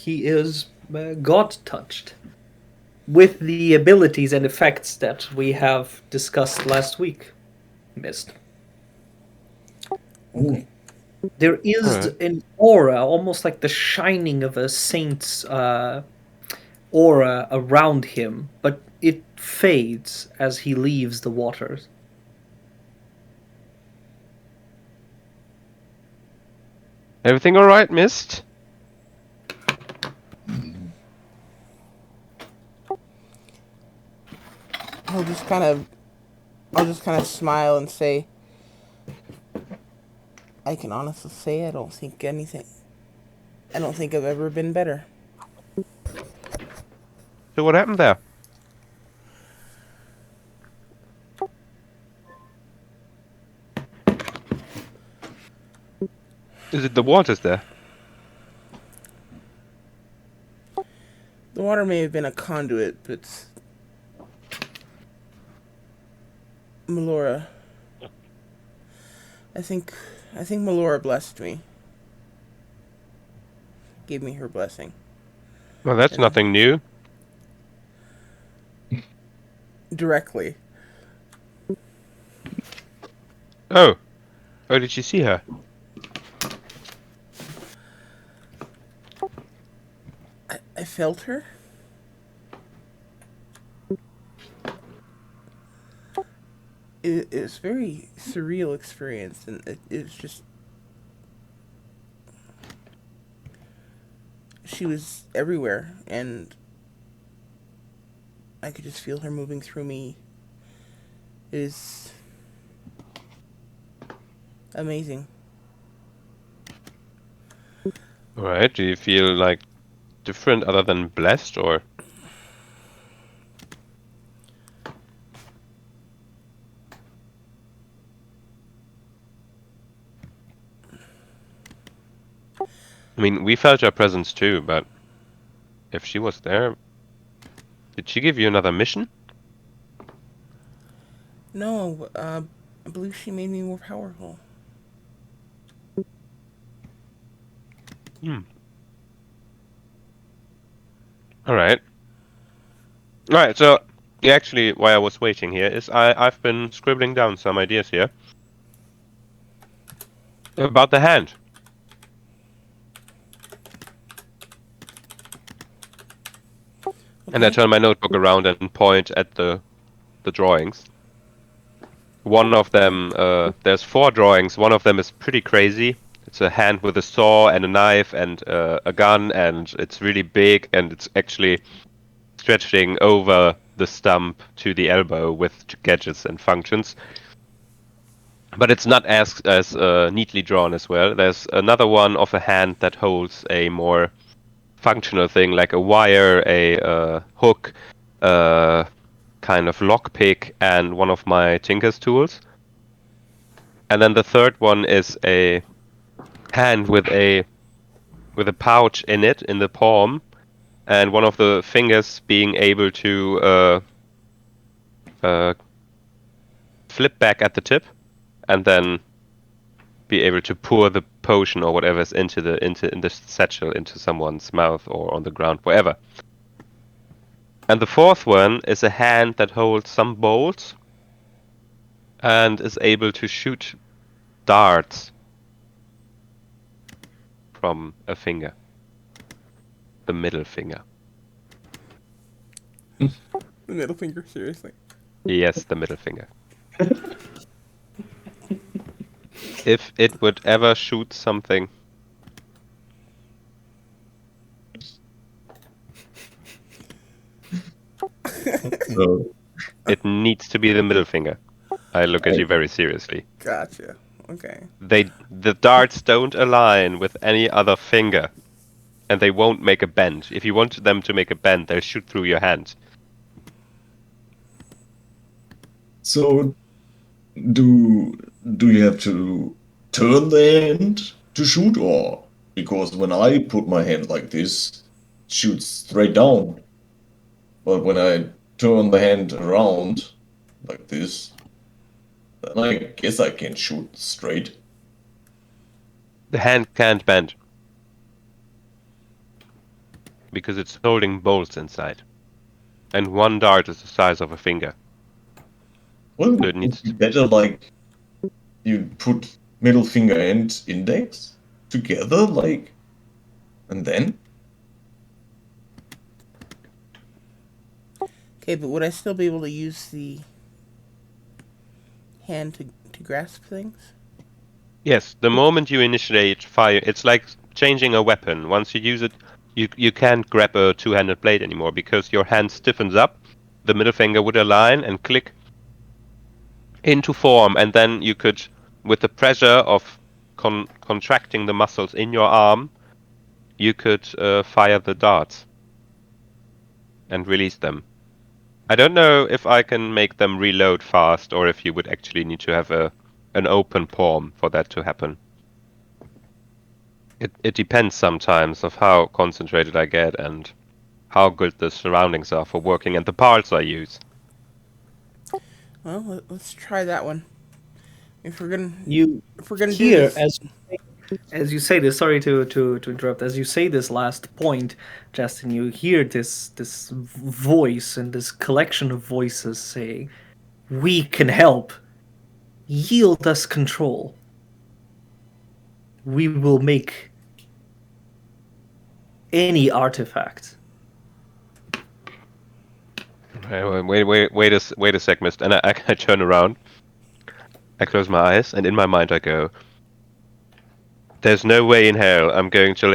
he is God-touched with the abilities and effects that we have discussed last week, Mist. Okay. There is Alright. an aura, almost like the shining of a saint's aura around him, but it fades as he leaves the waters. Everything alright, Mist? I'll just kind of smile and say, I can honestly say I don't think I've ever been better. So what happened there? Is it the waters there? The water may have been a conduit, but Melora, I think Melora blessed me. Gave me her blessing. Well, that's And nothing new. directly. Oh. Oh, did you see her? I felt her. It was a very surreal experience, and it was just... She was everywhere, and I could just feel her moving through me. It is amazing. Alright, do you feel like different other than blessed, or? I mean, we felt her presence too, but if she was there, did she give you another mission? No, I believe she made me more powerful. Alright. Alright, so actually why I was waiting here is I've been scribbling down some ideas here about the hand. And I turn my notebook around and point at the drawings. One of them, there's 4 drawings. One of them is pretty crazy. It's a hand with a saw and a knife and a gun, and it's really big, and it's actually stretching over the stump to the elbow with gadgets and functions. But it's not as neatly drawn as well. There's another one of a hand that holds a more functional thing, like a wire, a hook, kind of lockpick, and one of my Tinker's tools. And then the third one is a hand with a pouch in it, in the palm, and one of the fingers being able to flip back at the tip, and then be able to pour the potion or whatever's in the satchel into someone's mouth or on the ground, wherever. And the fourth one is a hand that holds some bolts and is able to shoot darts from a finger. The middle finger. The middle finger, seriously. Yes, the middle finger. If it would ever shoot something. So, It needs to be the middle finger. I look at you very seriously. Gotcha. Okay. The darts don't align with any other finger, and they won't make a bend. If you want them to make a bend, they'll shoot through your hand. so do you have to turn the hand to shoot, or because when I put my hand like this, it shoots straight down. But when I turn the hand around like this, then I guess I can shoot straight. The hand can't bend. because it's holding bolts inside. And one dart is the size of a finger. Well, So it needs it'd be better like you put middle finger and index together, like, and then. Okay, but would I still be able to use the hand to grasp things? Yes, the moment you initiate fire, it's like changing a weapon. Once you use it, you can't grab a two-handed blade anymore because your hand stiffens up. The middle finger would align and click into form, and then you could, with the pressure of contracting the muscles in your arm, you could fire the darts and release them. I don't know if I can make them reload fast, or if you would actually need to have an open palm for that to happen. It depends sometimes of how concentrated I get and how good the surroundings are for working and the parts I use. Well, let's try that one. If we're gonna You do here this, as you say this. Sorry to interrupt. As you say this last point, Justin, you hear this voice and this collection of voices saying, "We can help. Yield us control. We will make any artifact." Wait a sec, Mist. And I turn around. I close my eyes, and in my mind I go, "There's no way in hell I'm going to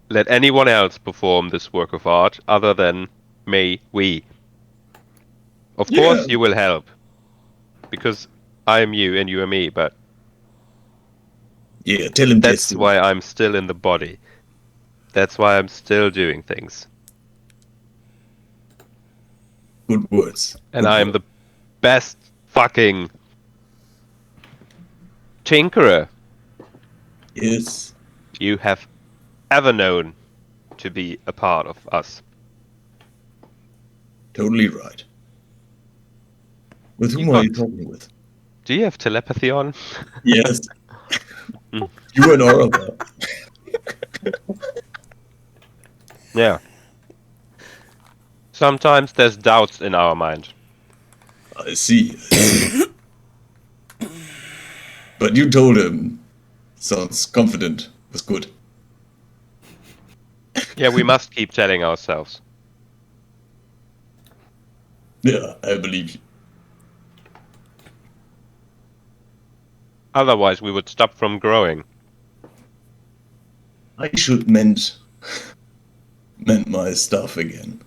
let anyone else perform this work of art other than we. Of course you will help, because I am you and you are me, but Yeah, tell him that's Jesse. why I'm still in the body. That's why I'm still doing things. Good words. And Good I am the best fucking tinkerer Yes, you have ever known to be a part of us." totally right. With whom You are you got- talking with? Do you have telepathy on? Yes. Mm. You and Oliver. Yeah. Sometimes there's doubts in our mind. I see. But you told him. Sounds confident. Was good. Yeah, we must keep telling ourselves. Yeah, I believe you. Otherwise, we would stop from growing. I should mend my stuff again.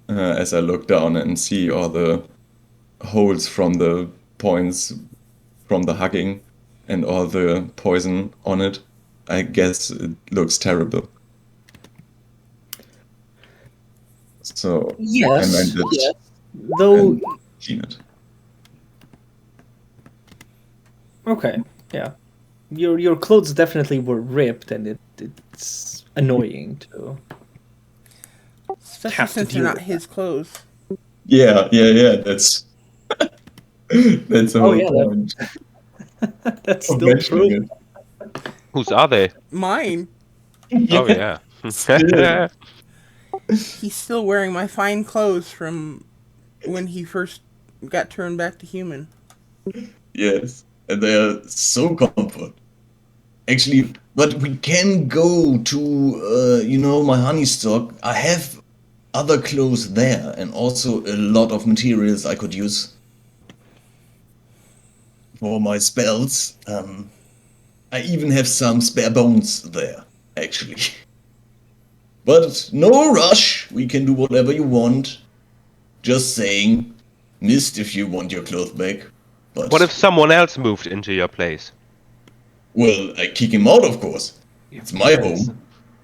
As I look down and see all the holes from the points from the hugging and all the poison on it, I guess it looks terrible. So I Yes, mend it yes. Though, and clean it. okay, yeah. Your clothes definitely were ripped, and it's annoying to especially have to since they're deal not with his clothes. Yeah. That's that's the Oh, whole yeah, that- point that's of still mentioning true. it. Whose are they? Mine. Oh, yeah. Still. He's still wearing my fine clothes from when he first got turned back to human. Yes, and they are so comfort. Actually, but we can go to, my honey stock. I have other clothes there, and also a lot of materials I could use for my spells. I even have some spare bones there, actually. But no rush. We can do whatever you want. Just saying, Mist, if you want your clothes back. But What if someone else moved into your place? well, I kick him out, of course. It's my Yes. home.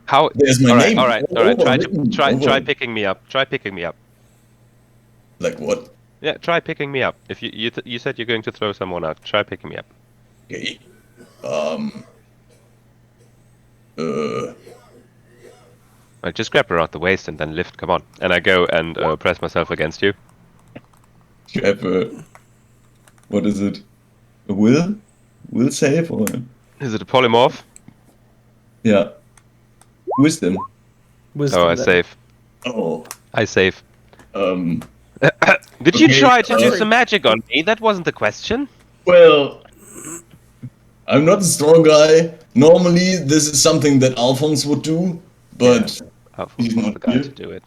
How? There's my name. All right. all over written Try over. picking me up. Try picking me up. Like what? Yeah, try picking me up. If you said you're going to throw someone out, try picking me up. Okay. Uh, Like, just grab around the waist and then lift. Come on. And I go and press myself against you. you have a, what is it? A will? Will save or? Is it a polymorph? Yeah. Wisdom. Wisdom. Oh, I then. save. Oh. I save. Did you Okay, try to do sorry. some magic on me? That wasn't the question. Well, I'm not a strong guy. Normally, this is something that Alphonse would do, but Alphonse he's was not the guy here. to do it.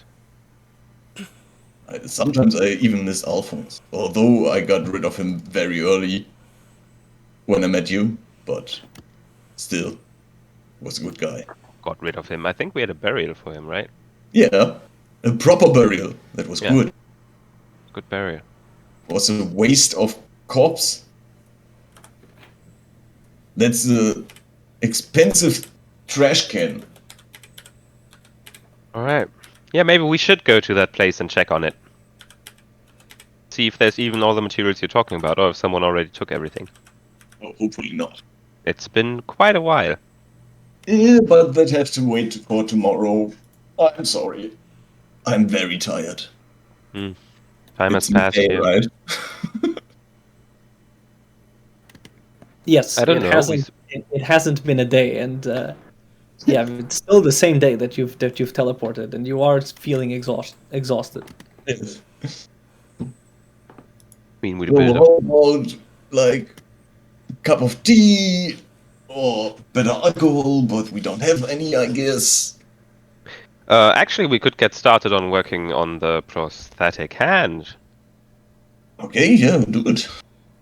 Sometimes I even miss Alphonse, although I got rid of him very early when I met you, but still, was a good guy. Got rid of him. I think we had a burial for him, right? Yeah, a proper burial. That was Yeah. good. Good burial. Was a waste of corpse. That's a expensive trash can. All right. Yeah, maybe we should go to that place and check on it. See if there's even all the materials you're talking about, or if someone already took everything. Oh, hopefully not. It's been quite a while. Yeah, but that has to wait for tomorrow. I'm sorry. I'm very tired. Time has It's passed midday, here. right? Yes, I don't it know, hasn't. It hasn't been a day, and yeah, it's still the same day that you've teleported, and you are feeling exhausted. Yes. I mean, we So build how about like a cup of tea or better alcohol? But we don't have any, I guess. Actually, we could get started on working on the prosthetic hand. Okay, yeah, do it.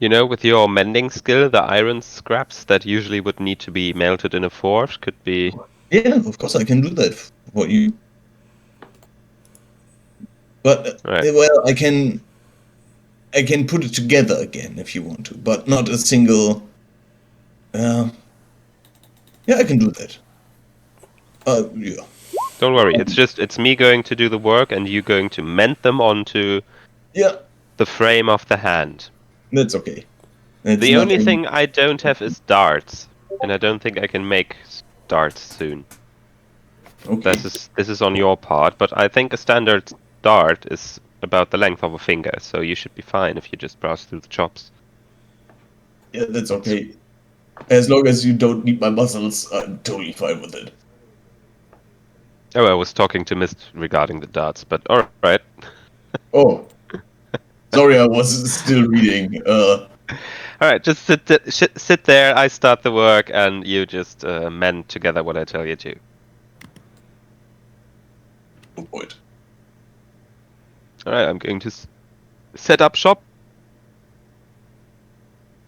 You know, with your mending skill, the iron scraps that usually would need to be melted in a forge could be... Yeah, of course I can do that for you. But Right. well, I can put it together again if you want to, but not a single. Yeah, I can do that. Yeah. Don't worry, it's me going to do the work and you going to mend them onto Yeah, the frame of the hand. that's okay. It's The only nothing- thing I don't have is darts, and I don't think I can make darts soon. Okay. This is on your part, but I think a standard dart is about the length of a finger, so you should be fine if you just browse through the chops. Yeah, that's okay. As long as you don't need my muscles, I'm totally fine with it. Oh, I was talking to Mist regarding the darts, but alright. Oh. Sorry, I was still reading. Alright, just sit there, I start the work, and you just mend together what I tell you to. Oh, point. Alright, I'm going to set up shop.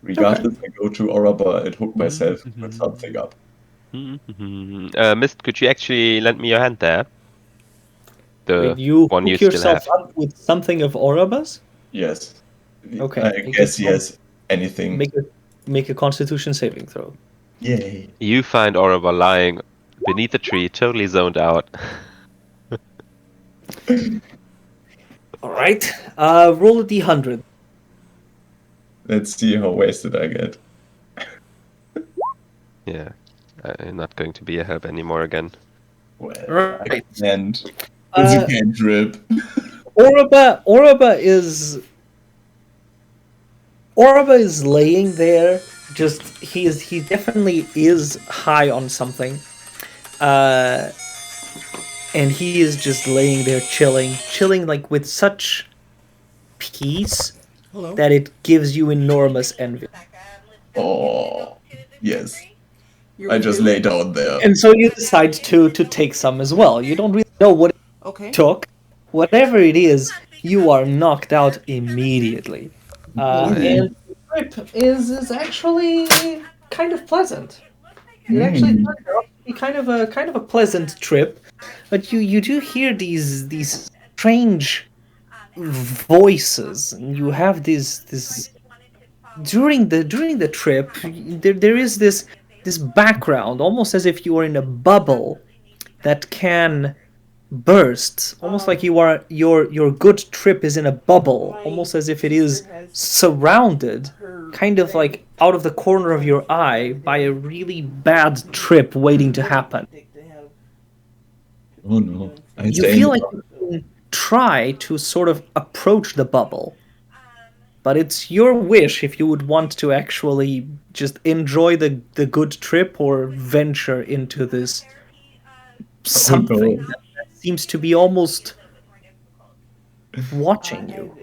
Regardless, I go to Oraba and hook myself with something up. Mist, could you actually lend me your hand there? The Wait, you one you hook still yourself have. up with something of Orabas? Yes. Okay, I make guess a he has anything. Make a Constitution saving throw. Yay. You find Oraba lying beneath a tree, totally zoned out. All right. Roll a d100. Let's see how wasted I get. Yeah, I'm not going to be a help anymore again. Well, Right. and it's a cantrip. Oraba is laying there. Just he definitely is high on something, and he is just laying there chilling like with such peace Hello. that it gives you enormous envy. Oh, yes. You're I with just who? lay down there. And so you decide to take some as well. You don't really know what it Okay. took. Whatever it is, you are knocked out immediately. And the trip is actually kind of pleasant. It actually turned out to be kind of a pleasant trip, but you do hear these strange voices, and you have this during the trip. There is this background, almost as if you were in a bubble that can burst, almost like your good trip is in a bubble, almost as if it is surrounded, kind of like out of the corner of your eye, by a really bad trip waiting to happen. Oh no. I You stay feel in like the you can try to sort of approach the bubble, but it's your wish if you would want to actually just enjoy the good trip or venture into this something no. that seems to be almost watching you.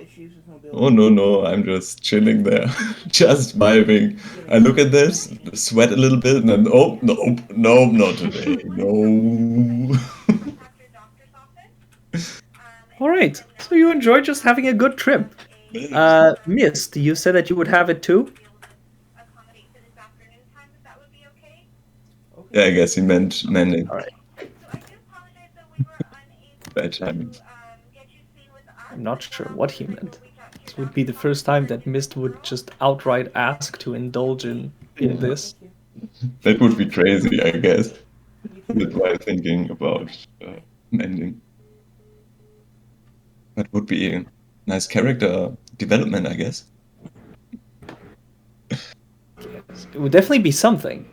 Oh no, I'm just chilling there, just vibing. I look at this, sweat a little bit, and then oh nope, not today, no. All right, so you enjoy just having a good trip. Mist, you said that you would have it too? Yeah, I guess he meant mending. All right. Bad timing. I'm not sure what he meant. This would be the first time that Mist would just outright ask to indulge in this. That would be crazy, I guess. That's why I'm thinking about mending. That would be a nice character development, I guess. It would definitely be something.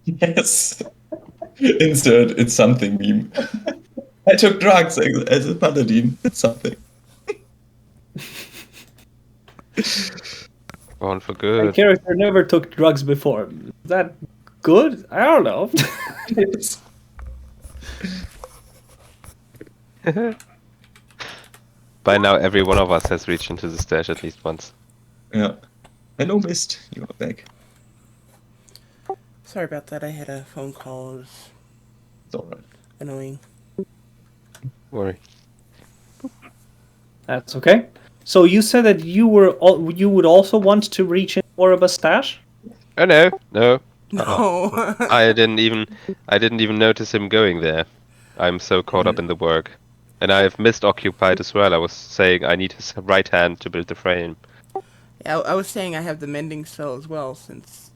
Yes. Insert it's something meme. I took drugs as a paladin. It's something. Gone for My good. character never took drugs before. Is that good? I don't know. Yes. By now, every one of us has reached into the stash at least once. Yeah. Hello, Mist. You are back. Sorry about that. I had a phone call. It was It's alright. annoying. Worry. That's okay. So you said that you would also want to reach in more of a stash? Oh no. No. I didn't even notice him going there. I'm so caught up in the work. And I have missed occupied as well. I was saying I need his right hand to build the frame. I was saying I have the mending spell as well, since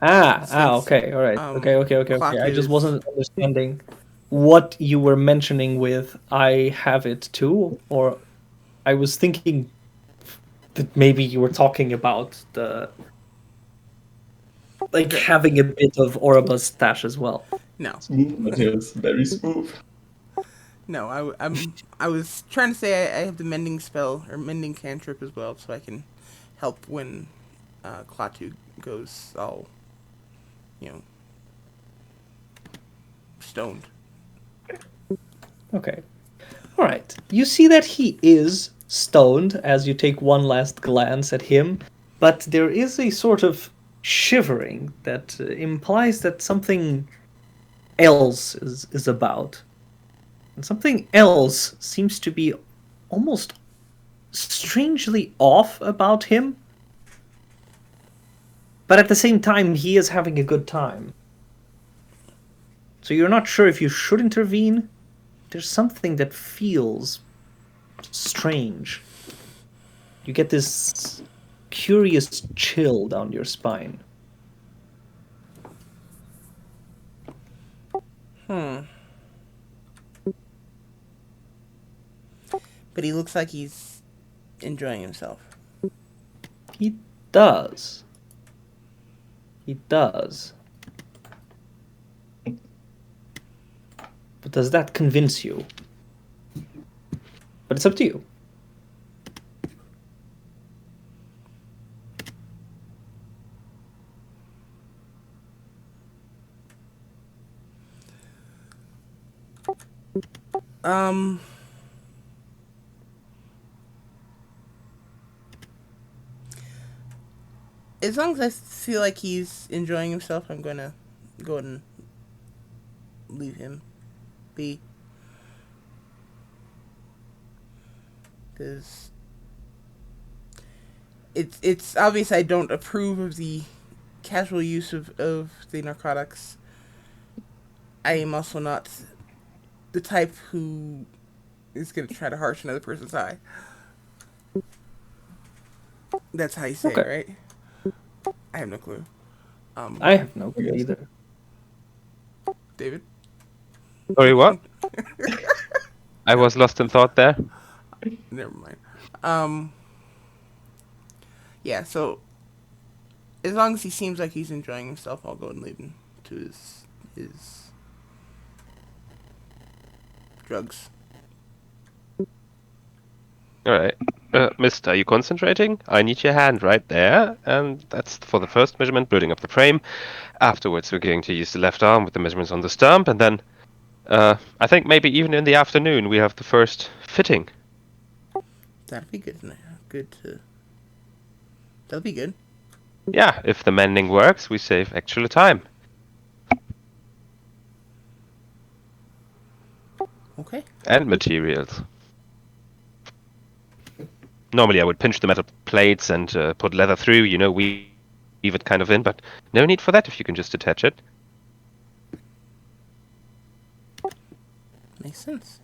Okay, all right. Okay. I just wasn't understanding what you were mentioning with I have it too, or I was thinking that maybe you were talking about the like having a bit of Oraba's stash as well. no. Smooth, Matthias. Very smooth. No, I was trying to say I have the mending spell or mending cantrip as well, so I can help when Klaatu goes all, stoned. Okay. All right. You see that he is stoned as you take one last glance at him, but there is a sort of shivering that implies that something else is about. And something else seems to be almost strangely off about him. But at the same time, he is having a good time. So you're not sure if you should intervene. There's something that feels strange. You get this curious chill down your spine. But he looks like he's enjoying himself. He does. He does. But does that convince you? But it's up to you. As long as I feel like he's enjoying himself, I'm gonna go ahead and leave him be. Because it's obvious I don't approve of the casual use of the narcotics. I am also not the type who is going to try to harsh another person's eye. That's how you say it, right? I have no clue. I have no clue either. David? Sorry, what? I was lost in thought there. Never mind. Yeah, so as long as he seems like he's enjoying himself, I'll go and leave him to his drugs. Alright. Mister, are you concentrating? I need your hand right there. And that's for the first measurement, building up the frame. Afterwards, we're going to use the left arm with the measurements on the stump, and then I think maybe even in the afternoon we have the first fitting. That'd be good. Good to. That'll be good. Yeah, if the mending works, we save actual time. Okay. And materials. Normally I would pinch the metal plates and put leather through, weave it kind of in, but no need for that if you can just attach it. Makes sense.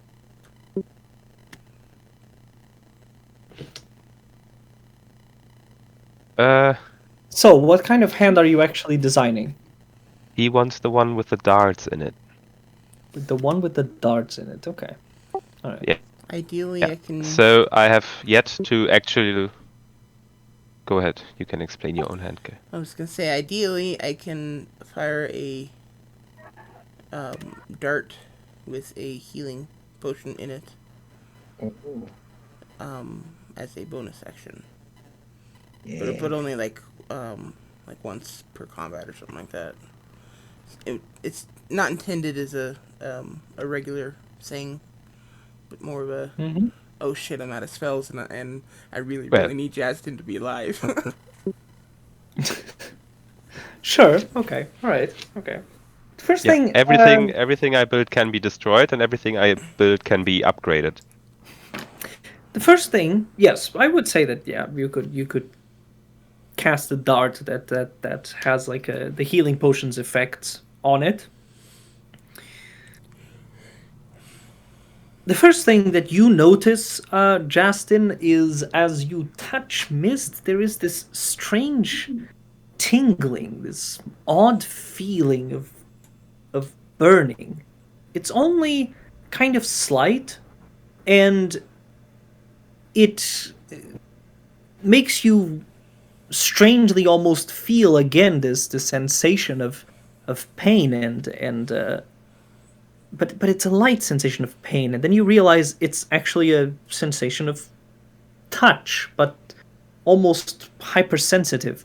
So, what kind of hand are you actually designing? He wants the one with the darts in it. The one with the darts in it. Okay. All right. Yeah. Ideally, Yeah. I can. So I have yet to actually... Go ahead, you can explain your own hand. I was gonna say, ideally, I can fire a dart with a healing potion in it as a bonus action. Yeah. But only like once per combat or something like that. It's not intended as a regular thing, but more of a oh shit, I'm out of spells and I really need Jastin to be alive. Sure. Okay. All right. Okay. First Yeah, thing. everything I build can be destroyed, and everything I build can be upgraded. The first thing, yes, I would say that you could cast a dart that has like the healing potions effects on it. The first thing that you notice, Justin, is as you touch mist, there is this strange tingling, this odd feeling of burning. It's only kind of slight, and it makes you strangely almost feel again this sensation of pain and but it's a light sensation of pain, and then you realize it's actually a sensation of touch, but almost hypersensitive.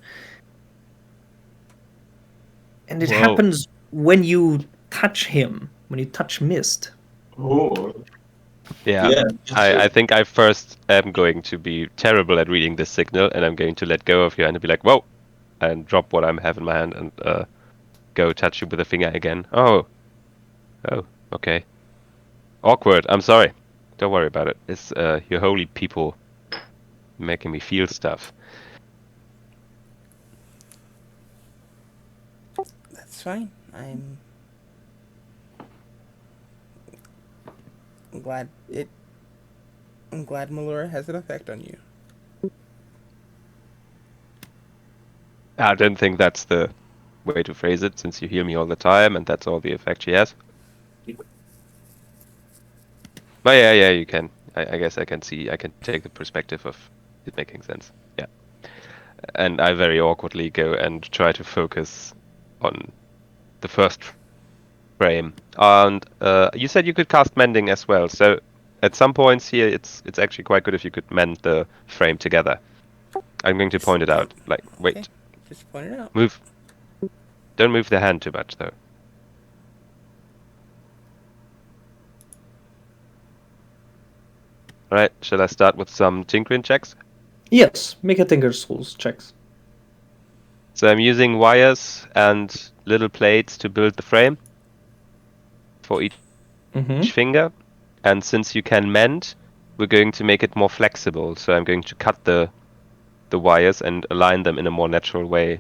And it happens when you touch him, when you touch Mist. Oh. Yeah, I think I first am going to be terrible at reading this signal, and I'm going to let go of you and be like, whoa, and drop what I have in my hand and go touch you with a finger again. Oh, okay. Awkward, I'm sorry. Don't worry about it. It's your holy people making me feel stuff. That's fine. I'm glad Melora has an effect on you. I don't think that's the way to phrase it, since you heal me all the time, and that's all the effect she has. But yeah, you can. I guess I can take the perspective of it making sense. Yeah. And I very awkwardly go and try to focus on the first frame. And you said you could cast mending as well, so at some points here it's actually quite good if you could mend the frame together. I'm going to point it out. Like, wait. Okay. Just point it out. Move. Don't move the hand too much, though. Alright, shall I start with some tinkering checks? Yes, make a Tinker's Tools checks. So I'm using wires and little plates to build the frame for each finger. And since you can mend, we're going to make it more flexible. So I'm going to cut the wires and align them in a more natural way.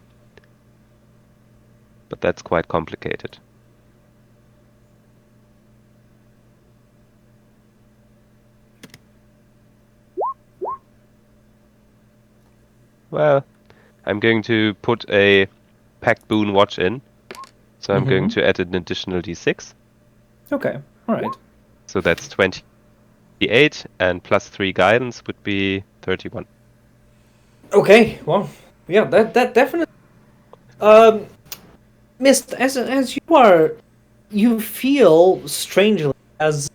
But that's quite complicated. Well, I'm going to put a Pact Boon watch in. So I'm going to add an additional d6. Okay, alright. So that's 28, and plus 3 guidance would be 31. Okay, well, yeah, that definitely. Mist, as you feel strangely as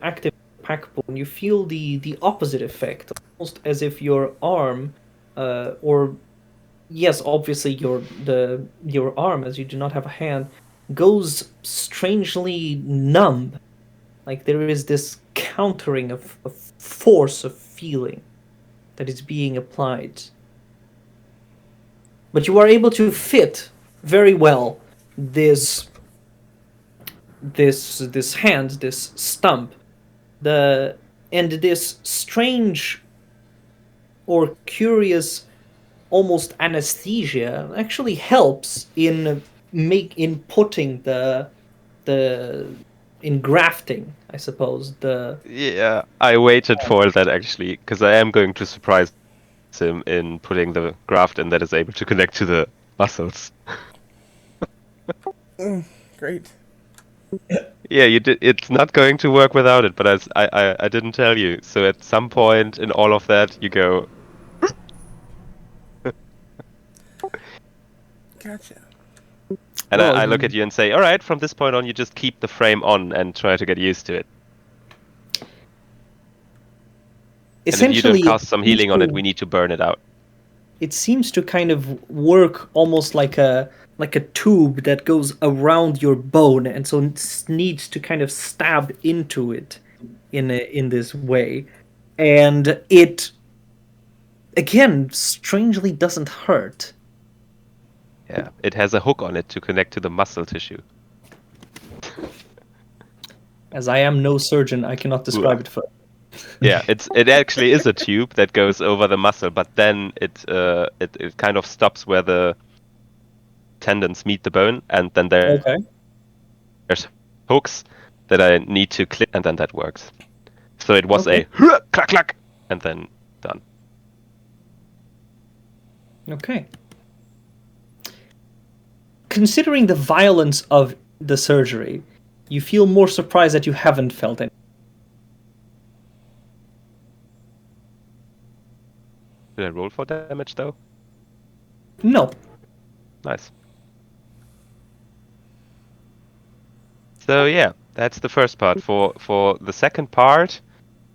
active Packbone, you feel the opposite effect, almost as if your arm, or yes, obviously your arm, as you do not have a hand, goes strangely numb. Like there is this countering of force of feeling that is being applied. But you are able to fit very well this hand, this stump, and this strange or curious almost anesthesia actually helps in putting the in grafting, I suppose. Yeah, I waited for that actually, because I am going to surprise him in putting the graft in that is able to connect to the muscles. Great. Yeah, you did. It's not going to work without it, but I didn't tell you. So at some point in all of that, you go, Gotcha. and Well, I look at you and say, all right, from this point on, you just keep the frame on and try to get used to it. And if you essentially don't cast some healing on it, we need to burn it out. it seems to kind of work almost like a tube that goes around your bone, and so it needs to kind of stab into it in this way, and it again strangely doesn't hurt. Yeah, it has a hook on it to connect to the muscle tissue. As I am no surgeon, I cannot describe it further. Yeah, it actually is a tube that goes over the muscle, but then it kind of stops where the tendons meet the bone, and then there's Okay. hooks that I need to clip, and then that works. So it was Okay. a clack clack, and then done. Okay. Considering the violence of the surgery, you feel more surprised that you haven't felt any. Did I roll for damage though? No. Nice. So yeah, that's the first part. For the second part,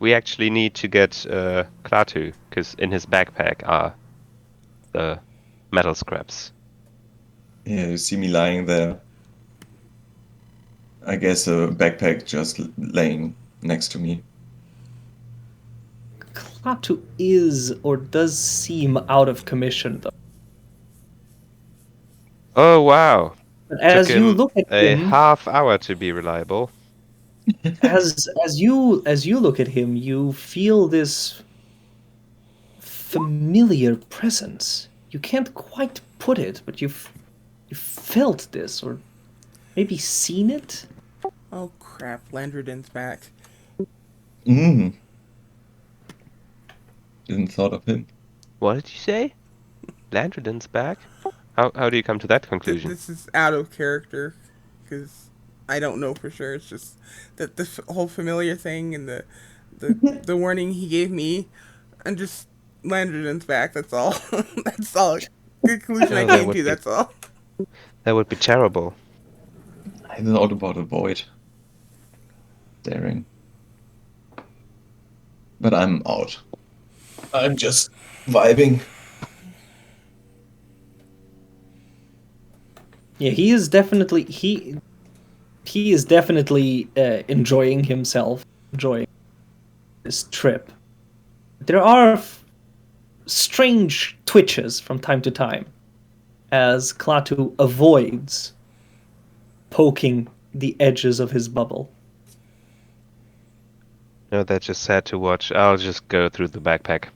we actually need to get Klaatu, because in his backpack are the metal scraps. Yeah, you see me lying there. I guess a backpack just laying next to me. Klaatu is or does seem out of commission, though. Oh wow! But as Took you him look at a him, half hour to be reliable. as you look at him, you feel this familiar presence. You can't quite put it, but you felt this, or maybe seen it. Oh crap, Landredin's back. Mm. Didn't thought of him. What did you say? Landredin's back? How do you come to that conclusion? This is out of character, because I don't know for sure. It's just that the whole familiar thing and the warning he gave me, and just Landredin's back. That's all. That's all. Conclusion I Oh, that came would to. be- That's all. That would be terrible. I thought about a void. Daring. But I'm out. I'm just vibing. Yeah, he is definitely enjoying himself, enjoying this trip. There are strange twitches from time to time as Klaatu avoids poking the edges of his bubble. No, that's just sad to watch. I'll just go through the backpack.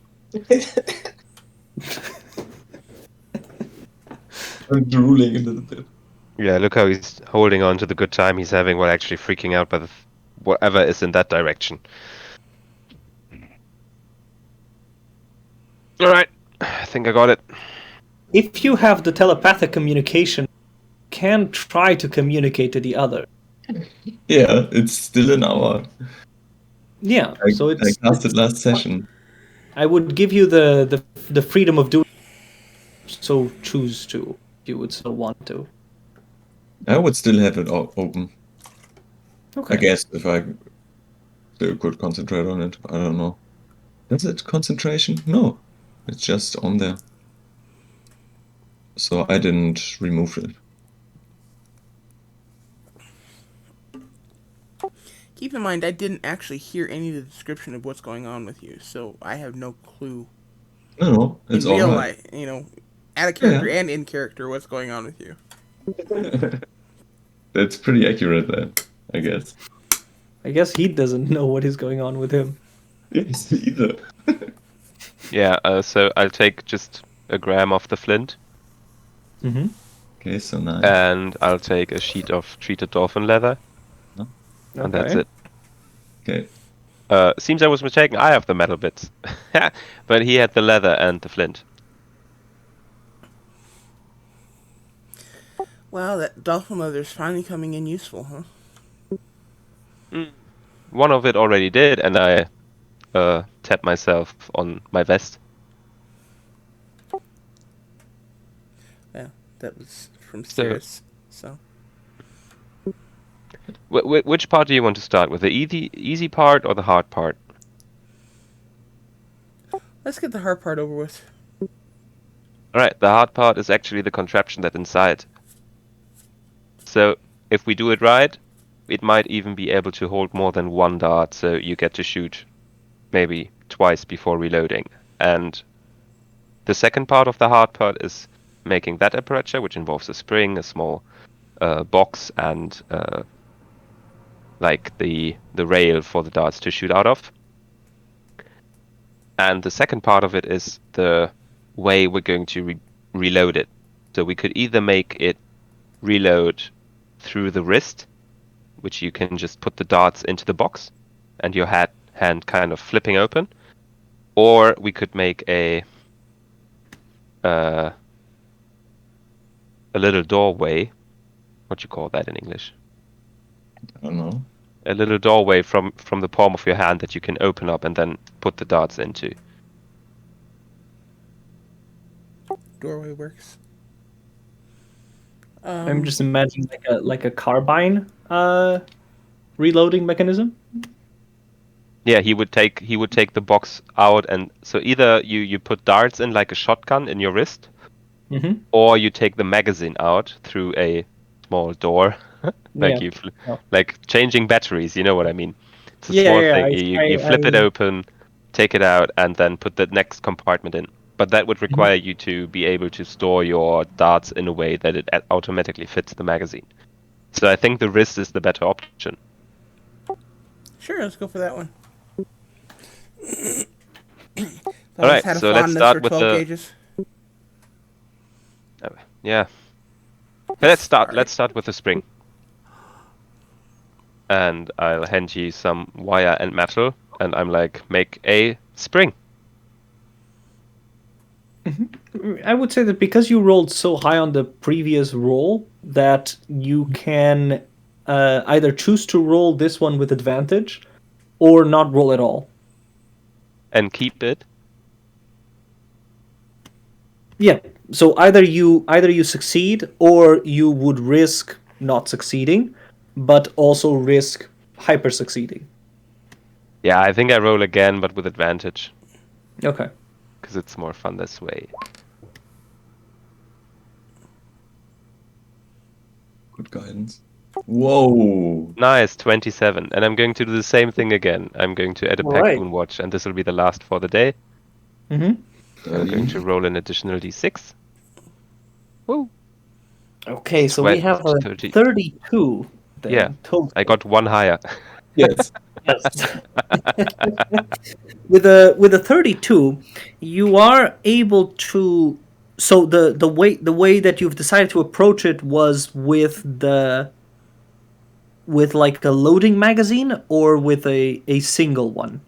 I'm drooling a little bit. Yeah, look how he's holding on to the good time he's having while actually freaking out by whatever is in that direction. Alright, I think I got it. If you have the telepathic communication, you can try to communicate to the other. Yeah, it's still an hour. Yeah, so I cast it last session. I would give you the freedom of doing so choose to, if you would so want to. I would still have it open. Okay. I guess if I still could concentrate on it. I don't know. Is it concentration? No. It's just on there. So I didn't remove it. Keep in mind, I didn't actually hear any of the description of what's going on with you, so I have no clue No, it's in real alright. life, out of character and in character, what's going on with you. That's pretty accurate then, I guess. I guess he doesn't know what is going on with him. Yes, either. Yeah, so I'll take just a gram of the flint, Mm-hmm. Okay, so 9. and I'll take a sheet of treated dolphin leather, and that's it. Okay. Seems I was mistaken. I have the metal bits, but he had the leather and the flint. Wow, that dolphin leather's finally coming in useful, huh? One of it already did, and I tapped myself on my vest. Yeah, that was from So- Cirrus, so... Which part do you want to start with? The easy part or the hard part? Let's get the hard part over with. Alright, the hard part is actually the contraption that's inside. So, if we do it right, it might even be able to hold more than one dart, so you get to shoot maybe twice before reloading. And the second part of the hard part is making that aperture, which involves a spring, a small box, and like the rail for the darts to shoot out of. And the second part of it is the way we're going to reload it. So we could either make it reload through the wrist, which you can just put the darts into the box and your hand kind of flipping open, or we could make a little doorway. What do you call that in English? I don't know. A little doorway from the palm of your hand that you can open up and then put the darts into. Doorway works. I'm just imagining like a carbine reloading mechanism. Yeah, he would take the box out, and so either you put darts in like a shotgun in your wrist, Mm-hmm. or you take the magazine out through a small door, like Yeah. like changing batteries. You know what I mean? It's a Yeah, small yeah, thing. I- You flip it I- open, take it out, and then put the next compartment in. But that would require you to be able to store your darts in a way that it automatically fits the magazine. So I think the wrist is the better option. Sure, let's go for that one. All right, Had a so let's fondness start for with 12 the- gauges. Yeah. Let's start. Sorry. Let's start with the spring. And I'll hand you some wire and metal, and I'm like, make a spring. I would say that because you rolled so high on the previous roll, that you can either choose to roll this one with advantage, or not roll at all. And keep it. Yeah. So either you succeed, or you would risk not succeeding, but also risk hyper succeeding. Yeah, I think I roll again, but with advantage, Okay. because it's more fun this way. Good guidance. Whoa. Nice, 27. And I'm going to do the same thing again. I'm going to add a Alright. Pack Watch, and this will be the last for the day. Mm-hmm. I'm going to roll an additional d6. Woo! Okay, so we have a 30. 32. Then, Yeah. total. I got one higher. Yes. Yes. with a 32, you are able to. So the way that you've decided to approach it was with like a loading magazine, or with a single one.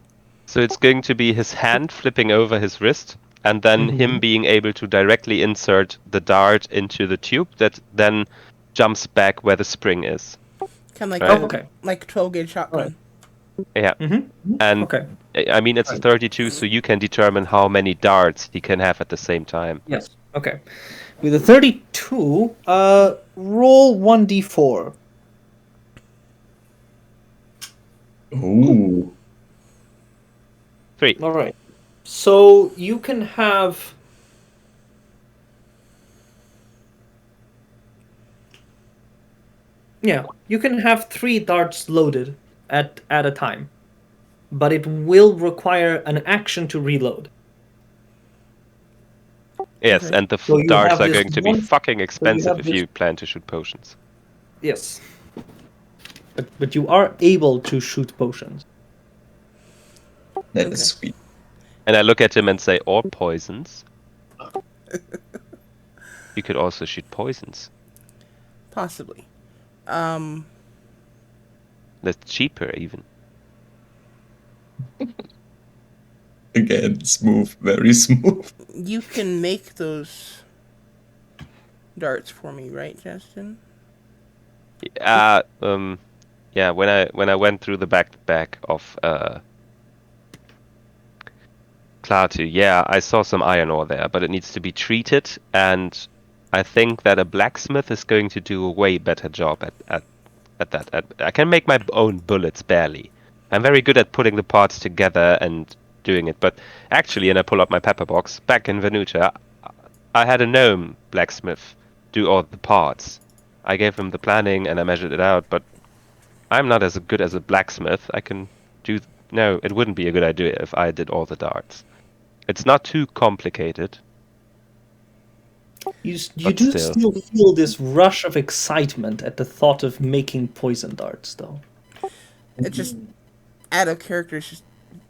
So it's going to be his hand flipping over his wrist, and then him being able to directly insert the dart into the tube that then jumps back where the spring is. Kind of like Right. Okay. like 12 gauge shotgun. Yeah. And Okay. I mean, it's a 32, so you can determine how many darts he can have at the same time. Yes. Okay. With a 32, roll 1d4. Ooh. 3. All right. So you can have. Yeah, you can have 3 darts loaded at a time, but it will require an action to reload. Yes, Okay. and the So you darts have are this going to be one. fucking So you expensive have if this. you plan to shoot potions. Yes, but you are able to shoot potions. That Okay. is sweet. And I look at him and say, or poisons. You could also shoot poisons. Possibly. That's cheaper even. Again, smooth, very smooth. You can make those darts for me, right, Justin? Yeah, when I went through the backpack of Klaatu, yeah, I saw some iron ore there, but it needs to be treated, and I think that a blacksmith is going to do a way better job at that. I can make my own bullets barely. I'm very good at putting the parts together and doing it, but actually, and I pull up my pepper box, back in Venuta, I had a gnome blacksmith do all the parts. I gave him the planning and I measured it out, but I'm not as good as a blacksmith. I can do... No, it wouldn't be a good idea if I did all the darts. It's not too complicated. You But do still. still feel this rush of excitement at the thought of making poison darts, though. It's just out of character. It's just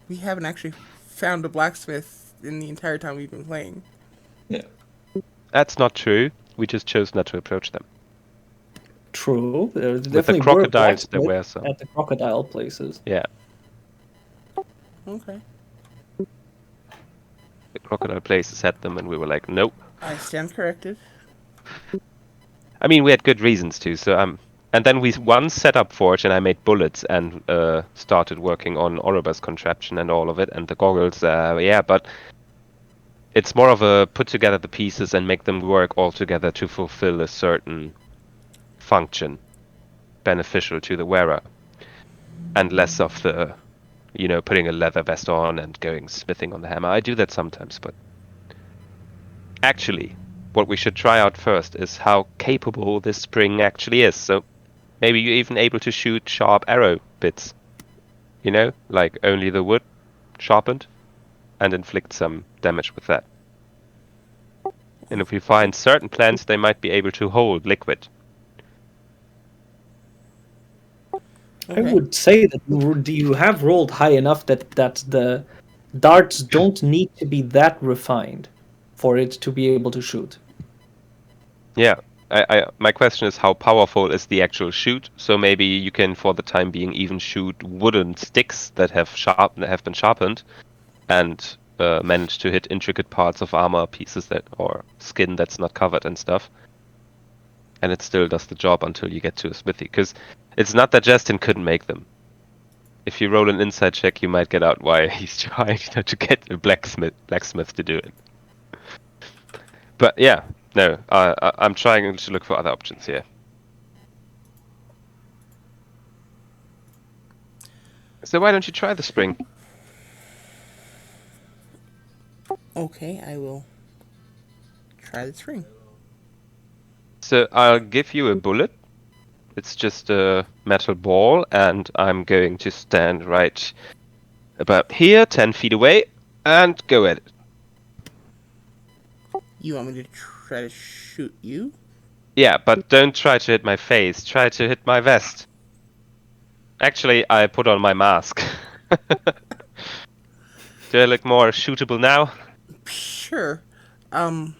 we haven't actually found a blacksmith in the entire time we've been playing. Yeah. That's not true. We just chose not to approach them. True, there With the definitely crocodiles, there blacksmiths were some. at the crocodile places. Yeah, Okay. the crocodile places had them, and we were like, nope. I stand corrected. I mean, we had good reasons to, so and then we once set up Forge, and I made bullets and started working on Oribus contraption and all of it, and the goggles, yeah, but it's more of a put together the pieces and make them work all together to fulfill a certain function beneficial to the wearer, and less of the, putting a leather vest on and going smithing on the hammer. I do that sometimes, but actually, what we should try out first is how capable this spring actually is. So maybe you're even able to shoot sharp arrow bits, like only the wood sharpened, and inflict some damage with that. And if we find certain plants, they might be able to hold liquid. I would say that you have rolled high enough that the darts don't need to be that refined for it to be able to shoot. Yeah, my question is how powerful is the actual shoot? So maybe you can, for the time being, even shoot wooden sticks that have been sharpened, and manage to hit intricate parts of armor pieces or skin that's not covered and stuff. And it still does the job until you get to a smithy, because it's not that Justin couldn't make them. If you roll an insight check, you might get out why he's trying to get a blacksmith to do it. But yeah, no, I'm trying to look for other options here. So why don't you try the spring? Okay, I will try the spring. So I'll give you a bullet. It's just a metal ball, and I'm going to stand right about here, 10 feet away, and go at it. You want me to try to shoot you? Yeah, but don't try to hit my face. Try to hit my vest. Actually, I put on my mask. Do I look more shootable now? Sure. I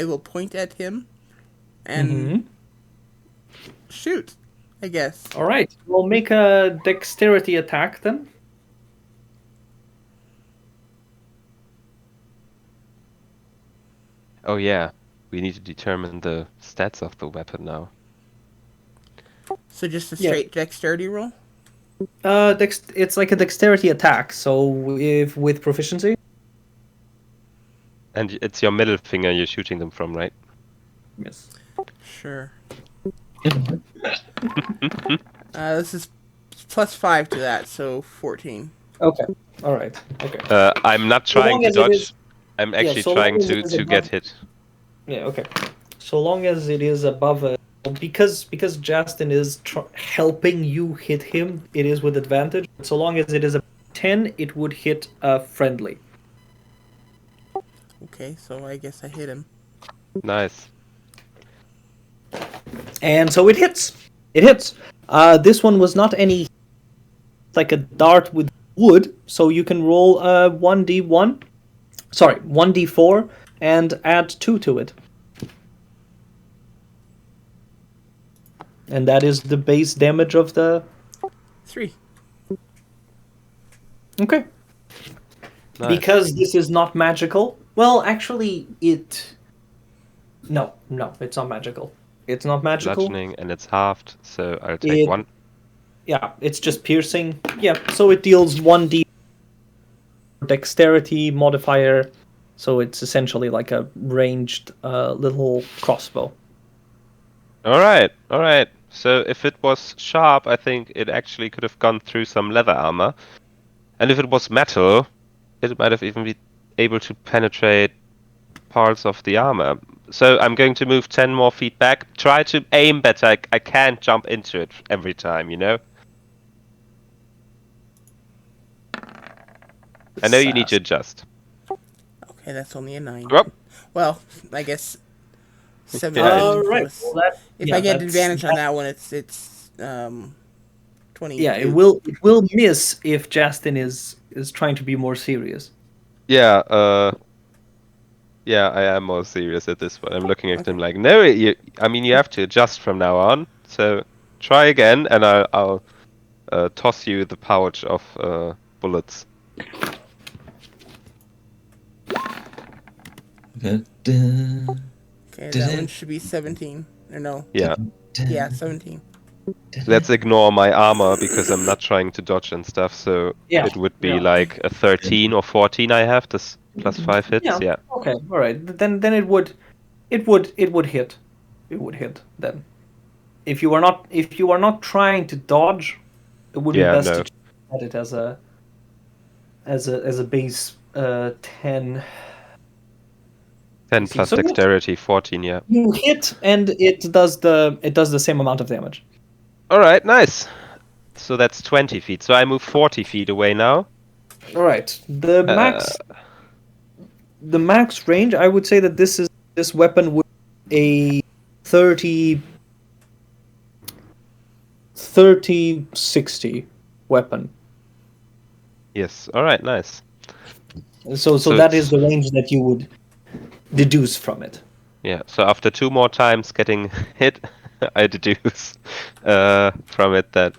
will point at him and shoot, I guess. All right, we'll make a dexterity attack then. Oh yeah, we need to determine the stats of the weapon now. So just a straight dexterity roll? It's like a dexterity attack, so if with proficiency. And it's your middle finger you're shooting them from, right? Yes. Sure. This is +5 to that, so 14. Okay. All right. Okay. I'm not trying to dodge. I'm actually so trying long as it is to get above- hit. Yeah. Okay. So long as it is above a Because Justin is helping you hit him, it is with advantage. So long as it is a 10, it would hit friendly. Okay, so I guess I hit him. Nice. And so it hits. It hits. This one was not any like a dart with wood, so you can roll 1d1. Sorry, 1d4 and add 2 to it. And that is the base damage of the... 3. Okay. Nice. Because this is not magical. Well, actually, it... No, it's not magical. It's not magical. Bludgeoning, and it's halved, so I'll take 1. Yeah, it's just piercing. Yeah, so it deals 1d dexterity modifier. So it's essentially like a ranged little crossbow. Alright. So if it was sharp, I think it actually could have gone through some leather armor. And if it was metal, it might have even been able to penetrate parts of the armor. So I'm going to move 10 more feet back. Try to aim better. I can't jump into it every time, you know? I know you need to adjust. Okay, that's only a 9. Well, Well, I guess 17 Right. plus. Well, that, If yeah, I get that's- advantage on that one, it's 20. Yeah, it will miss if Justin is trying to be more serious. yeah, I am more serious at this point. I'm looking at him Okay. like, no, you have to adjust from now on. So try again, and I'll toss you the pouch of bullets. Okay, that one should be 17. Or no. Yeah. Yeah, 17. Let's ignore my armor because I'm not trying to dodge and stuff. So Yeah, it would be yeah. like a 13 or 14 I have. This plus 5 hits. Yeah. Okay. All right. Then it would hit. It would hit then. If you are not trying to dodge, it would be Yeah, best no. to add it as a base 10. 10 plus So yes. dexterity, 14. Yeah. You hit, and it does the same amount of damage. All right. Nice. So that's 20 feet. So I move 40 feet away now. All right. The max range, I would say that this weapon would be a 30 60 weapon. Yes. All right. Nice. So So that it's- is the range that you would deduce from it. Yeah. So after 2 more times getting hit, I deduce from it that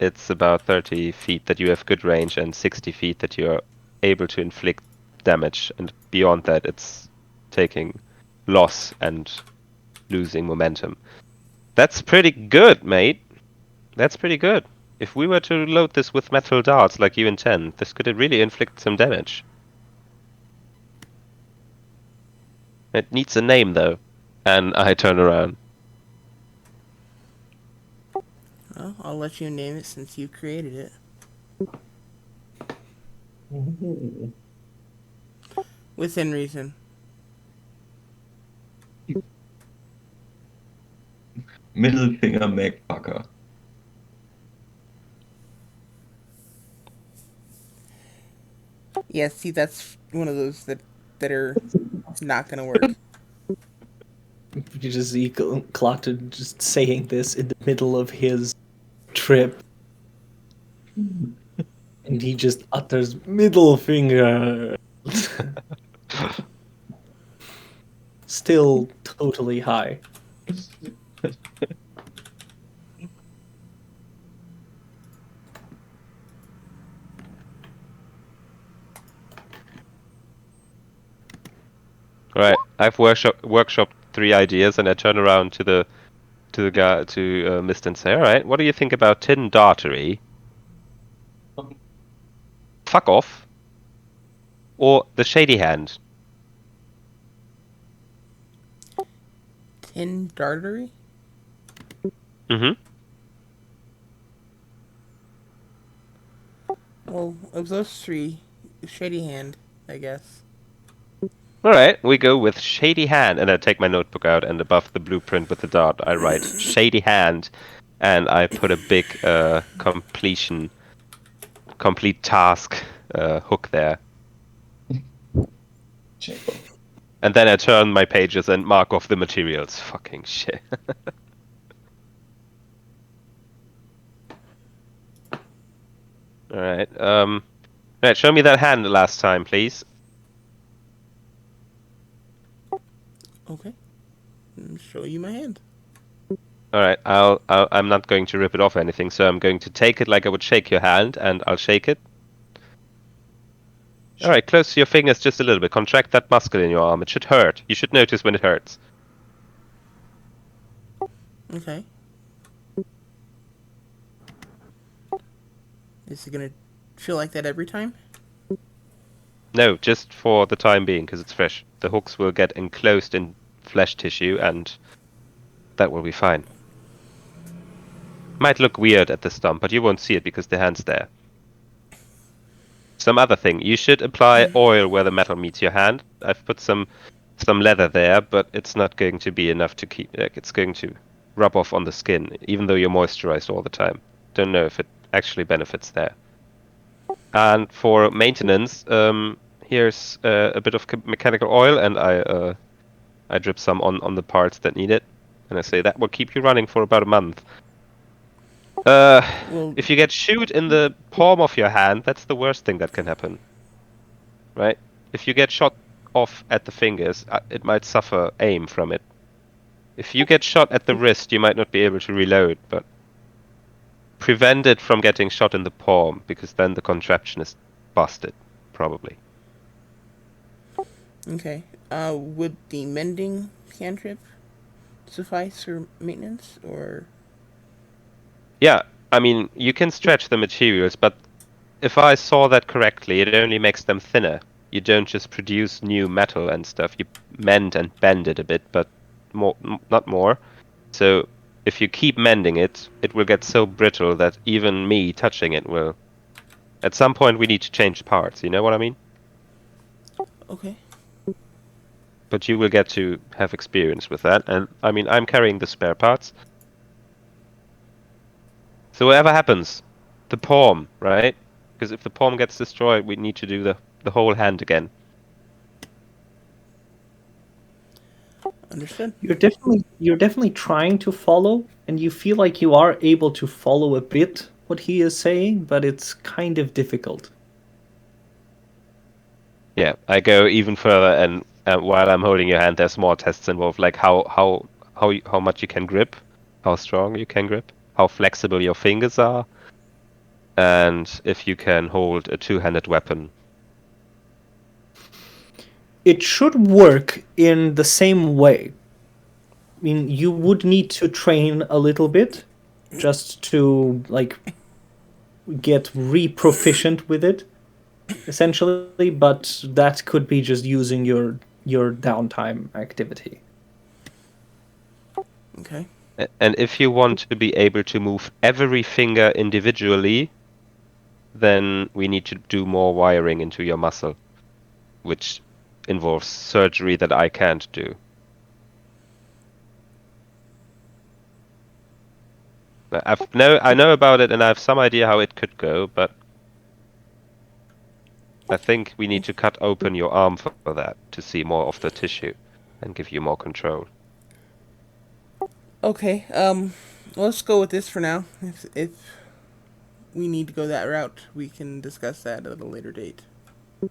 it's about 30 feet that you have good range and 60 feet that you're able to inflict damage, and beyond that it's taking loss and losing momentum. That's pretty good, mate. That's pretty good. If we were to load this with metal darts like you intend, this could really inflict some damage. It needs a name though. And I turn around. Well, I'll let you name it since you created it. Within reason. Middle finger Magfucker. Yeah, see, that's one of those that are not gonna work. You just see Clockton just saying this in the middle of his trip. And he just utters middle finger. Still totally high. Alright, I've workshopped 3 ideas, and I turn around to the guy, to Mist, and say, alright, what do you think about tin dartery? Fuck off. Or the shady hand. Tin dartery? Mm-hmm. Well, of those 3, shady hand, I guess. Alright, we go with Shady Hand, and I take my notebook out, and above the blueprint with the dot, I write Shady Hand, and I put a big complete task hook there. Chamber. And then I turn my pages and mark off the materials. Fucking shit. Alright, right, show me that hand last time, please. Okay. Show you my hand. Alright, I'm not going to rip it off or anything, so I'm going to take it like I would shake your hand, and I'll shake it. Alright, close your fingers just a little bit. Contract that muscle in your arm. It should hurt. You should notice when it hurts. Okay. Is it gonna feel like that every time? No, just for the time being, because it's fresh. The hooks will get enclosed in flesh tissue, and that will be fine. Might look weird at the stump, but you won't see it because the hand's there. Some other thing, you should apply oil where the metal meets your hand. I've put some leather there, but it's not going to be enough to keep. Like, it's going to rub off on the skin, even though you're moisturized all the time. Don't know if it actually benefits there. And for maintenance, here's a bit of mechanical oil, and I drip some on the parts that need it, and I say that will keep you running for about a month. Well, If you get shoot in the palm of your hand, that's the worst thing that can happen. Right? If you get shot off at the fingers, it might suffer aim from it. If you get shot at the wrist, you might not be able to reload, but prevent it from getting shot in the palm, because then the contraption is busted, probably. okay. Would the mending cantrip suffice for maintenance, or? Yeah, I mean, you can stretch the materials, but if I saw that correctly, it only makes them thinner. You don't just produce new metal and stuff. You mend and bend it a bit, but not more. So if you keep mending it, it will get so brittle that even me touching it will. At some point, we need to change parts. You know what I mean? Okay. But you will get to have experience with that. And I mean, I'm carrying the spare parts. So whatever happens, the palm, right? Because if the palm gets destroyed, we need to do the whole hand again. Understood. You're definitely trying to follow, and you feel like you are able to follow a bit what he is saying, but it's kind of difficult. Yeah, I go even further, and while I'm holding your hand, there's more tests involved, like how much you can grip, how strong you can grip, how flexible your fingers are, and if you can hold a two-handed weapon. It should work in the same way. I mean, you would need to train a little bit just to like get re-proficient with it, essentially, but that could be just using your downtime activity. Okay. And if you want to be able to move every finger individually, then we need to do more wiring into your muscle, which involves surgery that I can't do. I know about it, and I have some idea how it could go, but I think we need to cut open your arm for that to see more of the tissue and give you more control. Okay. Let's go with this for now. If we need to go that route, we can discuss that at a later date.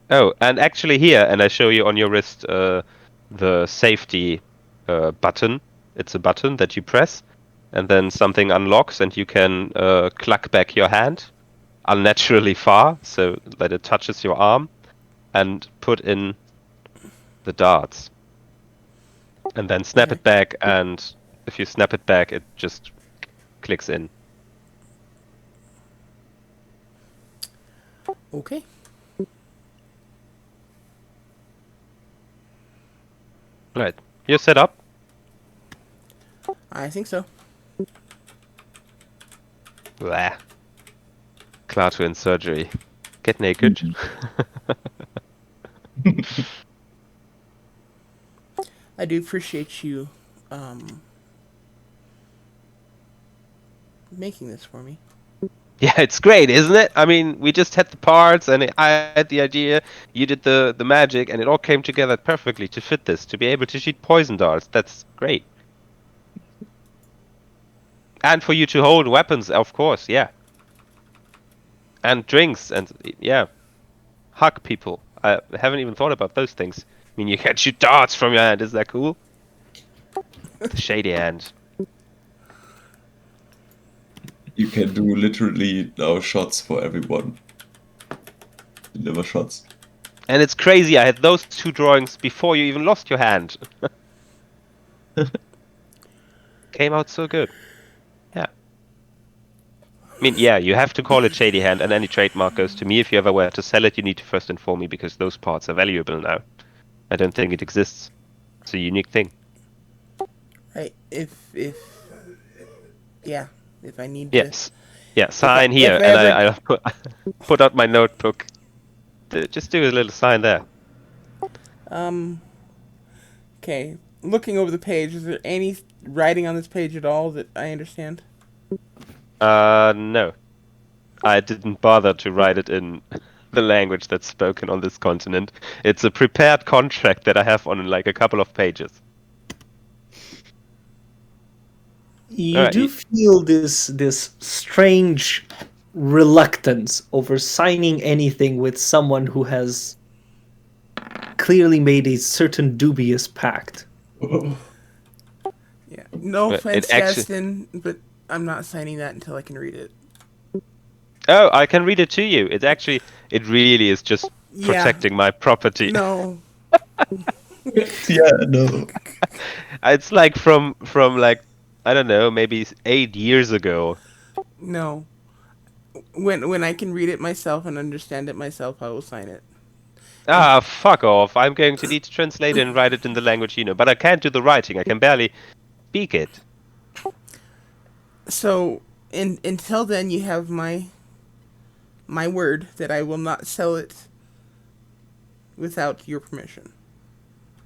Oh, and actually here, and I show you on your wrist the safety button. It's a button that you press, and then something unlocks, and you can cluck back your hand unnaturally far, so that it touches your arm, and put in the darts. And then snap Okay. it back, and if you snap it back, it just clicks in. Okay. Right. You're set up? I think so. Blah. Klaatu in surgery. Get naked. I do appreciate you making this for me. Yeah, it's great, isn't it? I mean, we just had the parts, and I had the idea. You did the magic, and it all came together perfectly to fit this, to be able to shoot poison darts. That's great. And for you to hold weapons, of course, yeah. And drinks, and yeah, hug people. I haven't even thought about those things. I mean, you can shoot darts from your hand. Is that cool? The shady hand. You can do literally now shots for everyone. Deliver shots. And it's crazy. I had those 2 drawings before you even lost your hand. Came out so good. Yeah. I mean, yeah, you have to call it shady hand, and any trademark goes to me. If you ever were to sell it, you need to first inform me, because those parts are valuable now. I don't think it exists. It's a unique thing. Right? If I need Yes. Yeah, sign if here, I and ever- I'll put out my notebook. Just do a little sign there. to. Okay. Looking over the page, is there any writing on this page at all that I understand? No. I didn't bother to write it in the language that's spoken on this continent. It's a prepared contract that I have on like a couple of pages. You Alright, do feel this strange reluctance over signing anything with someone who has clearly made a certain dubious pact. Yeah. No But offense, it actually- Justin, but I'm not signing that until I can read it. Oh, I can read it to you. It really is just Yeah. protecting my property. No. Yeah, no. It's like from like, I don't know, maybe 8 years ago. No. When I can read it myself and understand it myself, I will sign it. Ah, fuck off. I'm going to need to translate it and write it in the language you know. But I can't do the writing. I can barely speak it. So, until then, you have my word that I will not sell it without your permission.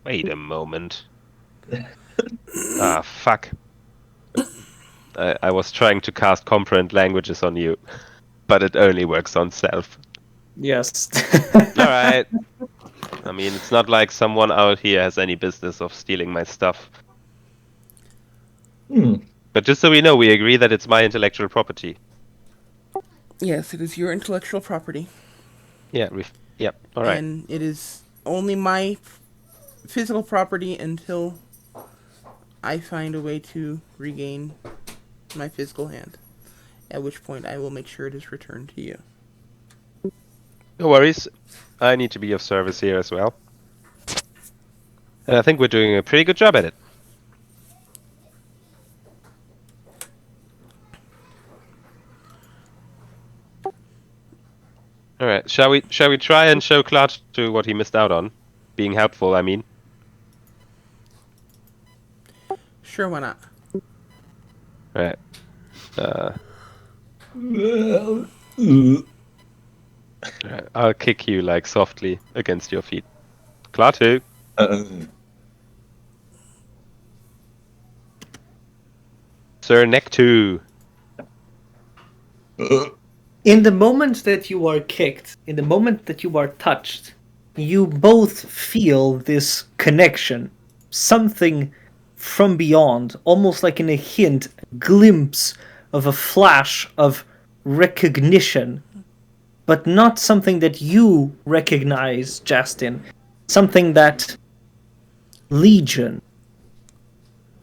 Wait a moment. Ah, fuck. I was trying to cast comprehend languages on you, but it only works on self. Yes. Alright. I mean, it's not like someone out here has any business of stealing my stuff. But just so we know, we agree that it's my intellectual property. Yes, it is your intellectual property, Yeah, yep, alright. and it is only my physical property until I find a way to regain my physical hand. At which point, I will make sure it is returned to you. No worries. I need to be of service here as well. And I think we're doing a pretty good job at it. Alright, shall we try and show Clutch to what he missed out on? Being helpful, I mean. Sure, why not? Alright. Alright, I'll kick you like softly against your feet. Klaatu. Sir Nectu. In the moment that you are kicked, in the moment that you are touched, you both feel this connection. Something from beyond, almost like in a hint, a glimpse of a flash of recognition. But not something that you recognize, Justin. Something that Legion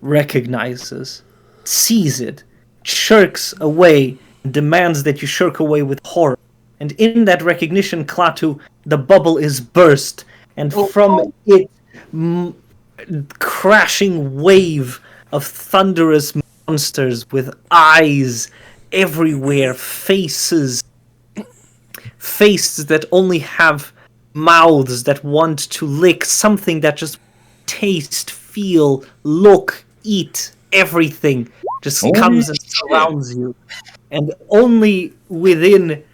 recognizes, sees it, shirks away, demands that you shirk away with horror. And in that recognition, Klaatu, the bubble is burst, and from it, crashing wave of thunderous monsters with eyes everywhere, faces that only have mouths that want to lick, something that just taste, feel, look, eat, everything just comes and surrounds you. And only within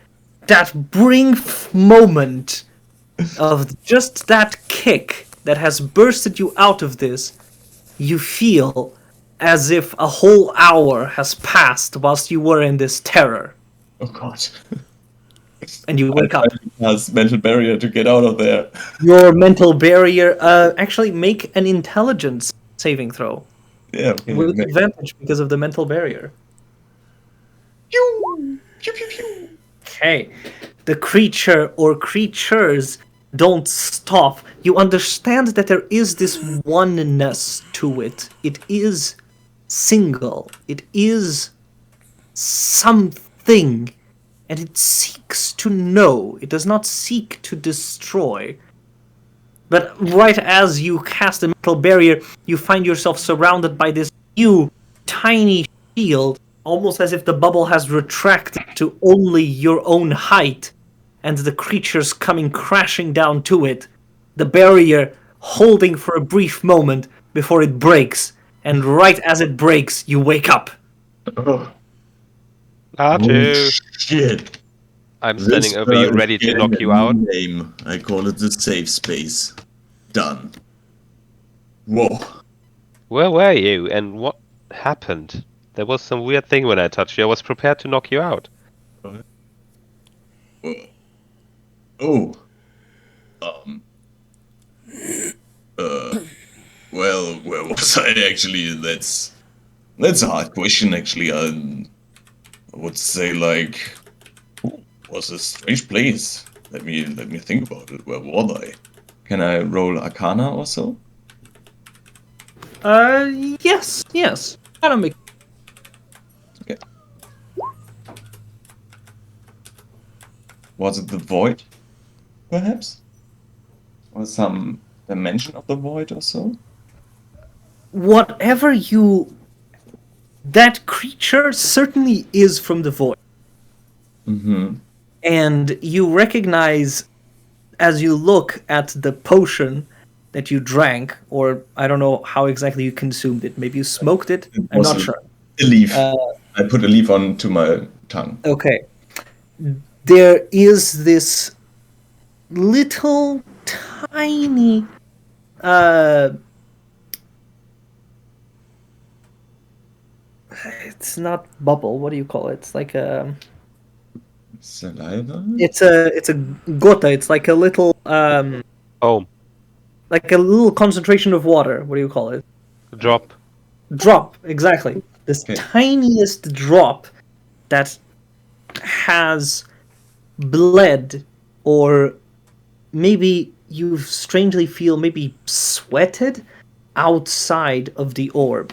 that brief moment of just that kick that has bursted you out of this, you feel as if a whole hour has passed whilst you were in this terror, Oh god. and you I wake up. tried to pass mental barrier to get out of there. Your mental barrier. Actually, make an intelligence saving throw Yeah, okay. with advantage because of the mental barrier. Pew! Pew, pew, pew. Okay, the creature or creatures don't stop. You understand that there is this oneness to it. It is single. It is something, and it seeks to know. It does not seek to destroy. But right as you cast a mental barrier, you find yourself surrounded by this new, tiny shield, almost as if the bubble has retracted to only your own height, and the creatures coming crashing down to it. The barrier holding for a brief moment before it breaks, and right as it breaks, you wake up. Oh, Latu! shit. I'm standing over you, ready to knock you out. Name. I call it the safe space. Done. Whoa. Where were you, and what happened? There was some weird thing when I touched you. I was prepared to knock you out. Oh. Um. Well, where was I actually? That's a hard question. Actually, I would say like, was a strange place. Let me think about it. Where was I? Can I roll Arcana or so? Yes. Gotta make. Okay. Was it the void? Perhaps? Or some dimension of the void or so? Whatever you. That creature certainly is from the void. Mm-hmm. And you recognize, as you look at the potion that you drank, or I don't know how exactly you consumed it. Maybe you smoked it? I'm not sure. A leaf. I put a leaf onto my tongue. Okay. There is this little tiny it's not bubble, what do you call it? It's like a Saliva? it's a gota, it's like a little Oh, like a little concentration of water. What do you call it? drop. Drop, exactly. This Okay. tiniest drop that has bled, or maybe you strangely feel maybe sweated outside of the orb.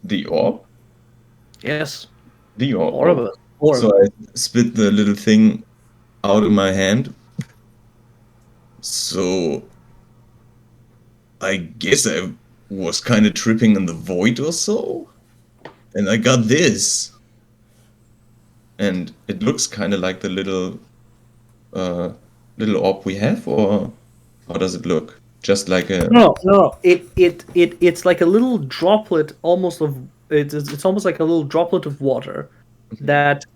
The orb? Yes. The orb. Orb. So I spit the little thing out of my hand. So I guess I was kind of tripping in the void or so. And I got this. And it looks kind of like the little orb we have, or how does it look? Just like a... No. It's like a little droplet, almost of it's almost like a little droplet of water that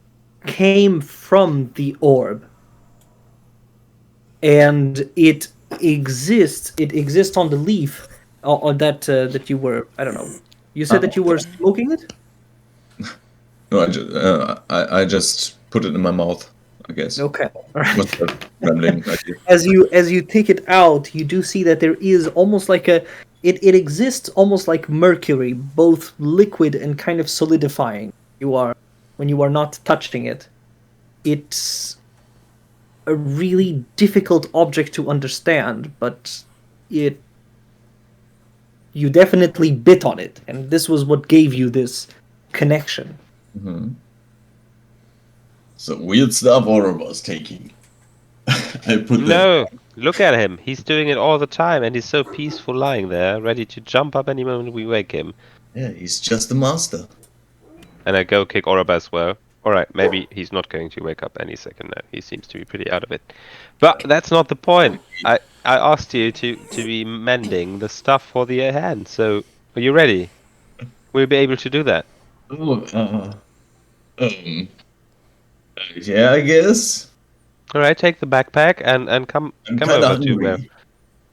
came from the orb, and it exists. It exists on the leaf, or that that you were. I don't know. You said that you were smoking it. No, I just put it in my mouth, I guess. Okay. All right. Must have rambling idea. As you take it out, you do see that there is almost like a it exists almost like mercury, both liquid and kind of solidifying. When you are not touching it. It's a really difficult object to understand, but you definitely bit on it, and this was what gave you this connection. Mm-hmm. So weird stuff Aura was taking. I put that. No, look at him. He's doing it all the time, and he's so peaceful lying there, ready to jump up any moment we wake him. Yeah, he's just a master. And I go kick Orba as well. Alright, maybe he's not going to wake up any second now. He seems to be pretty out of it. But that's not the point. I asked you to be mending the stuff for the hand, so are you ready? We'll be able to do that. Oh, yeah, I guess. Alright, take the backpack and come I'm over kinda to where. hungry.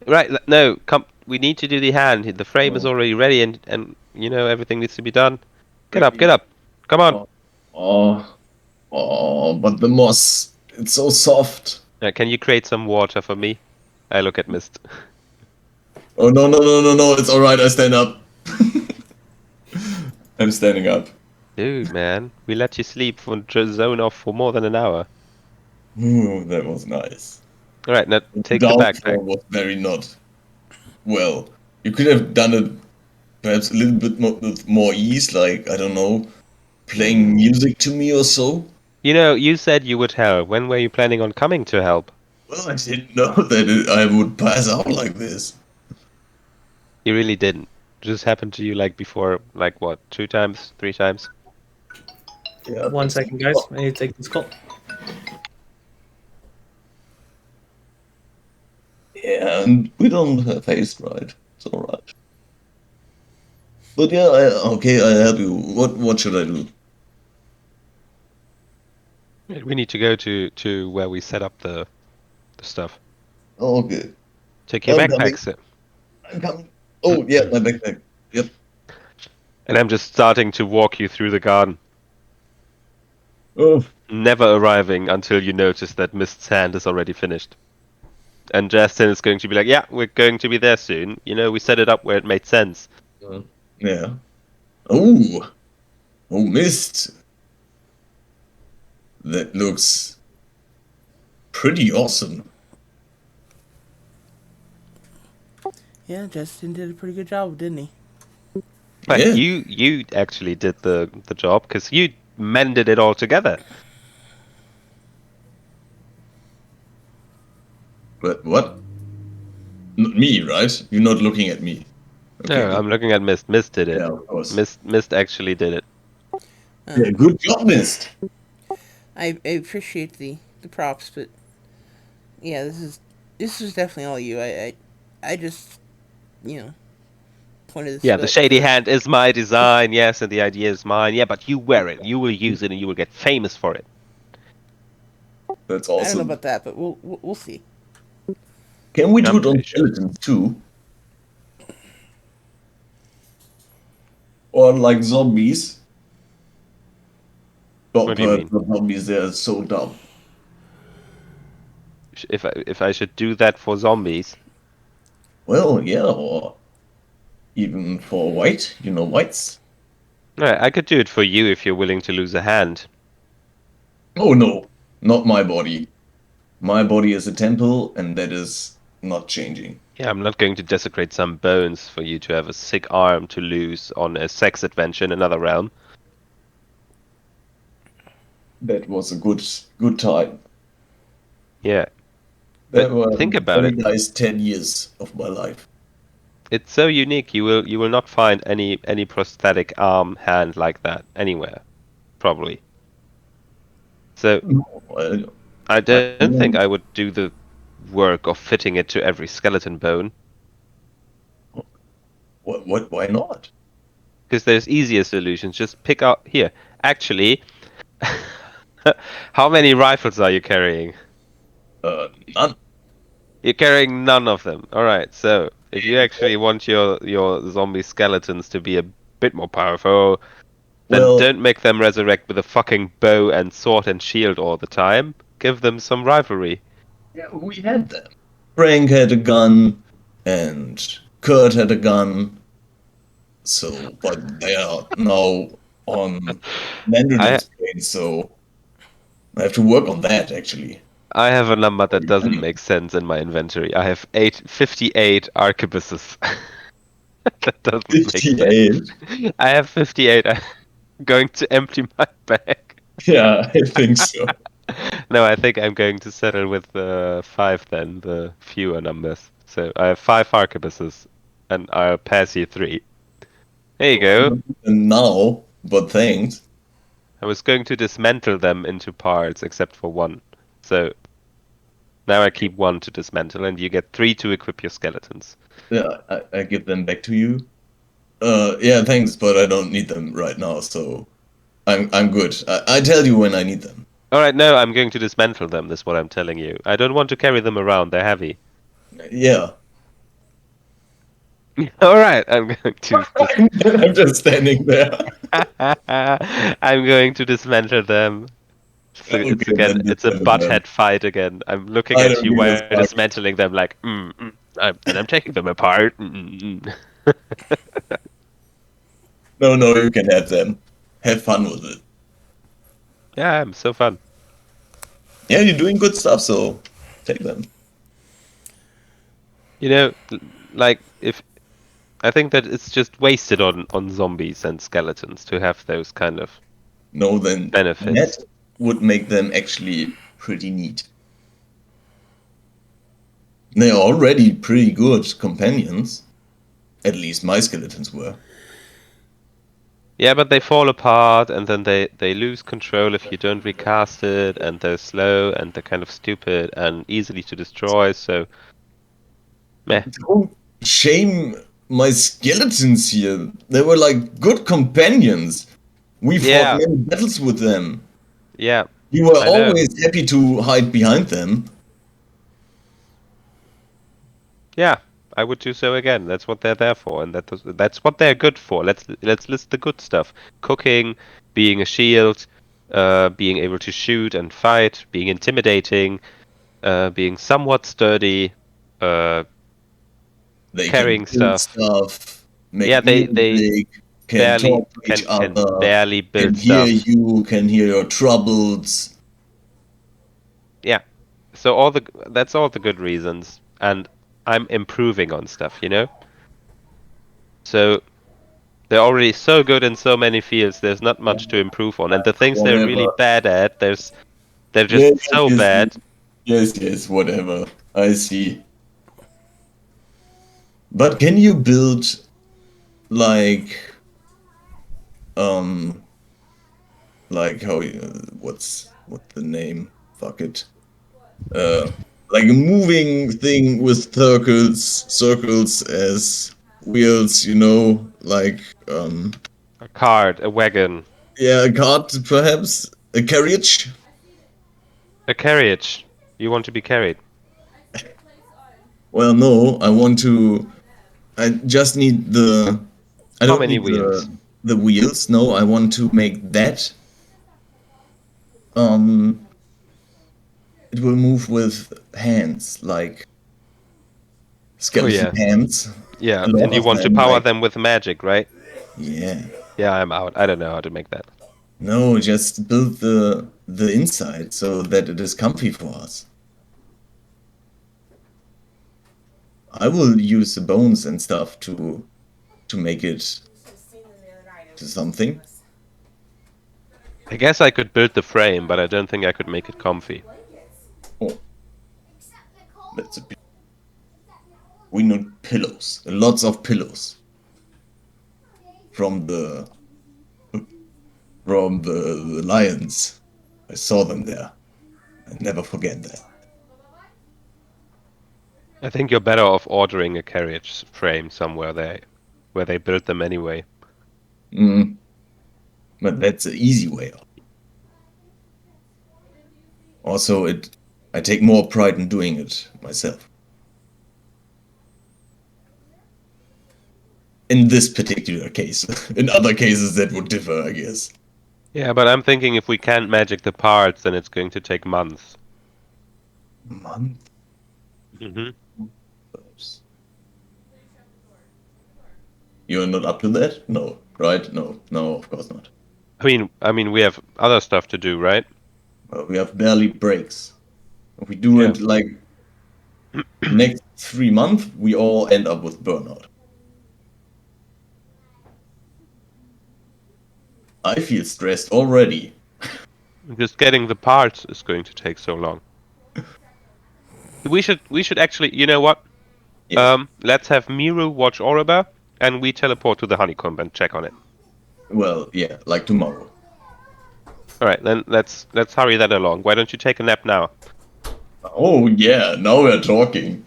Right, no, come. We need to do the hand. The frame is Oh, already ready, and you know everything needs to be done. Get up, get really? up. Come on. Oh, oh, but the moss, it's so soft. Can you create some water for me? I look at Mist. Oh, no, no, no, no, no, it's alright, I stand up. I'm standing up. Dude, man, we let you sleep for zone off for more than an hour. Ooh, that was nice. All right, now The take the backpack. downfall was very not well. You could have done it perhaps a little bit more, with more ease, like, I don't know, playing music to me or so. You know, you said you would help. When were you planning on coming to help? Well, I didn't know that I would pass out like this. You really didn't. Just happened to you like before, like what, 2 times, 3 times? Yeah, One that's second, guys. I need to take this call. yeah, and we don't have haste, right? It's alright. But yeah, okay, I help you. What should I do? We need to go to where we set up the stuff. Oh, okay, Take your I'm coming. backpacks. I'm coming. Oh yeah, my backpack. Yep. And I'm just starting to walk you through the garden, Oh, never arriving until you notice that Mist's hand is already finished. And Justin is going to be like, yeah, we're going to be there soon. You know, we set it up where it made sense. yeah. Oh, oh, mist. That looks pretty awesome. Yeah, Justin did a pretty good job, didn't he? But Yeah, you actually did the job because you mended it all together. but what? Not me, right? You're not looking at me. Okay, No, good. I'm looking at Mist. Mist did it. Yeah, of course. Mist actually did it. Yeah, good job, mist. I appreciate the props, but yeah, this is definitely all you. I just you know pointed the Yeah, the spell. shady hand is my design, yes, and the idea is mine. Yeah, but you wear it. You will use it, and you will get famous for it. That's I don't know awesome. about that, but we'll see. Can we do I'm it on pretty sure. skeletons too? Or like zombies? What do you But mean? the zombies, they're so dumb. If I should do that for zombies? Well, yeah, or even for white, whites. Right, I could do it for you if you're willing to lose a hand. Oh no, not my body. My body is a temple, and that is not changing. Yeah, I'm not going to desecrate some bones for you to have a sick arm to lose on a sex adventure in another realm. That was a good time. Yeah, but That were think about very it. nice 10 years of my life. It's so unique. You will not find any prosthetic arm hand like that anywhere, probably. So No, I I don't think I would do the work of fitting it to every skeleton bone, why not? because there's easier solutions. Just pick out here. Actually, how many rifles are you carrying? None. You're carrying none of them. All right. So if you actually want your zombie skeletons to be a bit more powerful, then Well, don't make them resurrect with a fucking bow and sword and shield all the time. Give them some rivalry. yeah, we had them. Frank had a gun, and Kurt had a gun. So, but they are now on I Mandarin's plane, so I have to work on that actually. I have a number that doesn't make sense in my inventory. I have 58 arquebuses. That doesn't make sense. 58. I have 58. I'm going to empty my bag. Yeah, I think so. No, I think I'm going to settle with five then, the fewer numbers. So I have five arquebuses, and I'll pass you three. There you I go. don't need them now, but thanks. I was going to dismantle them into parts, except for one. So now I keep one to dismantle, and you get three to equip your skeletons. Yeah, I give them back to you. Yeah, thanks, but I don't need them right now, so I'm good. I tell you when I need them. All right, no, I'm going to dismantle them. That's what I'm telling you. I don't want to carry them around. They're heavy. Yeah, All right, I'm going to. I'm just standing there. I'm going to dismantle them. It's Okay, again. then It's a dismantle them. butthead fight again. I'm looking I at don't you give a while fuck. dismantling them, like, and I'm taking them apart. No, you can have them. Have fun with it. Yeah, I'm so fun. Yeah, you're doing good stuff, so take them. You know, like if I think that it's just wasted on zombies and skeletons to have those kind of No, then that benefits. would make them actually pretty neat. They're already pretty good companions. At least my skeletons were. Yeah, but they fall apart and then they lose control if you don't recast it, and they're slow and they're kind of stupid and easily to destroy, so meh. Don't shame my skeletons here. They were like good companions. We fought Yeah, many battles with them. yeah, We were I know. always happy to hide behind them. Yeah, I would do so again. That's what they're there for, and that's what they're good for. Let's list the good stuff: cooking, being a shield, being able to shoot and fight, being intimidating, being somewhat sturdy, uh, They can carrying build stuff. stuff, Yeah, make they music, can barely talk to each can other, barely can build hear stuff. you, can hear your troubles. Yeah, so that's all the good reasons, and I'm improving on stuff, you know. So they're already so good in so many fields. There's not much to improve on, and the things they're really Whatever. bad at, they're Yes, just so yes, yes, bad. yes, whatever. I see. But can you build like um like how you, what's the name? Fuck it. Uh, like a moving thing with circles as wheels. Like A cart, a wagon, yeah, a cart perhaps, a carriage. a carriage. You want to be carried. Well, no, I want to. I just need the. I How don't many need wheels? the wheels. No, I want to make that. Um, it will move with hands, like Oh skeleton yeah, hands. yeah. A lot And you of want to them, power like them with magic, right? yeah. Yeah, I'm out. I don't know how to make that. No, just build the inside so that it is comfy for us. I will use the bones and stuff to make it to something. I guess I could build the frame, but I don't think I could make it comfy. Oh, that's a bit. We need pillows, lots of pillows from the the lions. I saw them there. I never forget that. I think you're better off ordering a carriage frame somewhere there, where they build them anyway. Mm, but that's the easy way out. Also, I take more pride in doing it myself. In this particular case. In other cases, that would differ, I guess. Yeah, but I'm thinking if we can't magic the parts, then it's going to take months. Month? Hmm. Oops. You're not up to that? No, right? No, of course not. I mean, we have other stuff to do, right? Well, we have barely breaks. If we do Yeah. it like next 3 months, we all end up with burnout. I feel stressed already. Just getting the parts is going to take so long. We should actually, you know what? Yes. Let's have Miru watch Oriba, and we teleport to the honeycomb and check on it. Well, yeah, like tomorrow. All right, then let's hurry that along. Why don't you take a nap now? Oh, yeah, now we're talking.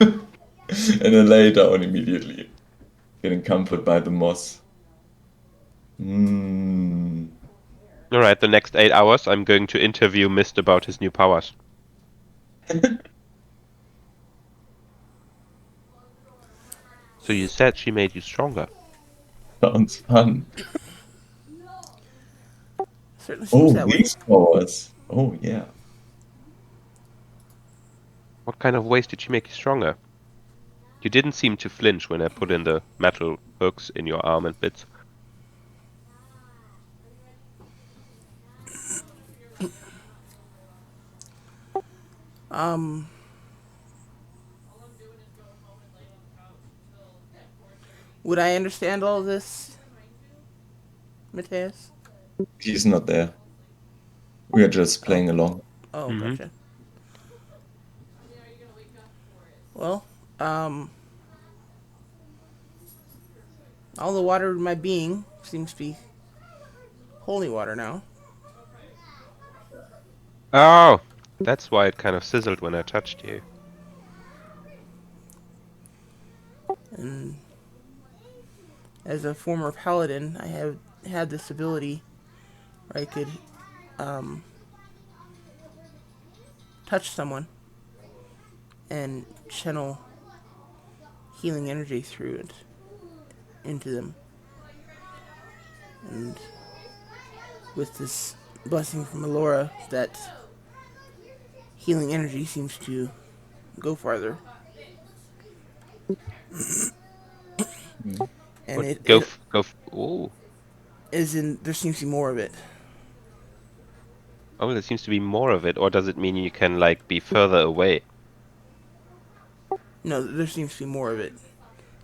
And then lay down immediately. Getting comfort by the moss. Hmm. All right, the next 8 hours, I'm going to interview Mist about his new powers. So you said she made you stronger. Sounds fun. Certainly seems that way. These powers. Oh, yeah. What kind of ways did she make you stronger? You didn't seem to flinch when I put in the metal hooks in your arm and bits. Would I understand all this, Mateus? He's not there. We are just playing along. Oh, Mm-hmm. gotcha. Well, all the water in my being seems to be holy water now. Oh, that's why it kind of sizzled when I touched you. And as a former paladin, I have had this ability where I could touch someone and channel healing energy through it into them. And with this blessing from Alora, that healing energy seems to go farther. And What? it Go. Ooh. is in, there seems to be more of it. Oh, there seems to be more of it, or does it mean you can like be further away? No, there seems to be more of it.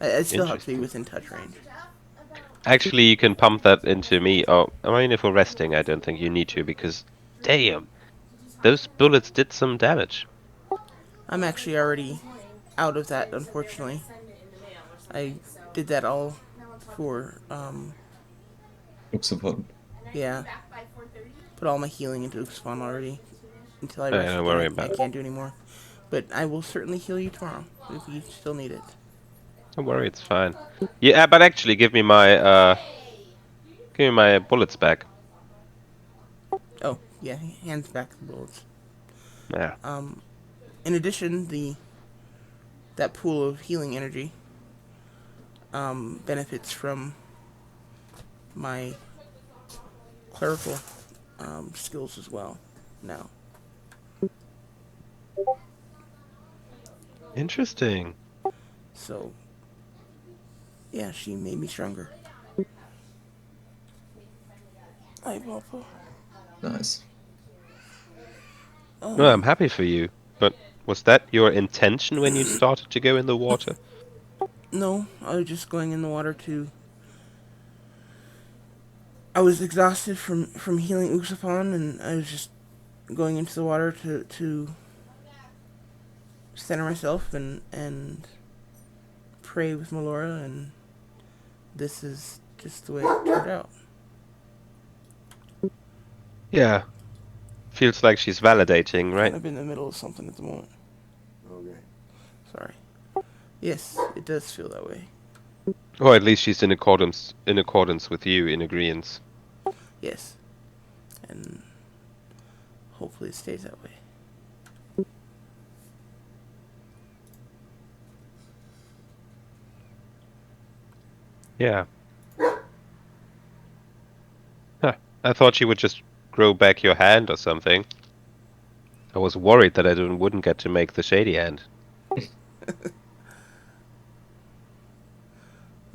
I still have to be Interesting. within touch range. Actually, you can pump that into me. Oh, I mean, if we're resting, I don't think you need to because, damn, those bullets did some damage. I'm actually already out of that, unfortunately. I did that all for, Looks upon. yeah, put all my healing into Uxfon already. Until I Hey, rest don't again, worry I about it. can't do anymore. But I will certainly heal you tomorrow, if you still need it. Don't worry, it's fine. Yeah, but actually, give me my bullets back. Oh, yeah, hands back the bullets. Yeah. In addition, that pool of healing energy benefits from my clerical skills as well now. Interesting. So, yeah, she made me stronger. Hi, Papa. Nice. No, I'm happy for you. But was that your intention when you started to go in the water? No, I was just going in the water to. I was exhausted from healing Uxapon, and I was just going into the water to center myself and pray with Melora, and this is just the way it turned out. Yeah. Feels like she's validating, right? Kind of in the middle of something at the moment. Okay. Sorry. Yes, it does feel that way. Or at least she's in accordance with you, in agreement. Yes. And hopefully it stays that way. Yeah. Huh. I thought she would just grow back your hand or something. I was worried that I wouldn't get to make the shady hand.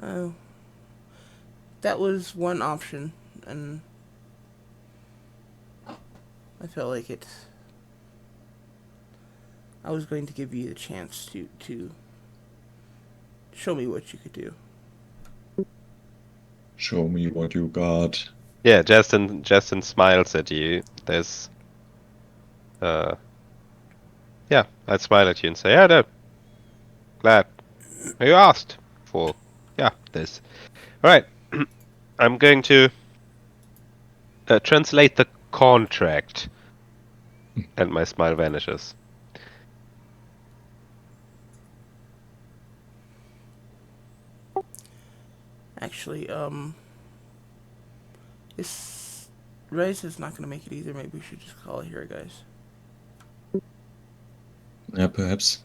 Oh. That was one option, and I felt like I was going to give you the chance to show me what you could do. Show me what you got. Yeah, Justin smiles at you. There's yeah, I'd smile at you and say, yeah, no. Glad you asked for this. Alright. I'm going to translate the contract. And my smile vanishes. Actually, this Rice is not going to make it either. Maybe we should just call it here, guys. Yeah, perhaps.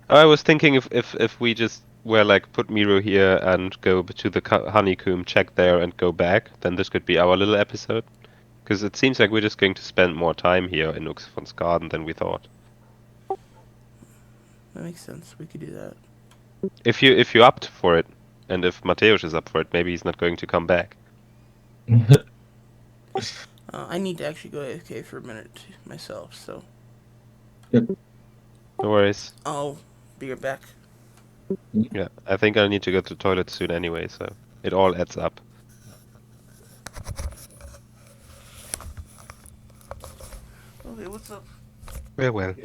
I was thinking if we just were like put Miro here and go to the honeycomb, check there, and go back, then this could be our little episode. Because it seems like we're just going to spend more time here in Uxfon's garden than we thought. That makes sense. We could do that. If you opt for it, and if Mateusz is up for it, maybe he's not going to come back. I need to actually go AFK for a minute myself, so No worries. I'll be right back. Yeah, I think I need to go to the toilet soon anyway, so it all adds up. Okay, what's up? Well.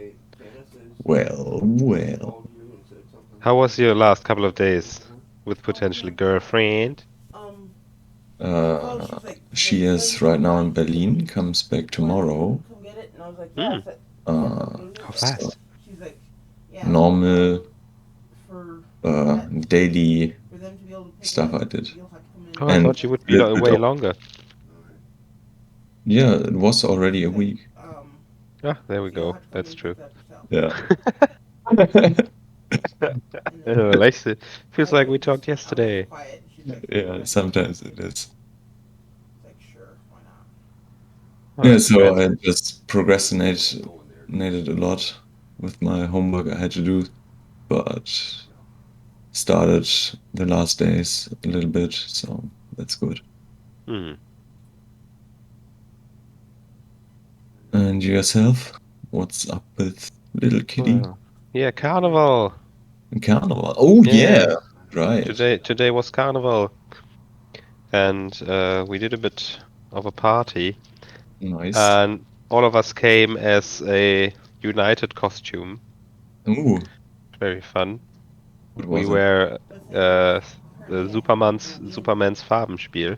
Well. How was your last couple of days with potentially girlfriend? She is right now in Berlin, comes back tomorrow. How fast? So normal daily stuff I did. Oh, I And thought you would be little bit way of- longer. Yeah, it was already a week. Ah, there we go. That's true. Yeah. Well, feels like we talked yesterday. Yeah, sometimes it is. Oh, Yeah, that's so great. I just procrastinated a lot with my homework I had to do, but started the last days a little bit, so that's good. Hmm. And yourself? What's up with little kitty? Well, yeah, Carnival. Carnival. Oh yeah, Yeah. right. Today was Carnival, and we did a bit of a party, Nice. and all of us came as a United costume. Ooh, Very fun. what We was it? were Superman's Farbenspiel.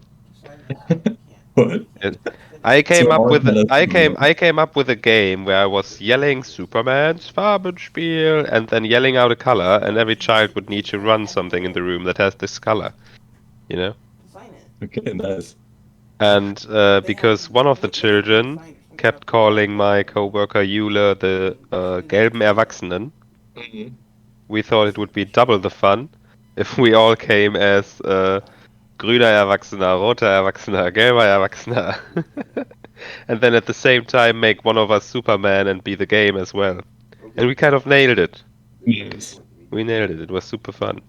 What? And I So came up all with colors I came Superman. I came up with a game where I was yelling Superman's Farbenspiel and then yelling out a color, and every child would need to run something in the room that has this color, you know? Okay, nice. And because one of the children kept calling my coworker Jule the gelben Erwachsenen, Mhm. we thought it would be double the fun if we all came as grüner Erwachsener, roter Erwachsener, gelber Erwachsener. And then at the same time make one of us Superman and be the game as well. And we kind of nailed it. Yes. We nailed it. It was super fun.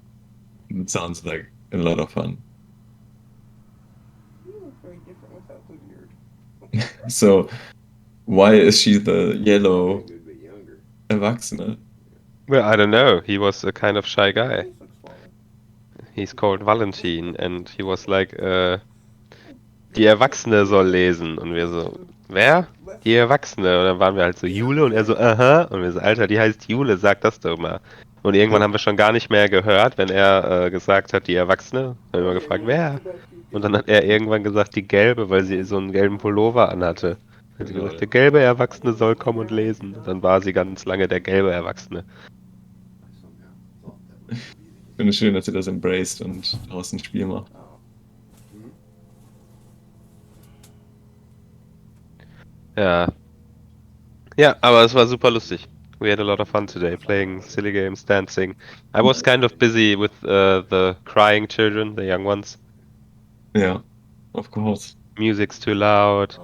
It sounds like a lot of fun. So, why is she the yellow Erwachsene? Well, I don't know. He was a kind of shy guy. He's called Valentin and he was like, die Erwachsene soll lesen. Und wir so, wer? Die Erwachsene. Und dann waren wir halt so, Jule, und er so, aha. Und wir so, Alter, die heißt Jule, sag das doch mal. Und irgendwann haben wir schon gar nicht mehr gehört, wenn er gesagt hat, die Erwachsene. Dann haben wir gefragt, wer? Und dann hat er irgendwann gesagt, die Gelbe, weil sie so einen gelben Pullover anhatte. Dann hat sie gesagt, der gelbe Erwachsene soll kommen und lesen. Und dann war sie ganz lange der gelbe Erwachsene. Ich finde es schön, dass ihr das embraced und draußen ein Spiel macht. Ja. Ja, aber es war super lustig. We had a lot of fun today, playing silly games, dancing. I was kind of busy with the crying children, the young ones. Yeah, of course. Music's too loud.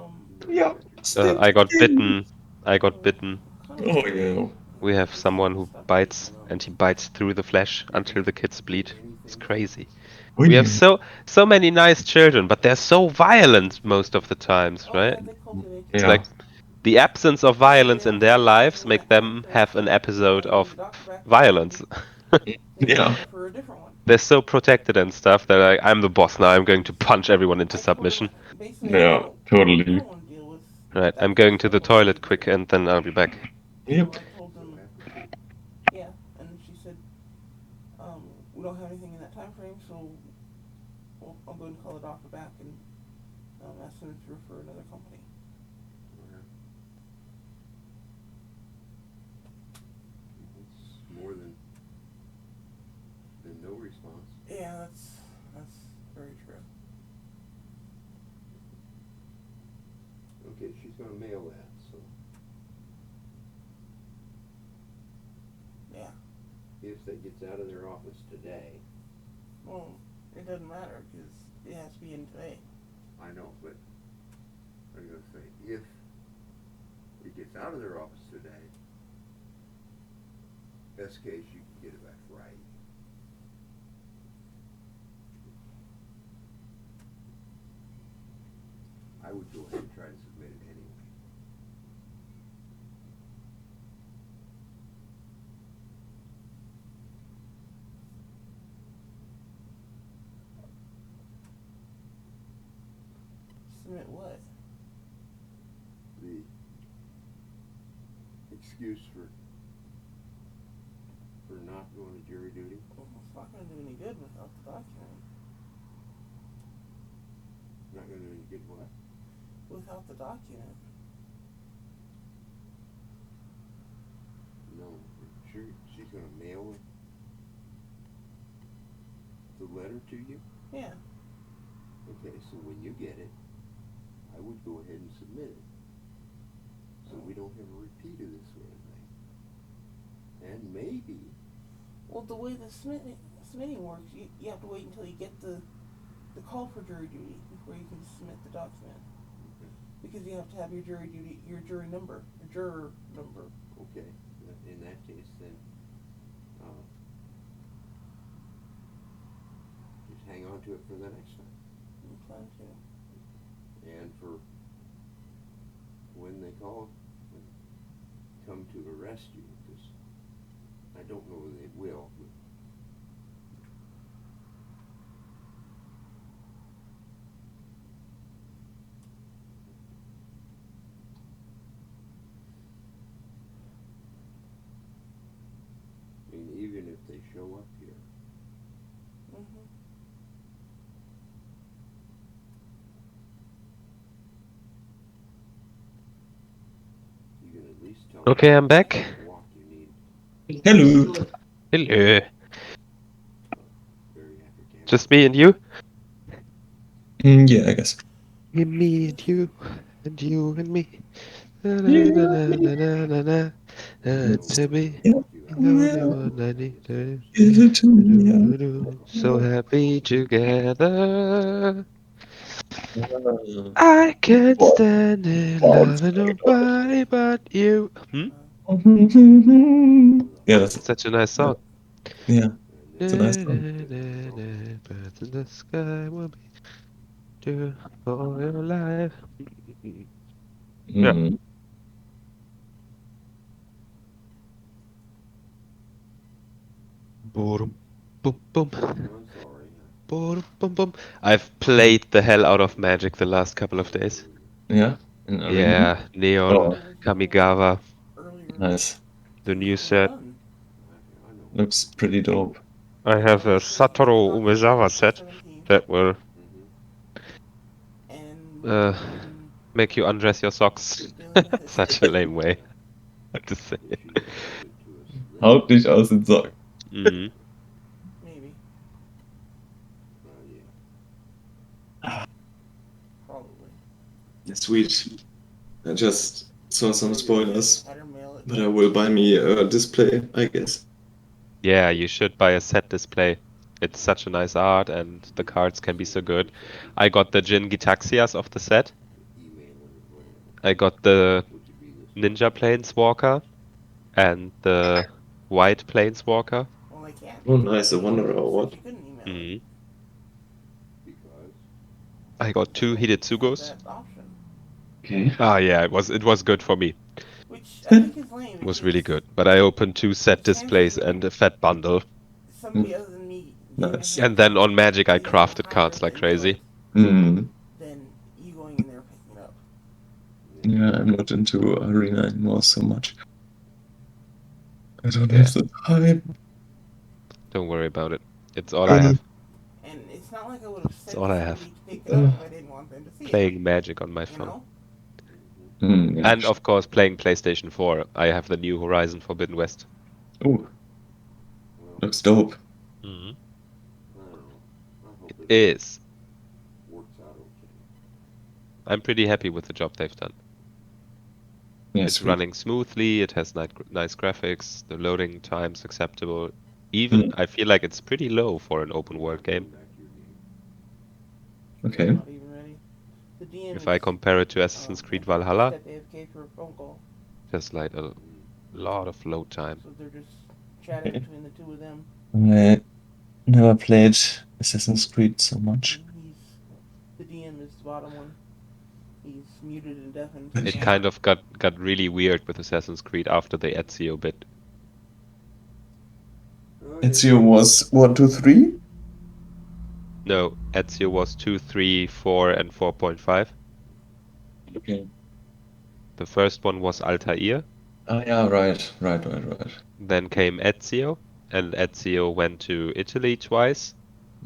Yeah. I got bitten. I got bitten. Oh yeah. We have someone who bites, and he bites through the flesh until the kids bleed. It's crazy. Oh, We yeah. have so many nice children, but they're so violent most of the times, right? It's Yeah. like the absence of violence in their lives make them have an episode of violence. Yeah. They're so protected and stuff. They're like, I'm the boss now. I'm going to punch everyone into submission. Yeah, totally. Right. I'm going to the toilet quick, and then I'll be back. Yep. Yeah, and she said, we don't have anything in that time frame, so I'll go and call the doctor back and ask them to refer another company. It's more than no response. Yeah, that's very true. Okay, she's gonna mail that, so. Yeah. Yeah, if they gets out of their office today, Well, it doesn't matter because it has to be in today. I know, but I'm gonna say, if it gets out of their office today, best case, you can get it back Friday. I would go ahead and try to submit it anyway. Submit what? The excuse for not going to jury duty. Well, it's not going to do any good without the document. Not gonna do any good what? Without the document. No, sure, she's gonna mail the letter to you? Yeah. Okay, so when you get it, I would go ahead and submit it. So we don't have a repeat of this sort of thing. And maybe, Well, the way the submitting works, you have to wait until you get the call for jury duty before you can submit the document. Because you have to have your jury juror number. okay, in that case then, just hang on to it for the next time. You plan to. And for when they come to arrest you, because I don't know whether they will, but I mean, even if they show up here, Mm-hmm. you can at least tell Okay, them I'm back. what walk you need. Hello. Hello. Very African. Just me and you? Yeah, I guess. Me and you. And you and me. Na, na, Yeah. na, na, na, na, na, na. To me, Yeah. the only one I need to Give it to me. Yeah. so happy together. I can't What? stand it loving nobody but you. Yeah, that's Such a nice song. yeah. And It's then a nice song. Birds in the sky will be true for your life. Yeah. Mm. Boom, boom, boom, I'm sorry. boom, boom, boom. I've played the hell out of Magic the last couple of days. Yeah, in arena. Yeah, Neon, Oh, Kamigawa, Earlier. nice. the new I'm set. done. I know. Looks pretty dope. I have a Satoru Umezawa set 17, that will and uh, make you undress your socks. dealing with it. Such a lame way to say If it. she emails it to us later. Haut dich aus den Socken. Mhm. Maybe. Yeah. Probably. Sweet. I just saw some spoilers, Had her mail it. but I will buy me a display, I guess. Yeah, you should buy a set display. It's such a nice art and the cards can be so good. I got the Jin Gitaxias of the set. Email it or whatever, I got the which would be this. Ninja Planeswalker and the White Planeswalker. Well, they can't. Oh, nice. A Wanderer or So what? she couldn't email Mhm. it. Because I got two They don't have Hidetsugos. that option. Okay. Ah, yeah, it was good for me. Which I think is lame. It was really because good. But I opened two set Chances displays are- and a fat bundle. Somebody other than me. getting Nice. their And then hands on Magic, I it being able to crafted hire cards them like to do crazy. it Mm. Than you going in there picking it up. Yeah, I'm not into arena anymore so much. I don't Yeah. have the time. Don't worry about it. It's all I Uh, have. And it's not like I would have said all to I have. somebody to pick it up if I didn't want them to see Playing Magic on my it. You phone. know? yeah. And of course, playing PlayStation 4. I have the new Horizon Forbidden West. Oh, well, looks dope. Mhm. I don't know. I hope It is. works out okay. I'm pretty happy with the job they've done. Yeah, It's sweet. running smoothly. It has nice graphics. The loading time's acceptable. Even I feel like it's pretty low for an open world game. Okay. Not even ready. The DM If I compare it to Assassin's Creed Valhalla, step AFK for a phone call. there's like a lot of load time. So they're just chatting between the two of them. I never played Assassin's Creed so much. The DM is the bottom one. He's muted and deafened. It kind of got really weird with Assassin's Creed after the Ezio bit. Ezio was 1, 2, 3? No, Ezio was 2, 3, 4, and 4.5. Okay. The first one was Altair. Ah, yeah, right. Then came Ezio, and Ezio went to Italy twice,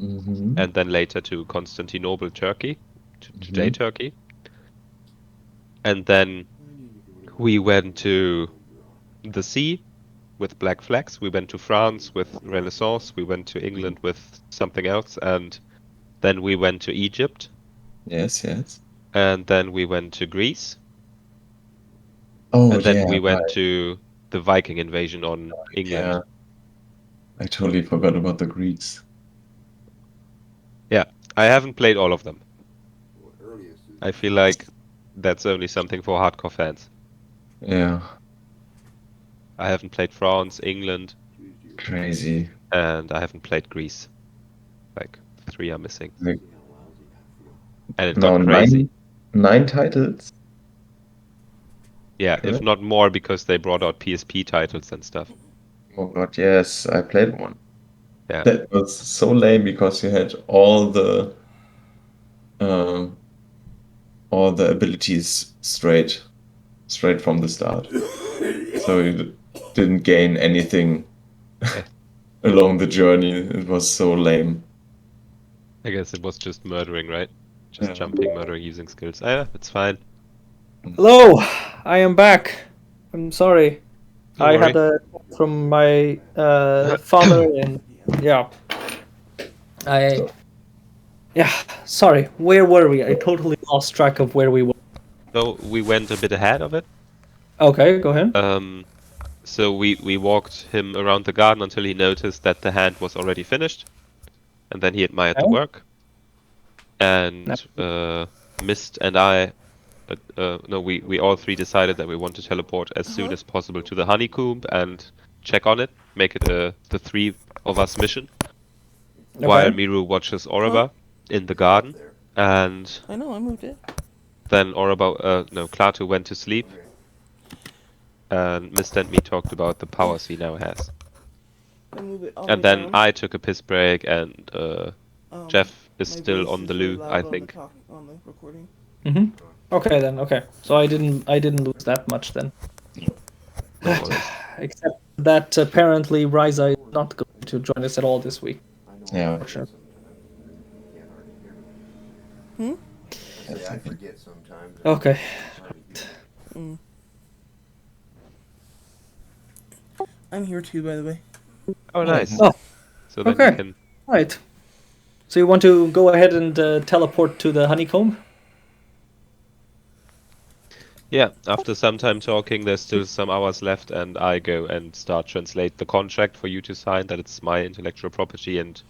Mm-hmm. and then later to Constantinople, Turkey, today Turkey. And then we went to the sea with Black Flags. We went to France with Renaissance. We went to England with something else, and then we went to Egypt. Yes. And then we went to Greece. Oh, and then yeah, we went right. to the Viking invasion on England. Yeah. I totally forgot about the Greeks. Yeah, I haven't played all of them. I feel like that's only something for hardcore fans. Yeah. I haven't played France, England, Crazy. and I haven't played Greece. Like 3 are missing. Like, And it now got crazy. nine titles? Yeah, if Correct? not more, because they brought out PSP titles and stuff. Oh god, yes, I played one. Yeah, That was so lame because you had all the abilities straight from the start. So you didn't gain anything Eh. along the journey. It was so lame. I guess it was just murdering, right? Just Yeah. jumping, murdering, using skills. Yeah, it's fine. Hello, I am back. I'm sorry. Don't I worry. had a call from my father, and yeah, I yeah. Sorry, where were we? I totally lost track of where we were. So we went a bit ahead of it. Okay, go ahead. So we walked him around the garden until he noticed that the hand was already finished, and then he admired the Okay. work. And Mist and I, no, we all three decided that we want to teleport as soon as possible to the honeycomb and check on it, make it the 3 of us mission, while Miru watches Oroba in the garden, and I know, I moved it. then Klaatu went to sleep, and Mist and me talked about the powers he now has. I move it all And the way then down. I took a piss break, and Jeff is My still voice on is the really loo, loud I on the think. on the recording. Mm-hmm. Okay then. Okay, so I didn't lose that much then. No worries. Except that apparently Ryza is not going to join us at all this week. Yeah. Sure. I forget sometimes. Okay. I'm here too, by the way. Oh, nice. Oh, So then okay. we can. Right. So you want to go ahead and teleport to the honeycomb? Yeah, after some time talking, there's still some hours left, and I go and start translate the contract for you to sign that it's my intellectual property and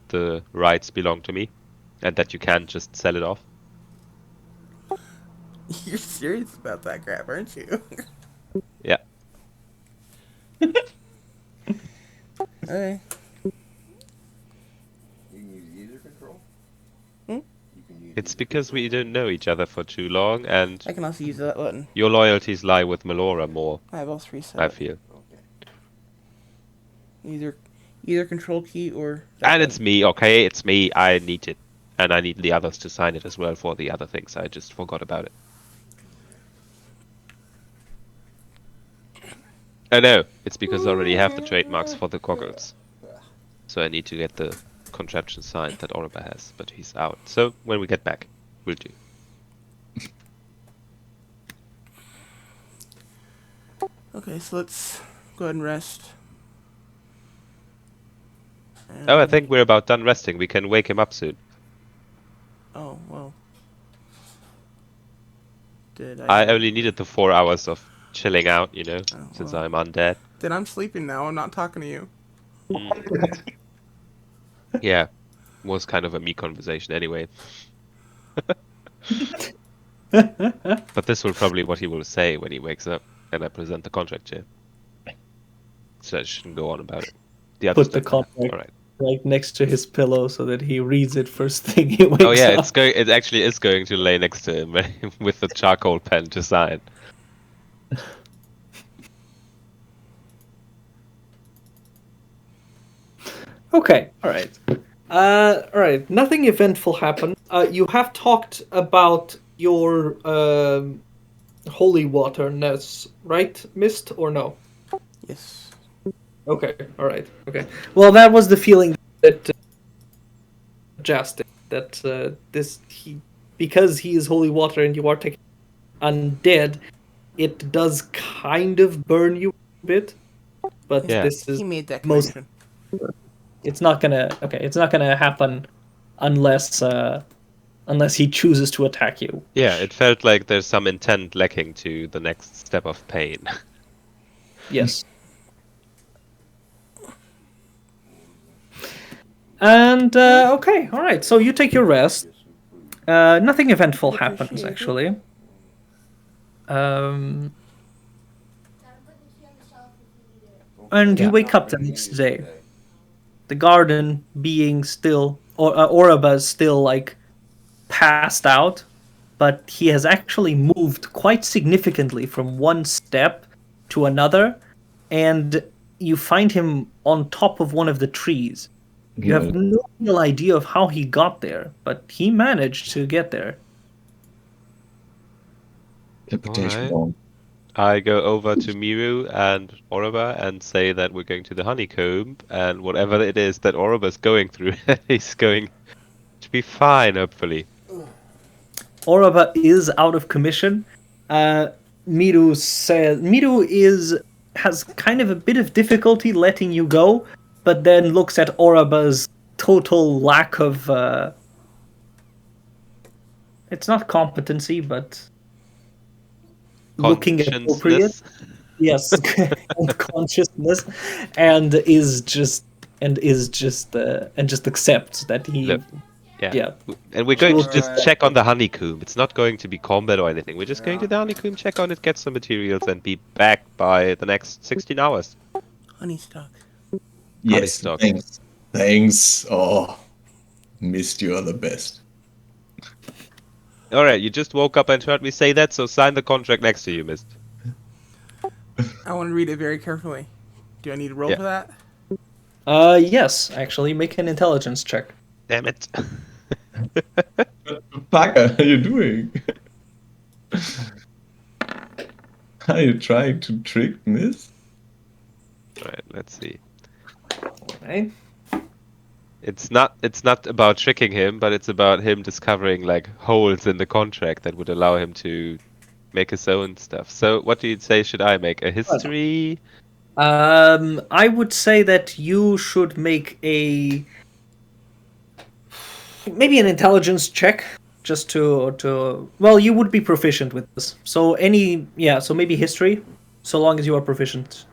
the rights belong to me, and that you can't just sell it off. You're serious about that crap, aren't you? Yeah. Okay. You can use user control. Hmm? You can use It's because we don't know each other for too long, and I can also use that button. your loyalties lie with Melora more, I have all 3 set. I feel. Okay. Either control key or. And it's me, okay? It's me. I need it. And I need the others to sign it as well for the other things. I just forgot about it. I know. It's because I already have the trademarks for the goggles. So I need to get the contraption signed that Oroba has, but he's out. So when we get back, we'll do. Okay, so let's go ahead and rest. Oh, I think we're about done resting. We can wake him up soon. Oh, well. Did I only needed the 4 hours of chilling out, you know, Oh, since well. I'm undead. Then I'm sleeping now. I'm not talking to you. Yeah, was kind of a me conversation anyway. But this will probably what he will say when he wakes up and I present the contract to him. So I shouldn't go on about it. The other Put the stuff I have. contract All right. right next to his pillow so that he reads it first thing he wakes Oh yeah, up. it's going. It actually is going to lay next to him with the charcoal pen to sign. Okay, all right. All right. Nothing eventful happened. You have talked about your holy waterness, right, Mist, or no? Yes. Okay, all right. Okay. Well, that was the feeling that Justin that because he is holy water and you are taking undead, it does kind of burn you a bit. But Yeah. this is He made that most. connection. It's not gonna. Okay, it's not gonna happen unless unless he chooses to attack you. Yeah, it felt like there's some intent lacking to the next step of pain. Yes. And okay, all right. So you take your rest. Nothing eventful Much happens appreciated. actually. Um, and you Yeah. wake up the next day. The garden being still, or Oraba's still like passed out, but he has actually moved quite significantly from one step to another, and you find him on top of one of the trees. You have no real idea of how he got there, but he managed to get there. Teleportation Alright. bomb. I go over to Miru and Oroba and say that we're going to the honeycomb, and whatever it is that Oroba's going through, he's going to be fine, hopefully. Oraba is out of commission. Miru says has kind of a bit of difficulty letting you go, but then looks at Oraba's total lack of. It's not competency, but looking appropriate. Conscientiousness. Yes, and consciousness, and just accepts that he. Look, yeah. Yeah. And we're going to Sure. just check on the honeycomb. It's not going to be combat or anything. We're just going to the honeycomb, check on it, get some materials, and be back by the next 16 hours. Honeystock. Yes, Honeystock. thanks. Thanks. Oh, missed you are the best. Alright, you just woke up and heard me say that, so sign the contract next to you, Mist. I want to read it very carefully. Do I need to roll Yeah. for that? Yes, actually, make an intelligence check. Damn it. What the fuck are you doing? Are you trying to trick Miss? Alright, let's see. Okay. It's not about tricking him, but it's about him discovering like holes in the contract that would allow him to make his own stuff. So what do you say should I make? A history? I would say that you should make maybe an intelligence check, just to well, you would be proficient with this. So so maybe history, so long as you are proficient.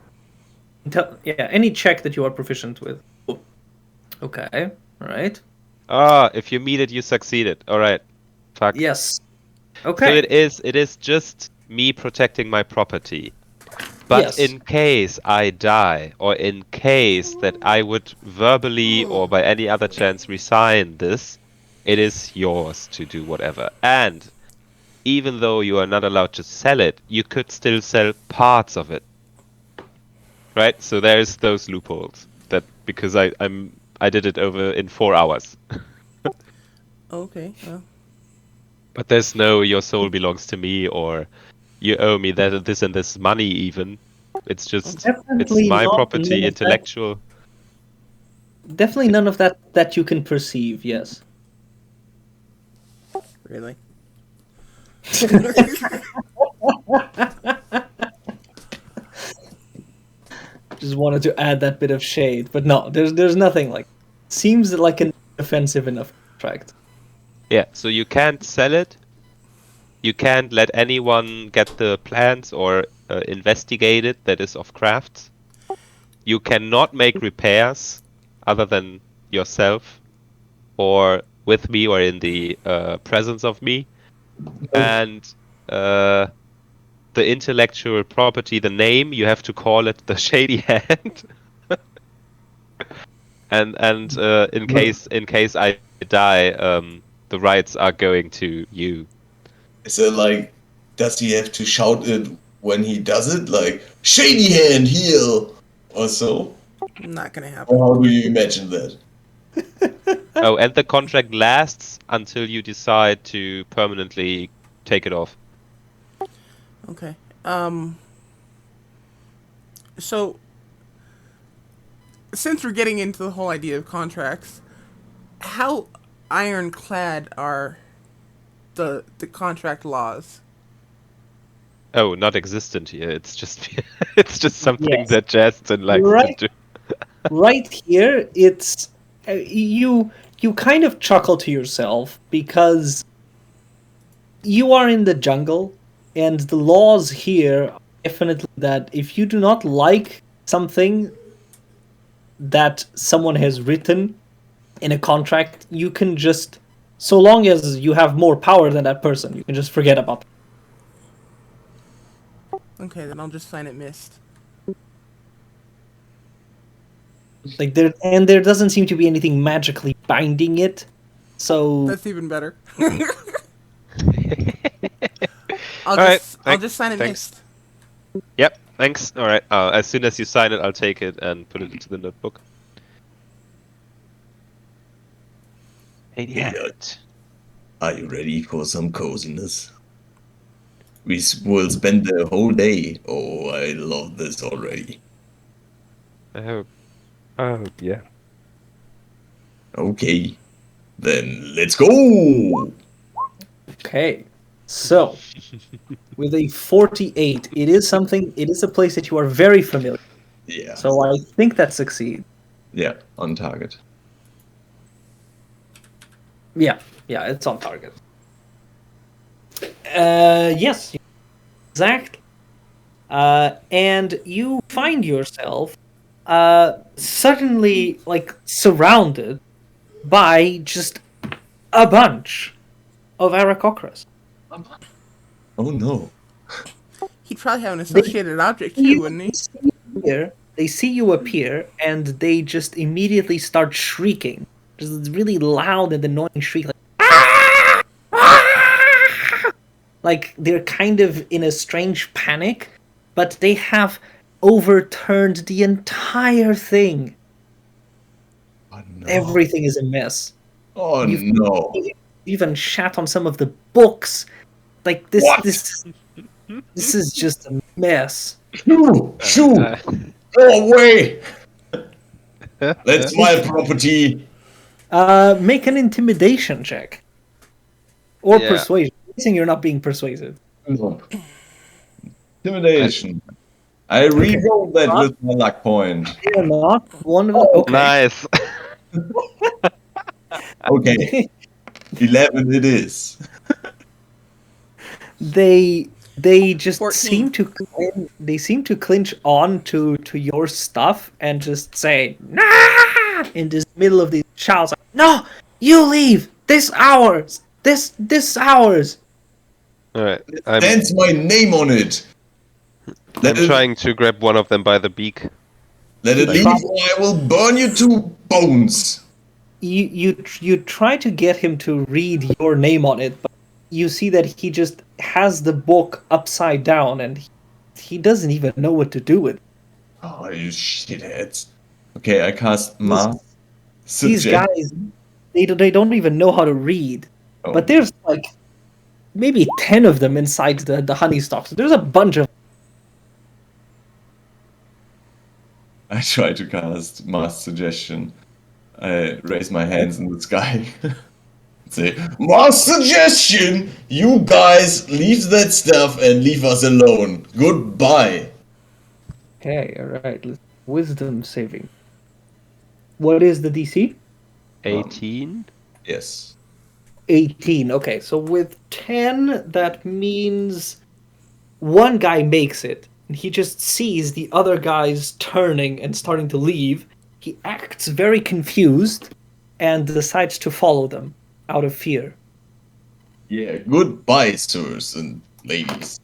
Any check that you are proficient with. Okay, all right. Ah, if you meet it, you succeeded. Alright. Fuck. Yes. So Okay. it is just me protecting my property. But Yes. in case I die, or in case that I would verbally or by any other chance resign this, it is yours to do whatever. And even though you are not allowed to sell it, you could still sell parts of it. Right? So there's those loopholes. That because I did it over in 4 hours. Okay. Well, But there's no your soul belongs to me or you owe me that this and this money even. It's just Definitely it's my not property, none of that. intellectual. Definitely none of that you can perceive. Yes. really? Just wanted to add that bit of shade, but no, there's nothing like. Seems like an offensive enough contract. Yeah, so you can't sell it. You can't let anyone get the plans or investigate it that is of crafts. you cannot make repairs other than yourself, or with me, or in the presence of me. And the intellectual property, the name, you have to call it the Shady Hand. and in case I die, the rights are going to you. So, like, does he have to shout it when he does it? Like, Shady Hand, heal! Or so? Not gonna happen. Or how do you imagine that? Oh, and the contract lasts until you decide to permanently take it off. Okay. So, since we're getting into the whole idea of contracts, how ironclad are the contract laws? Oh, not existent here. It's just it's just something Yes. that Justin likes Right. to do. Right here, it's you kind of chuckle to yourself because you are in the jungle, and the laws here are definitely that if you do not like something that someone has written in a contract, you can just, so long as you have more power than that person, you can just forget about it. Okay, then I'll just sign it missed. Like there doesn't seem to be anything magically binding it. So That's even better. All right, I'll just sign it thanks. missed. Yep, thanks. All right. As soon as you sign it, I'll take it and put it into the notebook. Idiot. Are you ready for some coziness? We will spend the whole day. Oh, I love this already. Oh, yeah. Okay, then let's go! okay. So with a 48, it is a place that you are very familiar. Yeah. So I think that succeeds. Yeah, on target. Yeah, it's on target. Yes, exactly. And you find yourself suddenly like surrounded by just a bunch of Aarakocras. Oh no. He'd probably have an associated object too, wouldn't he? They see you appear, and they just immediately start shrieking. Just this really loud and annoying shriek, like "Ah! Ah!" Like they're kind of in a strange panic, but they have overturned the entire thing. Oh no. Everything is a mess. Oh You've no. even shat on some of the books. Like this, What? this is just a mess. Shoo! Go away! That's my property. Make an intimidation check. Or Yeah. persuasion. I'm guessing you're not being persuasive. Intimidation. I re-rolled that with my luck point. You're not one of them. Okay. Nice. Okay. 11 it is. They just 14. seem to clinch on to your stuff and just say nah in this middle of these shouts. No, you leave. This ours. This ours. All right. I'm Stands my name on it. Let it, trying to grab one of them by the beak. let it leave or I will burn you to bones. You try to get him to read your name on it, but you see that he just has the book upside down and he doesn't even know what to do with it. Oh, you shitheads. Okay, I cast Mass These Suggest. guys, they don't even know how to read. Oh. But there's like maybe 10 of them inside the honey stalks. There's a bunch of I try to cast Mass Suggestion. I raise my hands in the sky. Say, Mass Suggestion! You guys leave that stuff and leave us alone. Goodbye. Okay, alright. Wisdom saving. What is the DC? 18. Yes. 18. Okay, so with 10, that means one guy makes it. and he just sees the other guys turning and starting to leave. He acts very confused and decides to follow them out of fear. Yeah, goodbye, sirs and ladies.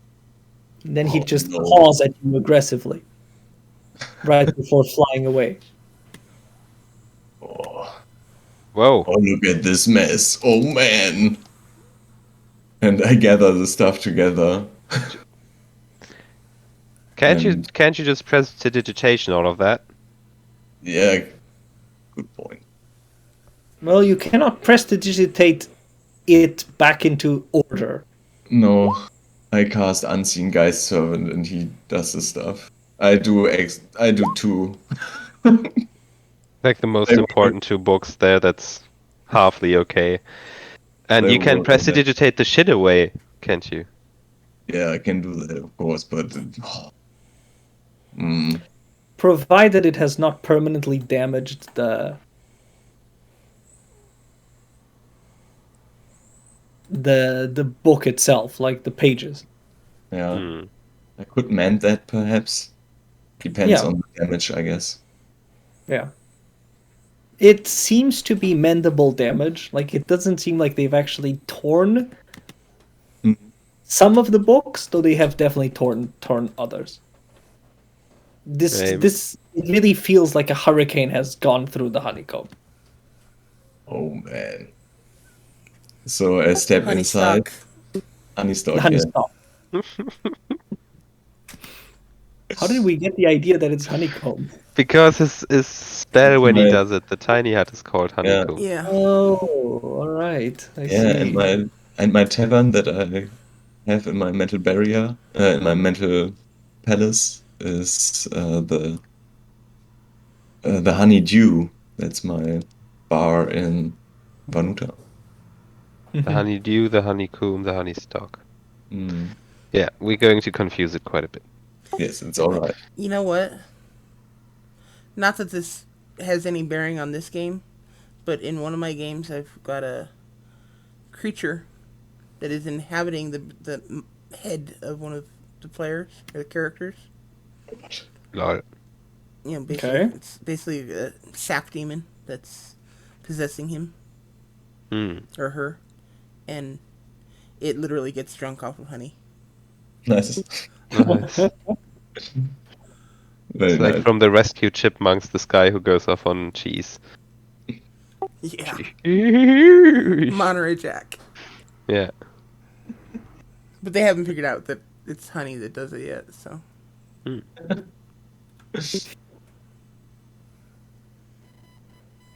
And then he Oh, just no. paws at you aggressively right before flying away. Oh, Whoa. oh, look at this mess. Oh, man. And I gather the stuff together. Can't you And- just press digitation all of that? Yeah, good point. Well, you cannot prestidigitate it back into order. No, I cast Unseen Geist Servant and he does the stuff. I do two. Like the most They- important two books there, that's halfly okay. And They you can work on that. prestidigitate the shit away, can't you? Yeah, I can do that, of course, but Provided it has not permanently damaged the book itself, like the pages. yeah, Hmm. I could mend that perhaps. Depends Yeah. on the damage, I guess. Yeah. It seems to be mendable damage. Like, it doesn't seem like they've actually torn Mhm. some of the books, though they have definitely torn others. Same. This it really feels like a hurricane has gone through the honeycomb. Oh man. So I step inside. Honeystock. The Honeystock, honey yeah. stop. How did we get the idea that it's honeycomb? Because his spell when he Right. does it, the tiny hut is called honeycomb. Yeah. Oh, all right. I Yeah, see. and my tavern that I have in my mental barrier, in my mental palace, is the honeydew. That's my bar in Vanuta. The honeydew, the honeycomb, the honeystock. Mm. Yeah, we're going to confuse it quite a bit. Yes, it's all right. You know what? Not that this has any bearing on this game, but in one of my games, I've got a creature that is inhabiting the head of one of the players or the characters. Lol. You know, basically, Okay. it's basically a sap demon that's possessing him Hmm. or her, and it literally gets drunk off of honey. Nice. Nice. Very It's like nice. from the Rescue Chipmunks, this guy who goes off on cheese. Yeah, Yeah. Monterey Jack. But they haven't figured out that it's honey that does it yet. So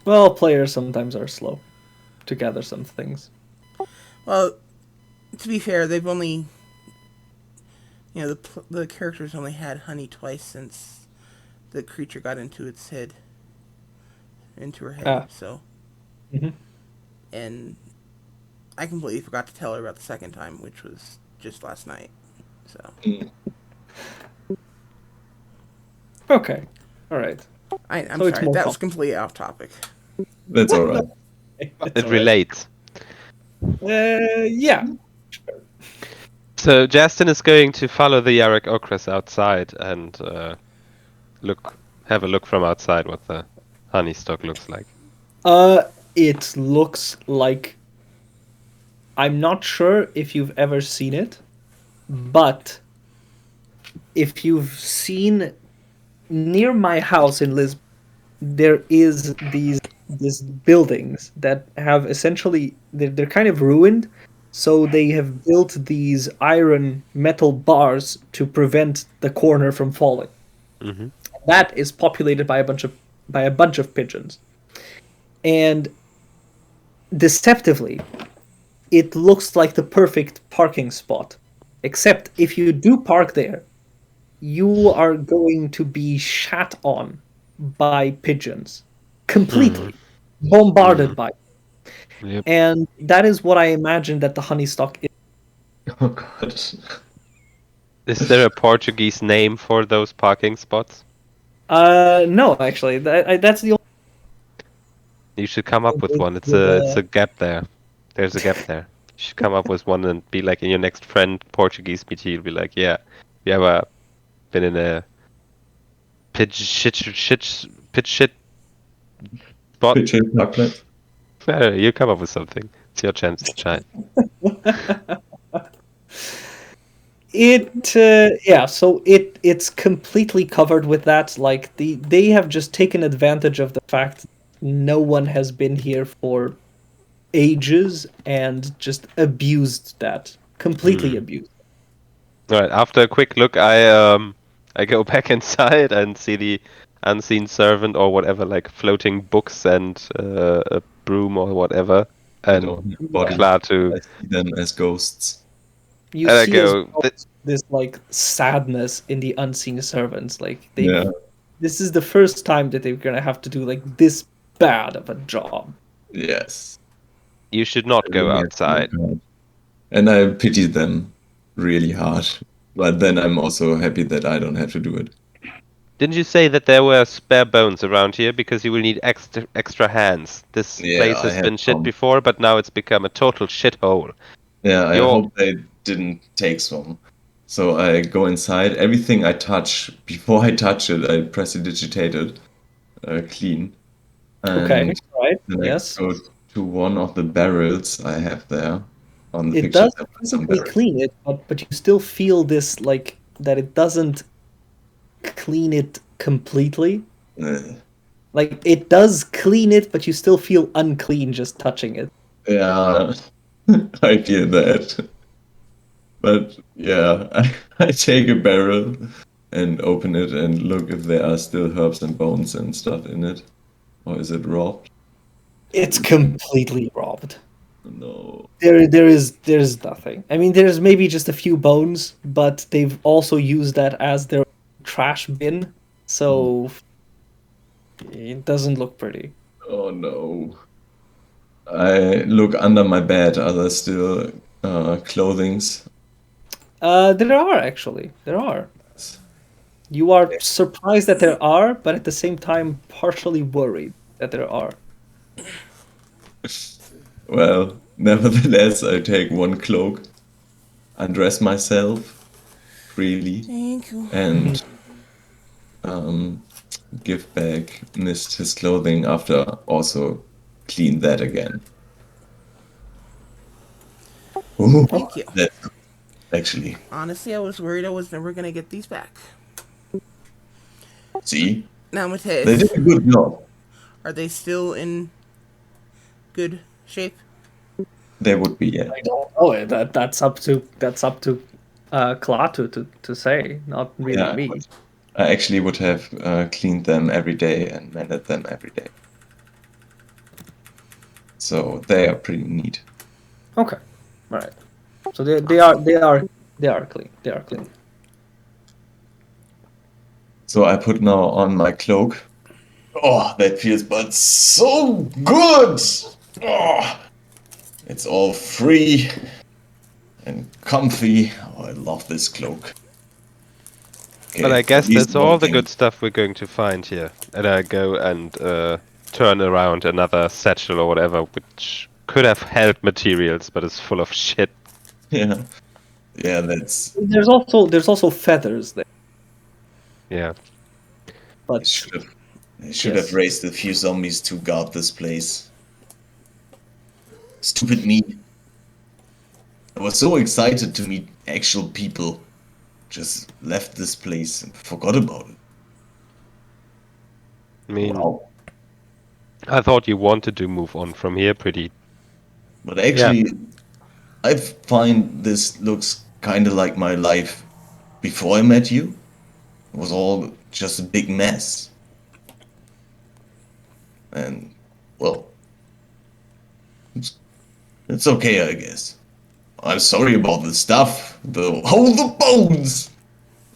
Well, players sometimes are slow to gather some things. well, to be fair, they've only, you know, the characters only had honey twice since the creature got into its head, into her head. Ah. So, Mhm. and I completely forgot to tell her about the second time, which was just last night. So Okay. All right. I'm So it's sorry, more that was completely off topic. That's all right. It relates. Yeah. So Justin is going to follow the Yarok Okras outside and have a look from outside what the honeystock looks like. It looks like. I'm not sure if you've ever seen it, but if you've seen near my house in Lisbon, there is these buildings that have essentially they're kind of ruined, so they have built these iron metal bars to prevent the corner from falling. Mhm. That is populated by a bunch of pigeons, and deceptively, it looks like the perfect parking spot. Except if you do park there, you are going to be shat on by pigeons. Completely. Bombarded by. Yep. And that is what I imagine that the honeystock is. Oh god. Is there a Portuguese name for those parking spots? No, actually. That's the only. You should come up with one. It's a gap there. There's a gap there. You should come up with one and be like in your next friend Portuguese meeting. You'll be like, yeah, we have been in a pitch shit spot. Pitch in park place. You come up with something. It's your chance to shine. So it's completely covered with that. Like they have just taken advantage of the fact no one has been here for ages and just abused that. Completely abused. All right. After a quick look, I go back inside and see the unseen servant or whatever, like floating books and a broom or whatever, They and don't have bodies. Klar to. I see them as ghosts. You And I see as go. well this like sadness in the unseen servants. Like Yeah. this is the first time that they're gonna have to do like this bad of a job. Yes. You should not go Really outside. hard. And I pity them really hard. But then I'm also happy that I don't have to do it. Didn't you say that there were spare bones around here because you will need extra hands? This Yeah, place I has have been shit some. before, but now it's become a total shithole. Yeah, I You're- hope they didn't take some. So I go inside. Everything I touch, before I touch it, I prestidigitate it clean. Okay, And right? then Yes. I go to one of the barrels I have there. On the It pictures, does I have some physically barrels. clean it, but you still feel this like that it doesn't clean it completely. Like it does clean it, but you still feel unclean just touching it. Yeah, I feel that. But yeah, I take a barrel and open it and look if there are still herbs and bones and stuff in it. Or is it robbed? It's completely robbed. No. There's nothing. I mean, there's maybe just a few bones, but they've also used that as their trash bin, so it doesn't look pretty. Oh no. I look under my bed. Are there still clothings? There are actually. There are. You are surprised that there are, but at the same time partially worried that there are. Well, nevertheless, I take one cloak, undress myself freely, Thank you. and give back Mist his clothing after also clean that again. Ooh, Thank you. that's good, actually. Honestly, I was worried I was never gonna get these back. See? Now, They Mateus, did a good job. are they still in good shape? They would be, yeah. I don't know it. That's up to Kla to say, not really Yeah, me. I actually would have cleaned them every day and mended them every day. So they are pretty neat. Okay, all right. So they are clean. They are clean. So I put now on my cloak. Oh, that feels but so good! Oh, it's all free and comfy. Oh, I love this cloak. Okay, But I guess at least that's all one the thing. good stuff we're going to find here. And I go and turn around another satchel or whatever, which could have held materials, but it's full of shit. Yeah, yeah, that's. There's also feathers there, Yeah. I but should yes. have raised a few zombies to guard this place. Stupid me. I was so excited to meet actual people. Just left this place and forgot about it. I mean, Wow. I thought you wanted to move on from here pretty. But actually, I find this looks kind of like my life before I met you. It was all just a big mess. And, well, it's okay, I guess. I'm sorry about the stuff. The bones!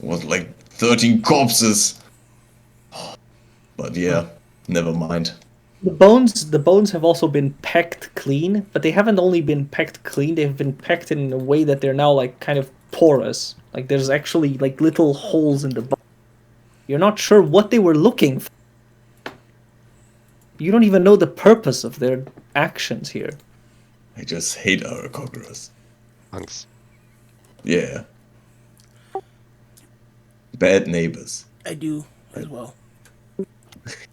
It was like 13 corpses. But yeah, never mind. The bones have also been pecked clean, but they haven't only been pecked clean, they've been pecked in a way that they're now like kind of porous. Like there's actually like little holes in the bone. You're not sure what they were looking for. You don't even know the purpose of their actions here. I just hate our conquerors. Thanks. Yeah. bad neighbors. I do as well.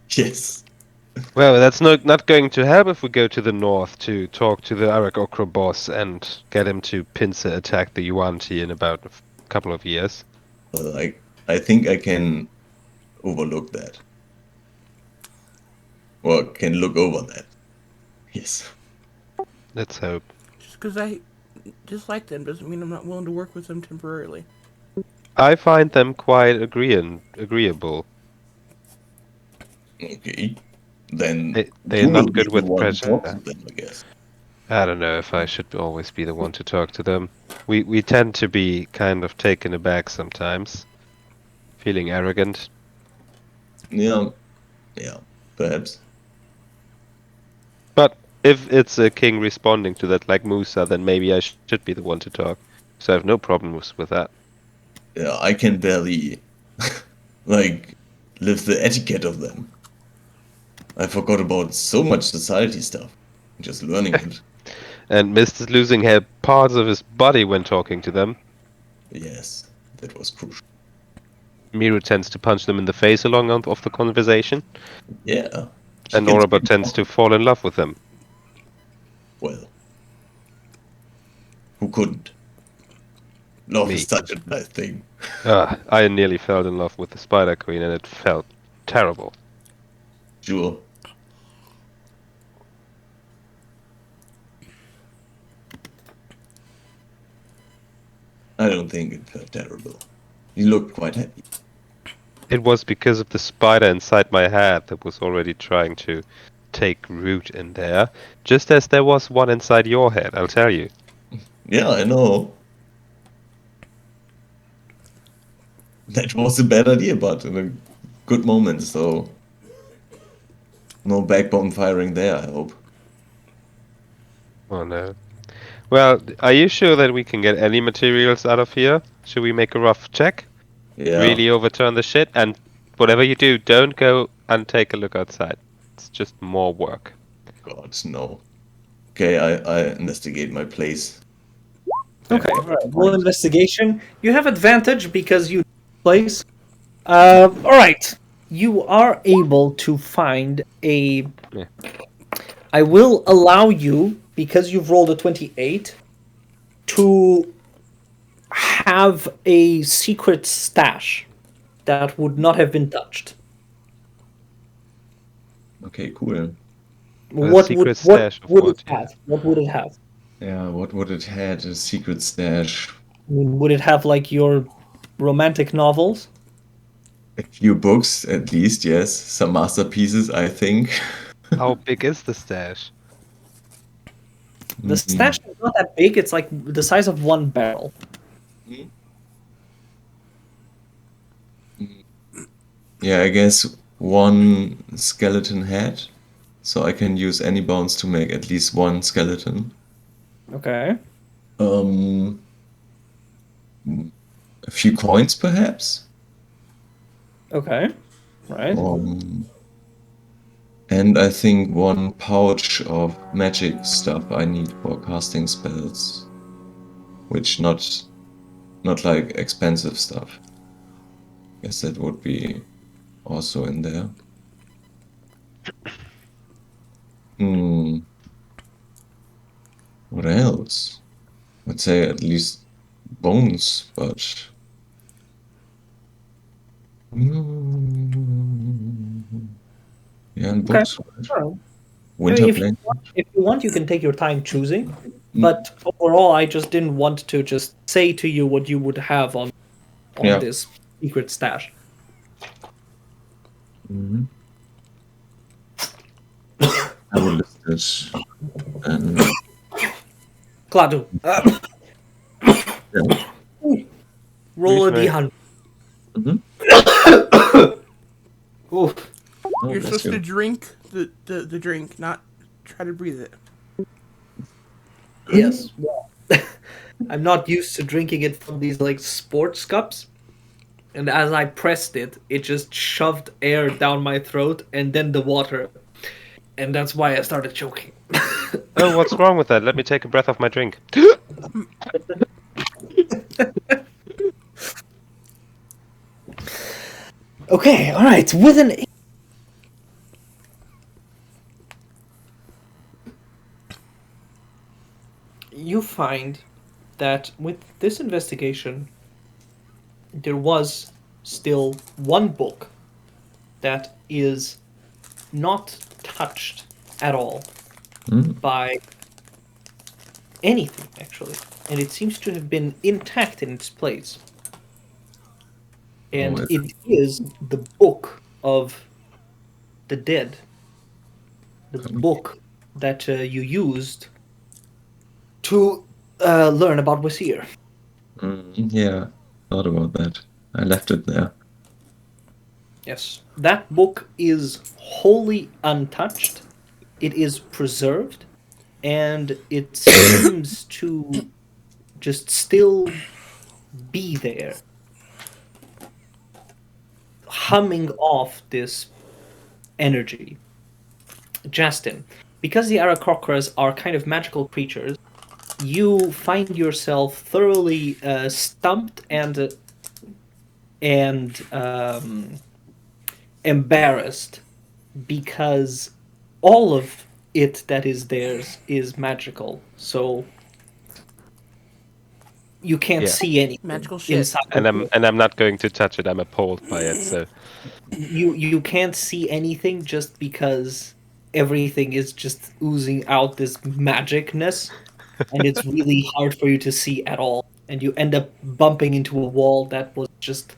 Yes. Well, that's not going to help if we go to the north to talk to the Arakokra boss and get him to pincer attack the Yuan-Ti in about a couple of years. Well, I think I can overlook that. Or can look over that. Yes. Let's hope. Just because I dislike them doesn't mean I'm not willing to work with them temporarily. I find them quite agreeable. Okay. Then They're you will not be good the with one to pressure. talk to them, I guess. I don't know if I should always be the one to talk to them. We tend to be kind of taken aback sometimes, feeling arrogant. Yeah, perhaps. But if it's a king responding to that like Musa, then maybe I should be the one to talk. So I have no problems with that. Yeah, I can barely, like, live the etiquette of them. I forgot about so much society stuff. I'm just learning it. And Mist is losing parts of his body when talking to them. Yes, that was crucial. Miru tends to punch them in the face along of the conversation, Yeah. and Chickens Oraba tends to fall in love with them. Well, who couldn't? Love Me. is such a nice thing. I nearly fell in love with the Spider Queen, and it felt terrible. Sure. I don't think it felt terrible. You looked quite happy. It was because of the spider inside my head that was already trying to take root in there, just as there was one inside your head, I'll tell you. Yeah, I know. That was a bad idea, but in a good moment, so no backbone firing there, I hope. Oh no. Well, are you sure that we can get any materials out of here? Should we make a rough check? Yeah. Really overturn the shit? And whatever you do, don't go and take a look outside. It's just more work. God, no. Okay, I investigate my place. Okay, all right. Roll investigation. You have advantage because you place. All right. You are able to find a. Yeah. I will allow you, because you've rolled a 28, to have a secret stash that would not have been touched. Okay, cool. secret stash of would what? it have? What would it have? Yeah, what would it had? A secret stash. I mean, would it have like your romantic novels? A few books, at least, yes. Some masterpieces, I think. How big is the stash? The stash is not that big. It's like the size of one barrel. Yeah, I guess one skeleton head. So I can use any bones to make at least one skeleton. Okay. A few coins, perhaps. Okay. Right. And I think one pouch of magic stuff I need for casting spells, which not like expensive stuff. Guess that would be also in there. What else? I'd say at least bones, but yeah, and Okay. books. All right. Winter If Blade. you want, you can take your time choosing. But overall, I just didn't want to just say to you what you would have on Yeah. this secret stash. I will list this. And Cladu. yeah. Roll a Please, d100. Oof. Oh, You're that's supposed to good. drink the drink, not try to breathe it. Yes. Well, I'm not used to drinking it from these like sports cups. And as I pressed it, it just shoved air down my throat and then the water. And that's why I started choking. Oh, what's wrong with that? Let me take a breath of my drink. Okay, all right. With an you find that with this investigation, there was still one book that is not touched at all by anything, actually. And it seems to have been intact in its place. And it is the Book of the Dead. The book that you used to learn about Wazir. Yeah, thought about that. I left it there. Yes. That book is wholly untouched. It is preserved. And it seems to just still be there, humming off this energy. Justin, because the Aarakocras are kind of magical creatures, you find yourself thoroughly stumped and embarrassed because all of it that is theirs is magical. So you can't see anything Magical shit. inside. And I'm not going to touch it. I'm appalled by it. So You can't see anything just because everything is just oozing out this magicness, and it's really hard for you to see at all. And you end up bumping into a wall that was just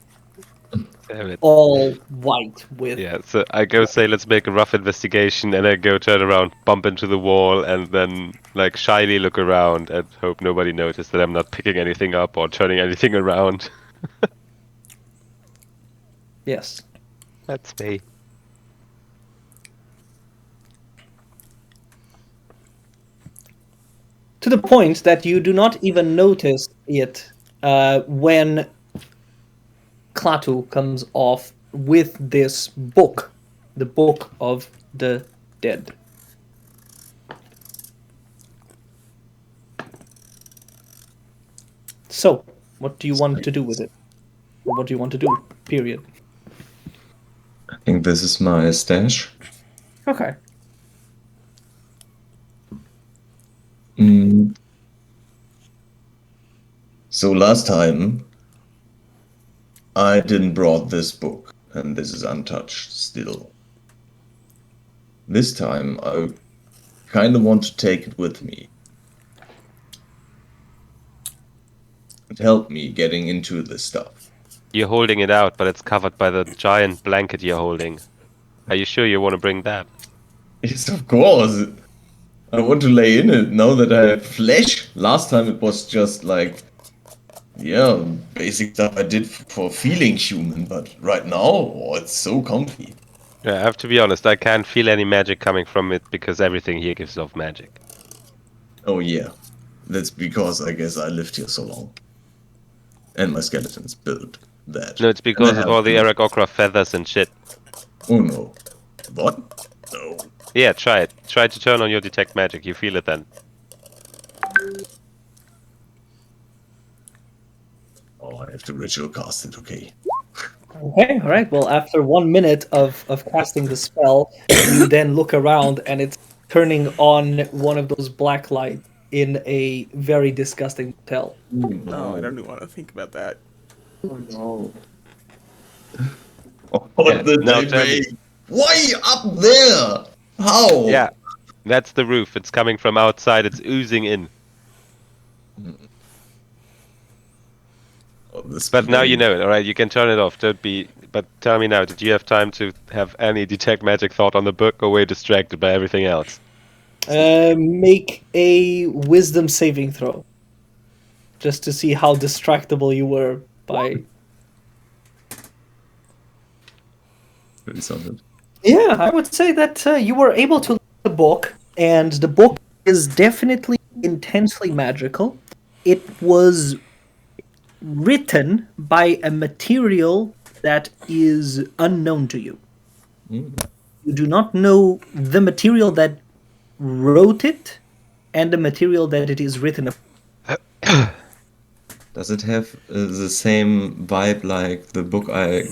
damn it. all white with. Yeah, so I go say let's make a rough investigation, and I go turn around, bump into the wall, and then like shyly look around and hope nobody noticed that I'm not picking anything up or turning anything around. Yes. That's me. To the point that you do not even notice it when Klaatu comes off with this book, the Book of the Dead. So, what do you want to do with it? What do you want to do? Period. I think this is my stash. Okay. So last time, I didn't brought this book, and this is untouched still. This time, I kind of want to take it with me. It helped me getting into this stuff. You're holding it out, but it's covered by the giant blanket you're holding. Are you sure you want to bring that? Yes, of course. I want to lay in it now that I have flesh. Last time it was just like, yeah, basic stuff I did for feeling human, but right now, oh, it's so comfy. Yeah, I have to be honest, I can't feel any magic coming from it because everything here gives off magic. Oh yeah, that's because I guess I lived here so long. And my skeletons built that. No, it's because of all the Aarakocra feathers and shit. Oh no. What? No. Yeah, try it. Try to turn on your detect magic. You feel it then. Oh, I have to ritual cast it, okay. Okay, all right. Well, after 1 minute of casting the spell, you then look around and it's turning on one of those black lights in a very disgusting hotel. Oh, I don't even want to think about that. Oh no. What Yeah, did now they tell me. make? Why up there? How? Yeah, that's the roof. It's coming from outside. It's oozing in. Oh, this But now you feeling- know it, alright? You can turn it off. Don't be... But tell me now, did you have time to have any detect magic thought on the book, or were you distracted by everything else? Make a wisdom saving throw. Just to see how distractible you were by... Pretty solid. Yeah, I would say that you were able to look at the book, and the book is definitely intensely magical. It was written by a material that is unknown to you. You do not know the material that wrote it and the material that it is written Does it have the same vibe like the book I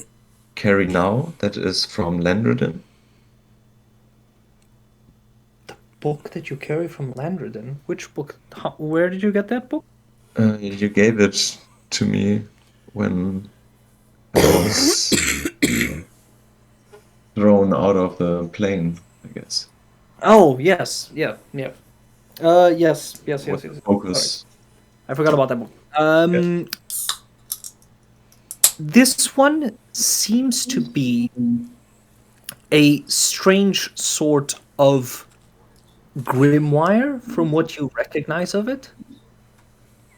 carry now that is from Landredin? Book that you carry from Landredin? Which book? Where did you get that book? You gave it to me when I was thrown out of the plane, I guess. Oh, yes. Yeah. Yes. What the focus? I forgot about that book. This one seems to be a strange sort of grimoire from what you recognize of it.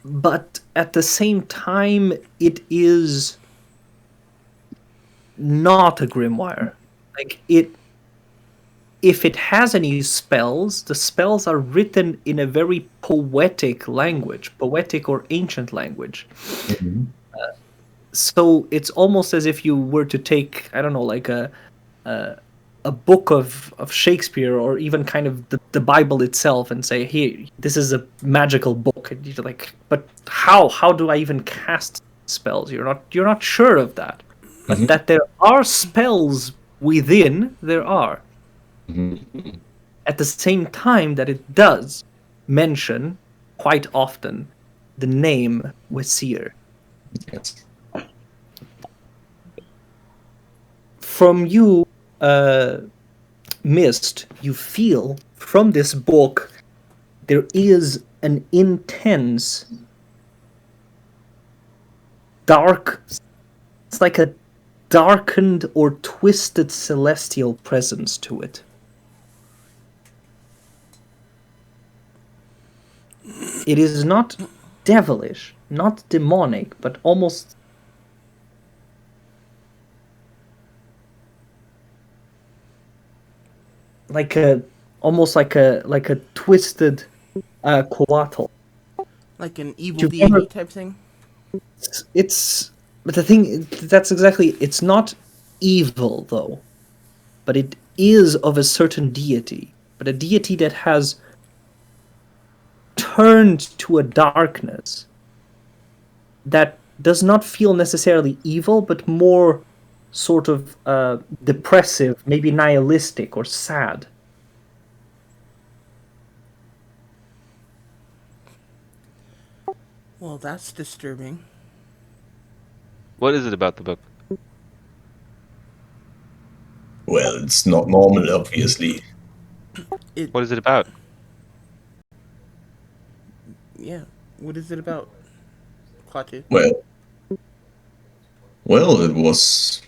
But at the same time, it is not a grimoire. Like, if it has any spells, the spells are written in a very poetic language, poetic or ancient language. Mhm. So it's almost as if you were to take, I don't know, like a book of Shakespeare or even kind of the Bible itself and say, here, this is a magical book. And you're like, but how do I even cast spells? You're not sure of that. But that there are spells within, there are. Mhm. At the same time that it does mention quite often the name Wesir. Yes. From you, Mist, you feel from this book there is an intense, dark, it's like a darkened or twisted celestial presence to it. It is not devilish, not demonic, but almost like a twisted coatl. Like an evil You've deity never- type thing? It's but the thing that's exactly, it's not evil though, but it is of a certain deity, but a deity that has turned to a darkness that does not feel necessarily evil, but more sort of depressive, maybe nihilistic or sad. Well, that's disturbing. What is it about the book? Well, it's not normal, obviously. What is it about? Yeah. What is it about? Klaatu? Well, it was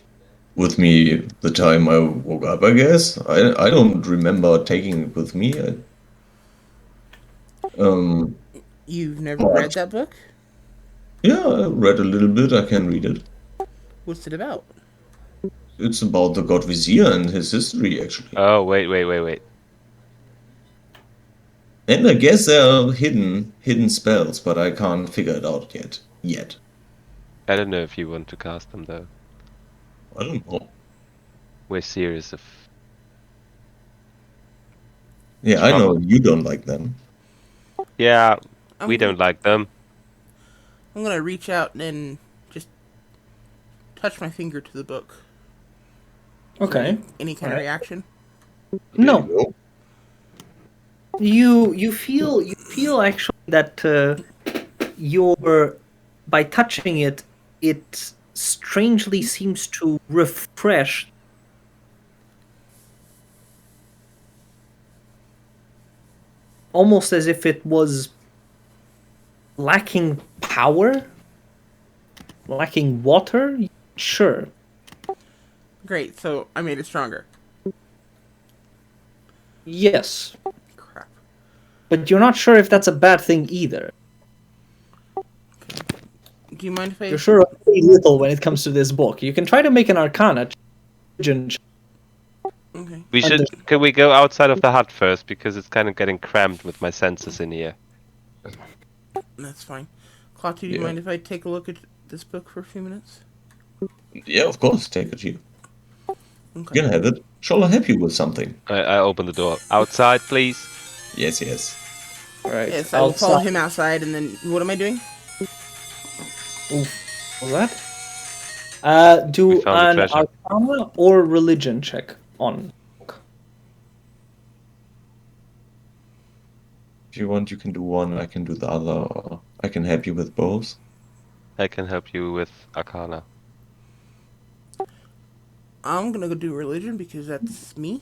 with me the time I woke up, I guess. I don't remember taking it with me. You've never What? read that book? Yeah, I read a little bit. I can read it. What's it about? It's about the god Vizier and his history, actually. Oh, wait. And I guess there are hidden spells, but I can't figure it out yet. I don't know if you want to cast them though. I don't know. We're serious of. Yeah, I know you don't like them. Yeah, I'm we don't like them. I'm gonna reach out and just touch my finger to the book. Okay. Any kind of reaction? No. No. You feel actually that you're, by touching it, it strangely seems to refresh almost as if it was lacking power, lacking water. Sure. Great, so I made it stronger. Yes. Crap. But you're not sure if that's a bad thing either. Do you mind if I... You're sure of very little when it comes to this book. You can try to make an Arcana check. Okay. We should. Can we go outside of the hut first because it's kind of getting cramped with my senses in here. That's fine. Klaatu, do you Yeah. mind if I take a look at this book for a few minutes? Yeah, of course. Take it here. Okay. You can have it. Shall I help you with something? I open the door. Outside, please. Yes. All right. Yes, I will follow him outside, and then what am I doing? Oof. What was that? Do found the an treasure. Arcana or religion check on. If you want, you can do one, I can do the other, or I can help you with both. I can help you with Arcana. I'm gonna go do religion because that's me.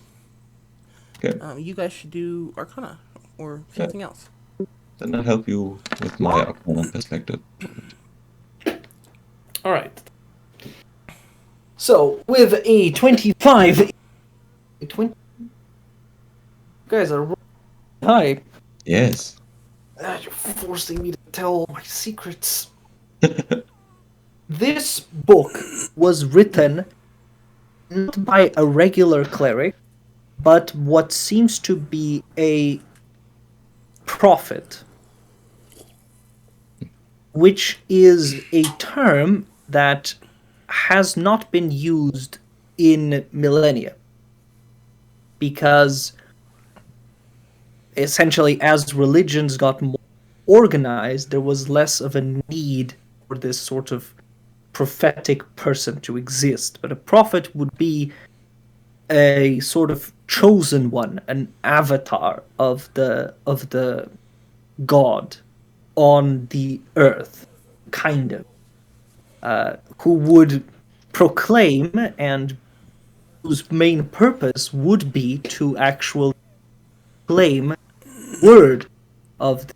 Okay. You guys should do Arcana or Yeah. something else. Then I'll help you with my Arcana perspective. All right. So with a 25, 20, you guys are high. Yes. You're forcing me to tell all my secrets. This book was written not by a regular cleric, but what seems to be a prophet, which is a term that has not been used in millennia. Because essentially, as religions got more organized, there was less of a need for this sort of prophetic person to exist. But a prophet would be a sort of chosen one, an avatar of the god on the earth, kind of, who would proclaim and whose main purpose would be to actually claim word of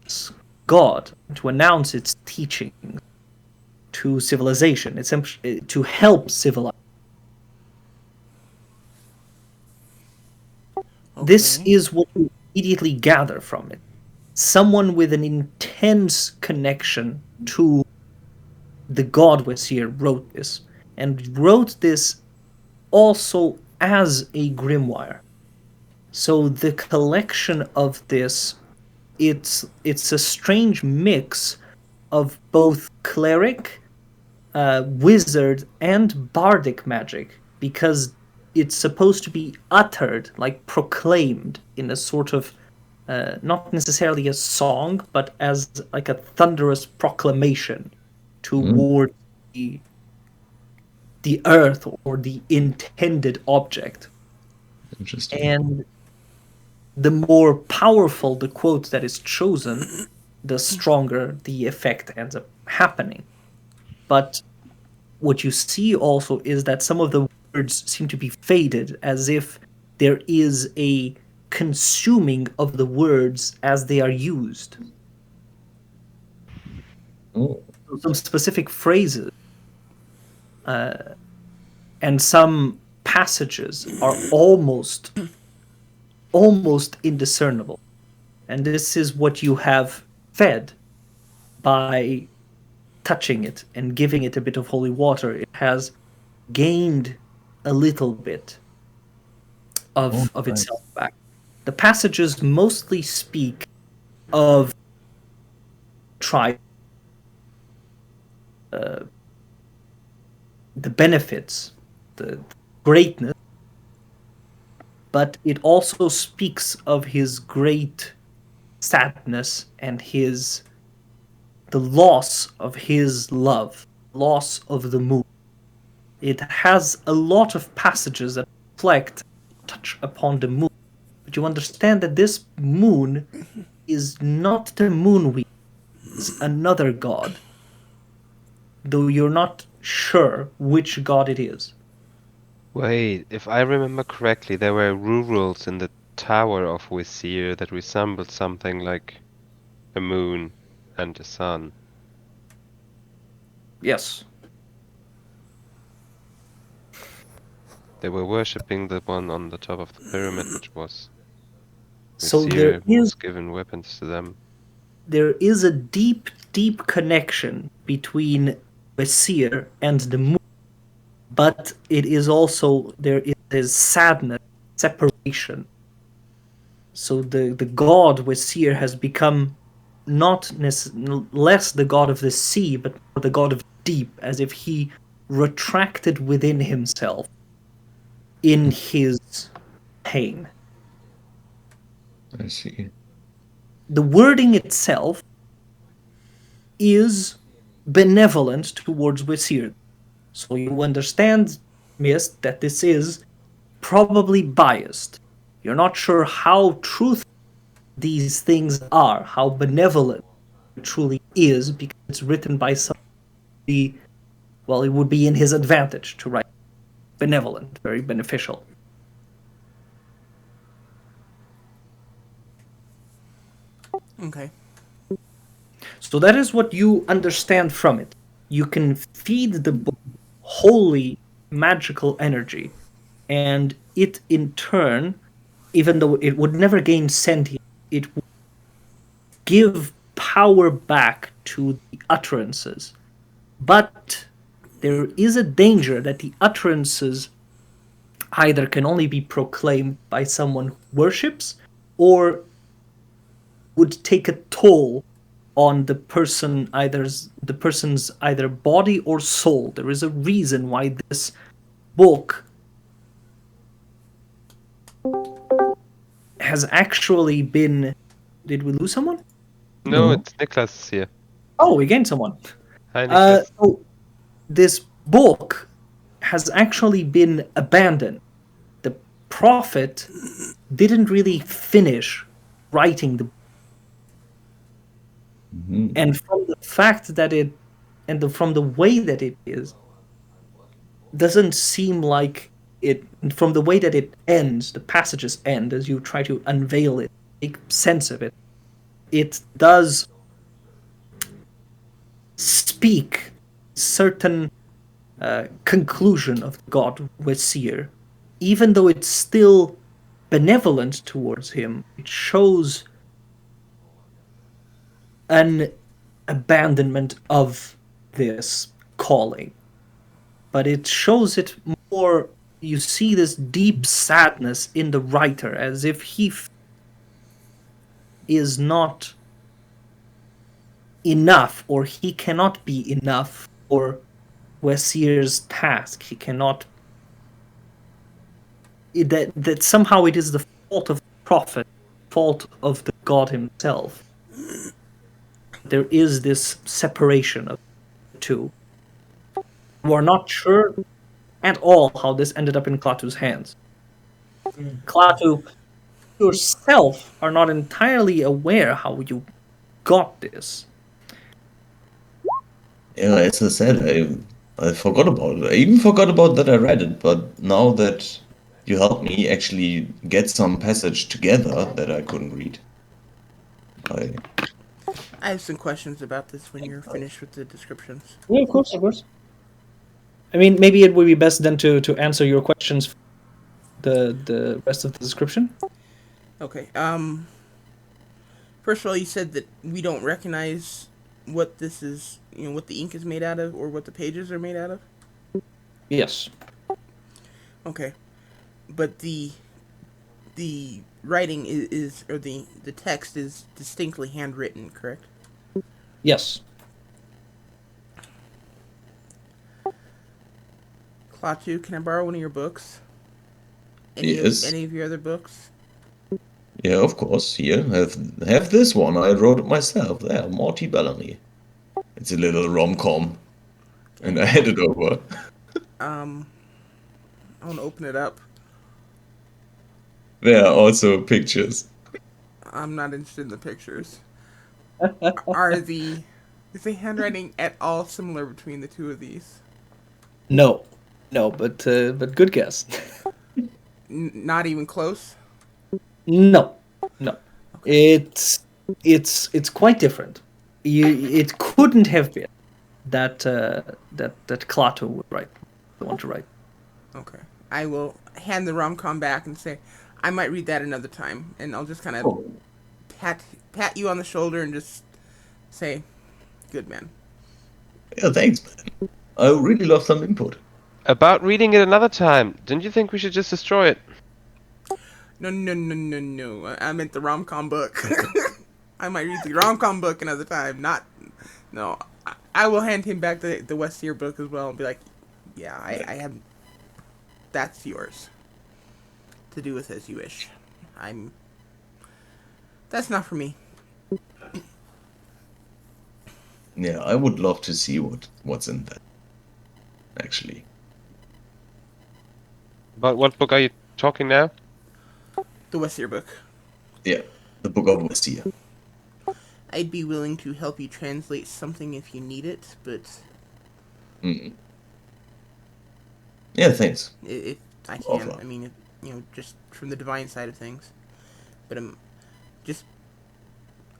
this god, to announce its teachings to civilization. It's to help civilize. This Okay. is what you immediately gather from it. Someone with an intense connection to the god Wesir wrote this, and wrote this also as a grimoire. So the collection of this, it's a strange mix of both cleric, wizard, and bardic magic, because it's supposed to be uttered, like proclaimed, in a sort of not necessarily a song, but as like a thunderous proclamation toward the earth or the intended object. Interesting. And the more powerful the quote that is chosen, the stronger the effect ends up happening. But what you see also is that some of the words seem to be faded, as if there is a consuming of the words as they are used. Oh. Some specific phrases and some passages are almost indiscernible. And this is what you have fed by touching it and giving it a bit of holy water. It has gained a little bit of nice. itself back. The passages mostly speak of tribe, the benefits, the greatness, but it also speaks of his great sadness and the loss of his love, loss of the moon. It has a lot of passages that reflect, touch upon the moon, but you understand that this moon is not the moon we, it's another god, though you're not sure which god it is. Wait, if I remember correctly, there were rurals in the Tower of Wesir that resembled something like a moon and a sun. Yes. They were worshipping the one on the top of the pyramid, which was So Wesir, who was given weapons to them. there is a deep, deep connection between Wesir and the moon, but it is also, there is sadness, separation. So the god Wesir has become not less the god of the sea, but the god of deep, as if he retracted within himself in his pain. I see. The wording itself is benevolent towards Wesir. So you understand, Mist, that this is probably biased. You're not sure how truthful these things are, how benevolent it truly is, because it's written by somebody, well, it would be in his advantage to write benevolent, very beneficial. Okay. So that is what you understand from it. You can feed the book holy magical energy, and it in turn, even though it would never gain sentience, it would give power back to the utterances. But there is a danger that the utterances either can only be proclaimed by someone who worships, or would take a toll on the person's either body or soul. There is a reason why this book has actually been. Did we lose someone? No, No. it's Niklas here. Oh, we gained someone. Hi, Niklas. So this book has actually been abandoned. The prophet didn't really finish writing the book. Mhm. And from the fact that it from the way that it is, doesn't seem like it, from the way that it ends, the passages end as you try to unveil it, make sense of it, it does speak certain conclusion of God Wesir. Even though it's still benevolent towards him, it shows an abandonment of this calling. But it shows it more. You see this deep sadness in the writer, as if he is not enough, or he cannot be enough for Wesir's task. He cannot. That somehow it is the fault of the prophet, fault of the god himself. There is this separation of the two. We're not sure at all how this ended up in Klaatu's hands. Klaatu, yourself are not entirely aware how you got this. Yeah, as I said, I forgot about it. I even forgot about that I read it, but now that you helped me actually get some passage together that I couldn't read, I I have some questions about this when you're finished with the descriptions. Yeah, of course, of course. I mean, maybe it would be best then to answer your questions, the rest of the description. Okay. First of all, you said that we don't recognize what this is, what the ink is made out of, or what the pages are made out of. Yes. Okay, but the writing is or the text is distinctly handwritten, correct? Yes. Klaatu, can I borrow one of your books? Yes. Any of your other books? Yeah, of course. Here, have this one. I wrote it myself. There, Morty Bellamy. It's a little rom-com, and I had it over. I want to open it up. There are also pictures. I'm not interested in the pictures. Is the handwriting at all similar between the two of these? No. No, but good guess. Not even close. No. No. It's quite different. It couldn't have been that Klaatu would want to write. Okay. I will hand the rom-com back and say, I might read that another time, and I'll just kind of Oh, pat you on the shoulder and just say, good man. yeah, thanks, man. I would really love some input. About reading it another time, didn't you think we should just destroy it? No. I meant the rom-com book. I might read the rom-com book another time. No. I will hand him back the Westir book as well and be like, yeah, I have. That's yours. To do with as you wish. That's not for me. Yeah, I would love to see what's in that. actually. About what book are you talking now? The Westier book. Yeah, the Book of Westia. I'd be willing to help you translate something if you need it, but Mm. Yeah, thanks. if I can, Offer. I mean, just from the divine side of things. But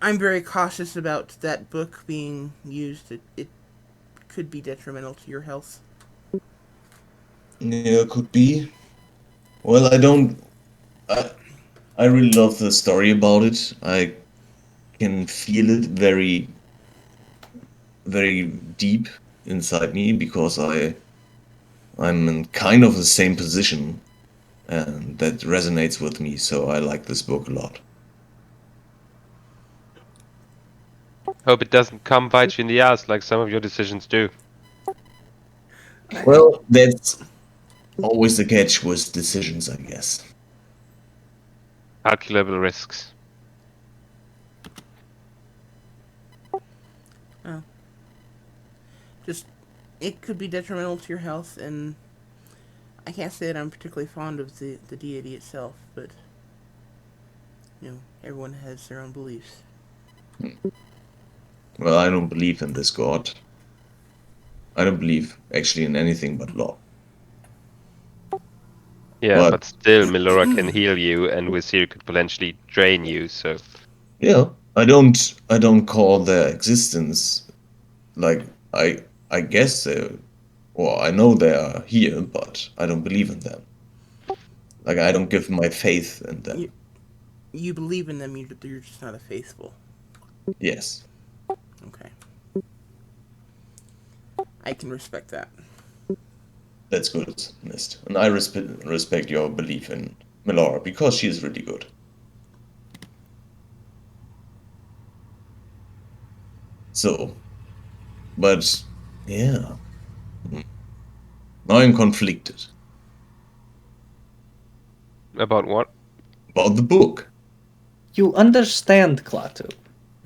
I'm very cautious about that book being used. It could be detrimental to your health. Yeah, could be. Well, I really love the story about it. I can feel it very, very deep inside me because I'm in kind of the same position, and that resonates with me. So I like this book a lot. Hope it doesn't come bite you in the ass like some of your decisions do. Well, that's always the catch with decisions, I guess. Calculable risks. Just it could be detrimental to your health, and I can't say that I'm particularly fond of the deity itself, but everyone has their own beliefs. Well, I don't believe in this god. I don't believe actually in anything but law. Yeah, But but still, Melora can heal you, and Wizir could potentially drain you. So yeah, I don't call their existence like I guess they or I know they are here, but I don't believe in them. Like I don't give my faith in them. You believe in them, you're just not a faithful. Yes, Okay. I can respect that. that's good, Mist. And I respect your belief in Melora because she is really good. So, but yeah, now I'm conflicted about what? about the book. You understand, Klaatu.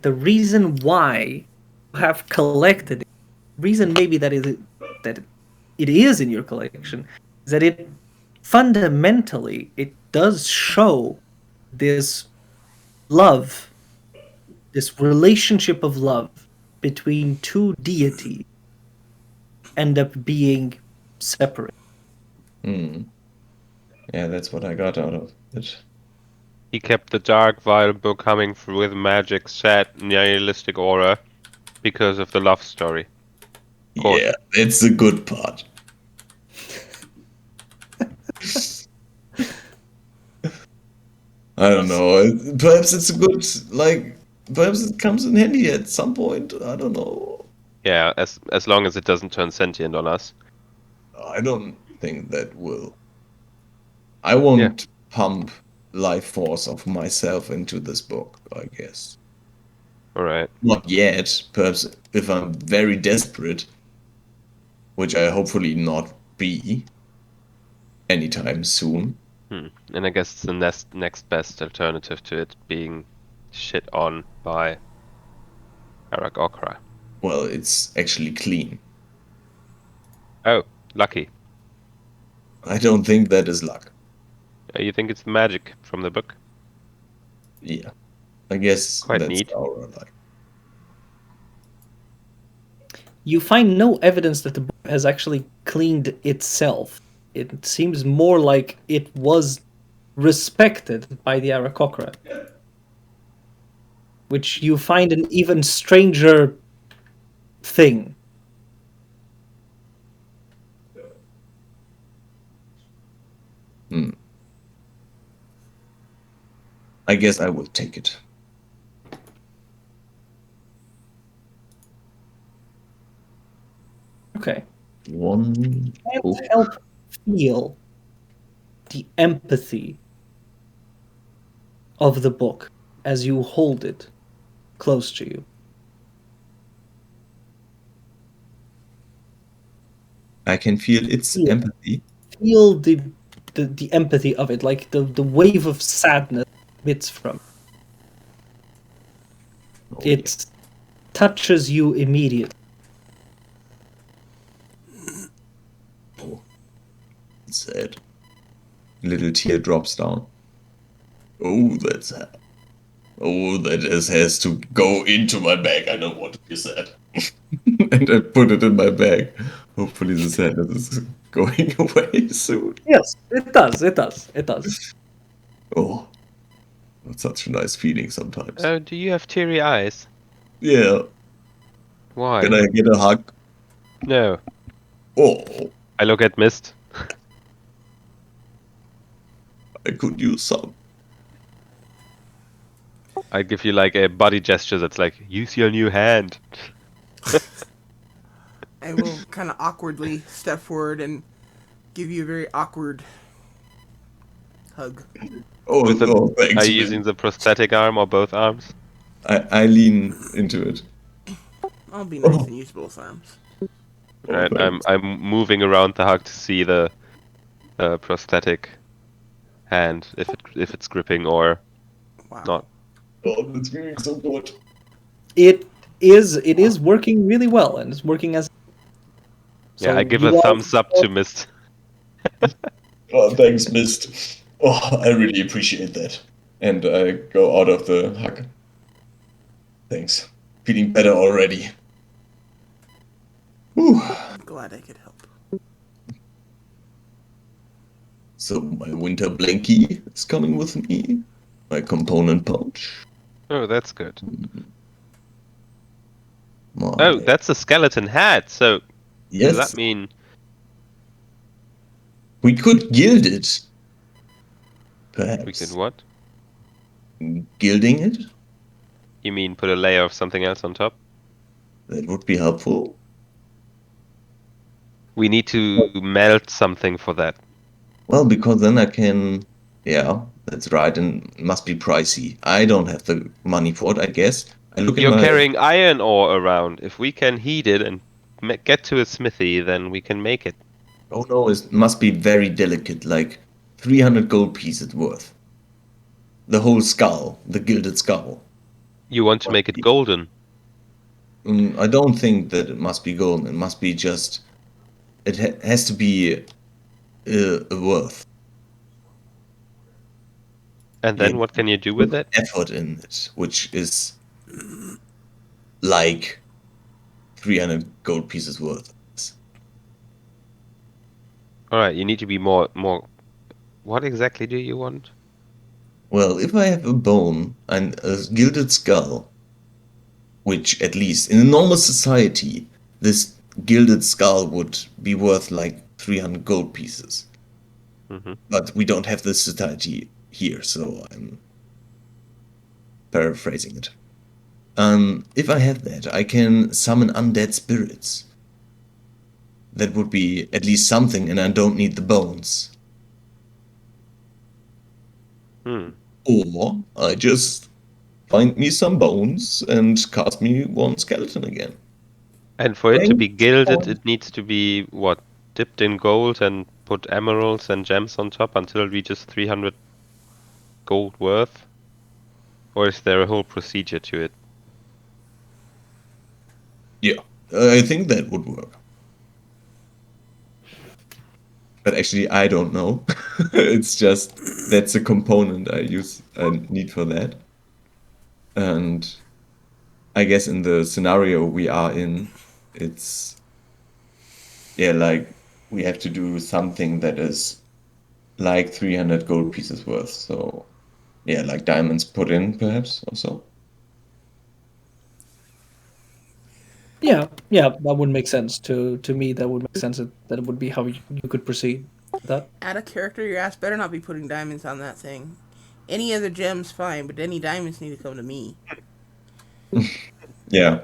The reason why you have collected it, reason maybe that it is in your collection, is that it fundamentally it does show this love, this relationship of love between two deities end up being separate. Hmm. Yeah, that's what I got out of it. He kept the dark, vile book humming with magic, sad, nihilistic aura because of the love story. Quote. Yeah, that's the good part. I don't know. Perhaps it's a good, like, perhaps it comes in handy at some point. I don't know. Yeah, as long as it doesn't turn sentient on us. I don't think that will. I Yeah. won't pump life force of myself into this book, I guess. All right. Not yet. Perhaps if I'm very desperate, which I hopefully not be anytime soon. And I guess it's the next best alternative to it being shit on by Arak Okra. Well, it's actually clean. Oh, lucky. I don't think that is luck. You think it's magic from the book? Yeah. I guess Quite that's neat. our luck. You find no evidence that the book has actually cleaned itself. It seems more like it was respected by the Arakocra, which you find an even stranger thing. Hmm. I guess I will take it. Okay. One Can't book. help feel the empathy of the book as you hold it close to you. I can feel its Feel, empathy. feel the empathy of it, like the wave of sadness bits from Oh, it. Touches you immediately. said. Little tear drops down. Oh, that's sad. Oh, that has to go into my bag. I know what you said. And I put it in my bag. Hopefully the sadness is going away soon. Yes, it does. It does. It does. Oh, that's such a nice feeling sometimes. Oh, do you have teary eyes? Yeah. Why? Can I get a hug? No. Oh, I look at Mist. I could use some. I give you like a body gesture that's like, use your new hand. I will kind of awkwardly step forward and give you a very awkward hug. Oh, With the- oh, thanks. Are you man. using the prosthetic arm or both arms? I lean into it. I'll be nice and use both arms. Oh, Right, thanks. I'm moving around the hug to see the prosthetic hand if it's gripping or Wow. not. Oh, that's feeling so good. It is working really well, and it's working as. Yeah, I give you a are- thumbs up to Mist. Oh, thanks, Mist. Oh, I really appreciate that. And I go out of the hug. Thanks. Feeling better already. Whew. I'm glad I could help. So my winter blankie is coming with me. My component pouch. Oh, that's good. My... Oh, that's a skeleton hat. So yes. does that mean We could gild it. Perhaps. we can what? Gilding it? You mean put a layer of something else on top? That would be helpful. We need to melt something for that. Well, because then I can... Yeah, that's right, and it must be pricey. I don't have the money for it, I guess. I look in You're my... carrying iron ore around. If we can heat it and get to a smithy, then we can make it. Oh no, it must be very delicate, like 300 gold pieces worth. The whole skull, the gilded skull. You want to make it golden. I don't think that it must be golden. It must be just... It has to be a worth. And then Yeah. what can you do with it? Effort in it, which is like 300 gold pieces worth. Alright, you need to be more... What exactly do you want? Well, if I have a bone and a gilded skull, which at least in a normal society, this gilded skull would be worth like 300 gold pieces. Mhm. But we don't have this society here, so I'm paraphrasing it. If I have that, I can summon undead spirits. That would be at least something, and I don't need the bones. Or I just find me some bones and cast me one skeleton again. And for it to be Thank gilded, God. it needs to be, what, dipped in gold and put emeralds and gems on top until it reaches 300 gold worth? Or is there a whole procedure to it? Yeah, I think that would work. But actually, I don't know. It's just that's a component I need for that. And I guess in the scenario we are in, it's like we have to do something that is like 300 gold pieces worth. So yeah, like diamonds put in perhaps also. Yeah, that would make sense to me. That would make sense that it would be how you could proceed with that. Out of character, your ass better not be putting diamonds on that thing. Any other gem's fine, but any diamonds need to come to me. Yeah,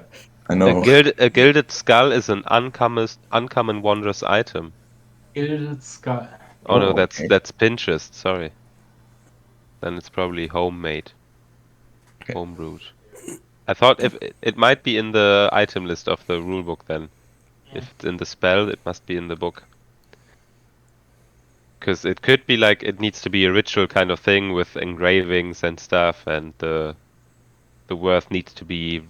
I know. A gilded skull is an uncommon wondrous item. Gilded skull. Oh no, Oh, that's okay. Pinterest, sorry. Then it's probably homemade. Okay. Homebrewed. I thought if it might be in the item list of the rulebook then. If it's in the spell, it must be in the book. Because it could be like it needs to be a ritual kind of thing with engravings and stuff, and the worth needs to be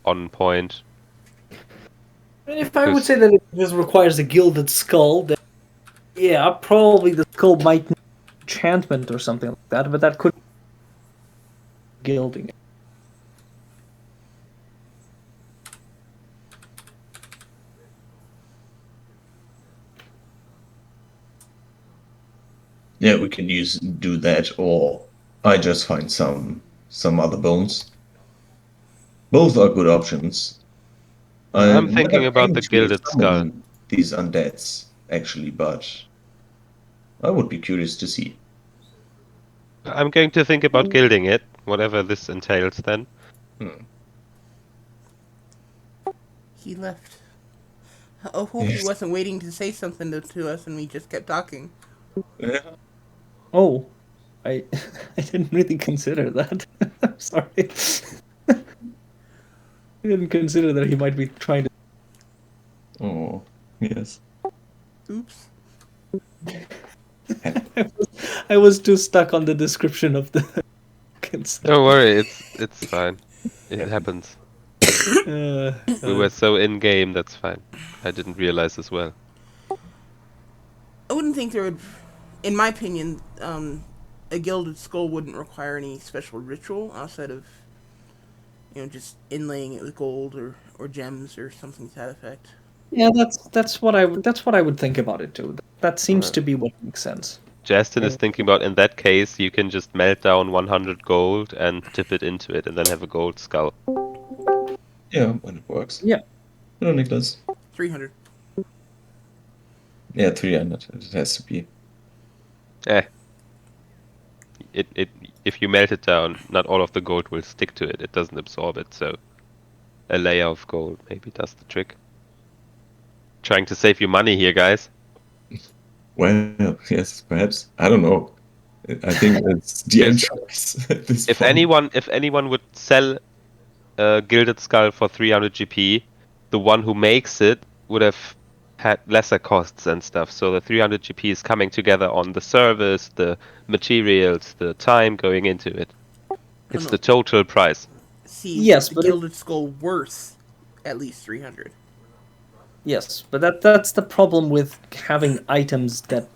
on point. And if I would say that it just requires a gilded skull, then Yeah, probably the skull might need enchantment or something like that, but that could gilding it. Yeah, we can do that, or I just find some other bones. Both are good options. I'm Would thinking have about the paid to gilded skull. summon these undeads, actually, but I would be curious to see. I'm going to think about gilding it, whatever this entails then. Hmm. He left. I hope he Yes. wasn't waiting to say something to us and we just kept talking. Yeah. Oh, I I didn't really consider that. I'm sorry. I didn't consider that he might be trying to. Oh, yes. Oops. I was too stuck on the description of the. Don't worry, it's fine. It happens. We were so in game, that's fine. I didn't realize as well. I wouldn't think there would, in my opinion, a gilded skull wouldn't require any special ritual outside of, just inlaying it with gold or gems or something to that effect. Yeah, that's what I would think about it too. That seems to be what makes sense. Justin is thinking about, in that case, you can just melt down 100 gold and dip it into it and then have a gold skull. Yeah, when it works. Yeah. No, Nicholas. 300. Yeah, 300. It has to be. If you melt it down, not all of the gold will stick to it. It doesn't absorb it, so a layer of gold maybe does the trick. Trying to save you money here, guys. Well, yes, perhaps. I don't know. I think it's the end choice at this If point. anyone would sell a gilded skull for 300 GP, the one who makes it would have had lesser costs and stuff. So the 300 GP is coming together on the service, the materials, the time going into it. It's no. the total price. See, Yes, the but gilded skull worth at least 300. Yes, but that's the problem with having items that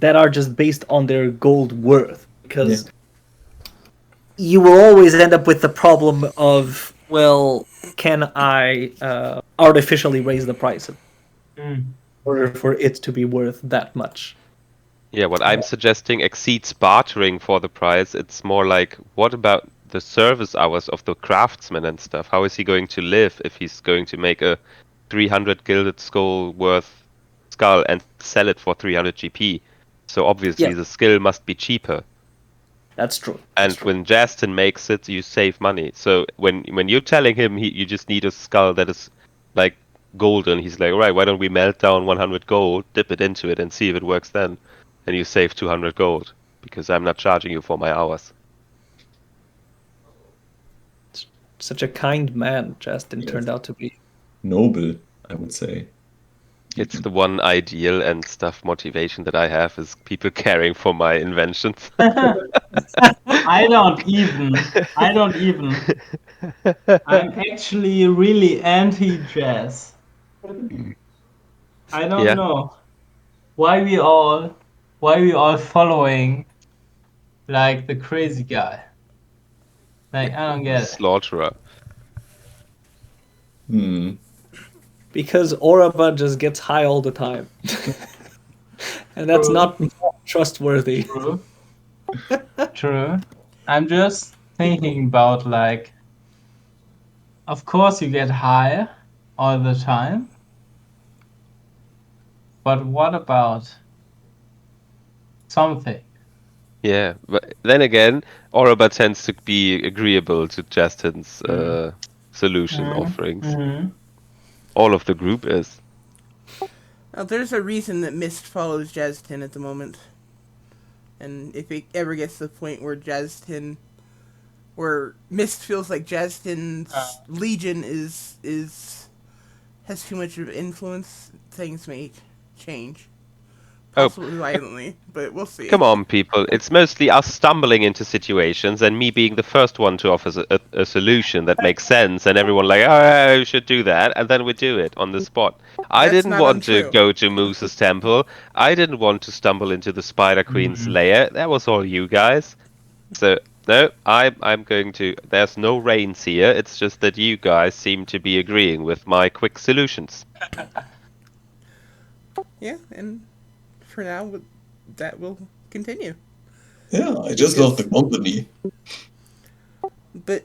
are just based on their gold worth, because you will always end up with the problem of, well, can I artificially raise the price in order for it to be worth that much? Yeah, what I'm suggesting exceeds bartering for the price. It's more like, what about the service hours of the craftsman and stuff? How is he going to live if he's going to make a 300 gilded skull worth skull and sell it for 300 GP? So obviously Yeah, the skill must be cheaper. that's true. And That's true. when Justin makes it, you save money. So when you're telling him you just need a skull that is like golden, he's like, all right, why don't we melt down 100 gold, dip it into it, and see if it works then? And you save 200 gold because I'm not charging you for my hours. Such a kind man Justin Yes. turned out to be. Noble, I would say. It's the one ideal and stuff motivation that I have is people caring for my inventions. I don't even. I'm actually really anti-jazz. I don't Yeah. know why we all following like the crazy guy. Like I don't get it. Slaughterer. Hmm. Because Oraba just gets high all the time. And that's True. not trustworthy. True. True. I'm just thinking about like, of course you get high all the time, but what about something? Yeah, but then again, Oroba tends to be agreeable to Justin's solution offerings. All of the group is. Now, there's a reason that Mist follows Jaztin at the moment. And if it ever gets to the point where where Mist feels like Jaztin's Legion has too much of influence, things may change. Possibly violently, but we'll see. Come on, people. It's mostly us stumbling into situations and me being the first one to offer a solution that makes sense, and everyone like, oh, we should do that, and then we do it on the spot. I That's didn't not want to untrue. go to Moose's temple. I didn't want to stumble into the Spider Queen's lair. That was all you guys. So no, I'm going to. There's no reins here. It's just that you guys seem to be agreeing with my quick solutions. Yeah, and for now, that will continue. Yeah, I just love the company. But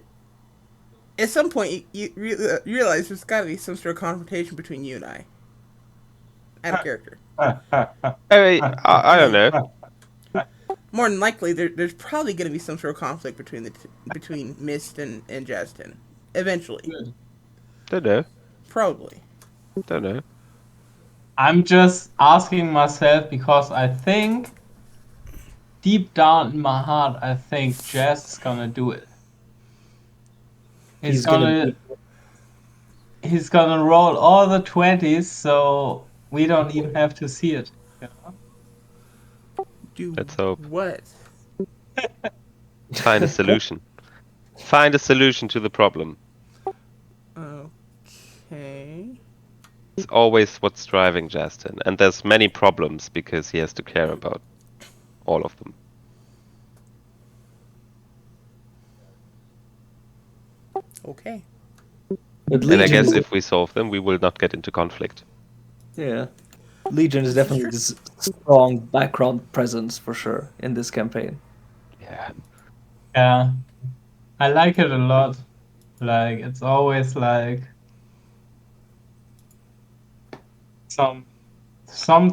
at some point, you realize there's got to be some sort of confrontation between you and I. Out of character. I don't know. More than likely, there's probably going to be some sort of conflict between Mist and Justin. Eventually. Don't know. Probably. Don't know. I'm just asking myself because I think deep down in my heart, I think Jazz is gonna do it. He's gonna roll all the 20s, so we don't even have to see it. You know? Do Let's hope. what? Find a solution. Find a solution to the problem. Okay. It's always what's driving Justin, and there's many problems because he has to care about all of them. Okay. But And I guess Legion, if we solve them, we will not get into conflict. yeah, Legion is definitely this strong background presence for sure in this campaign. Yeah. Yeah, I like it a lot. Like, it's always like some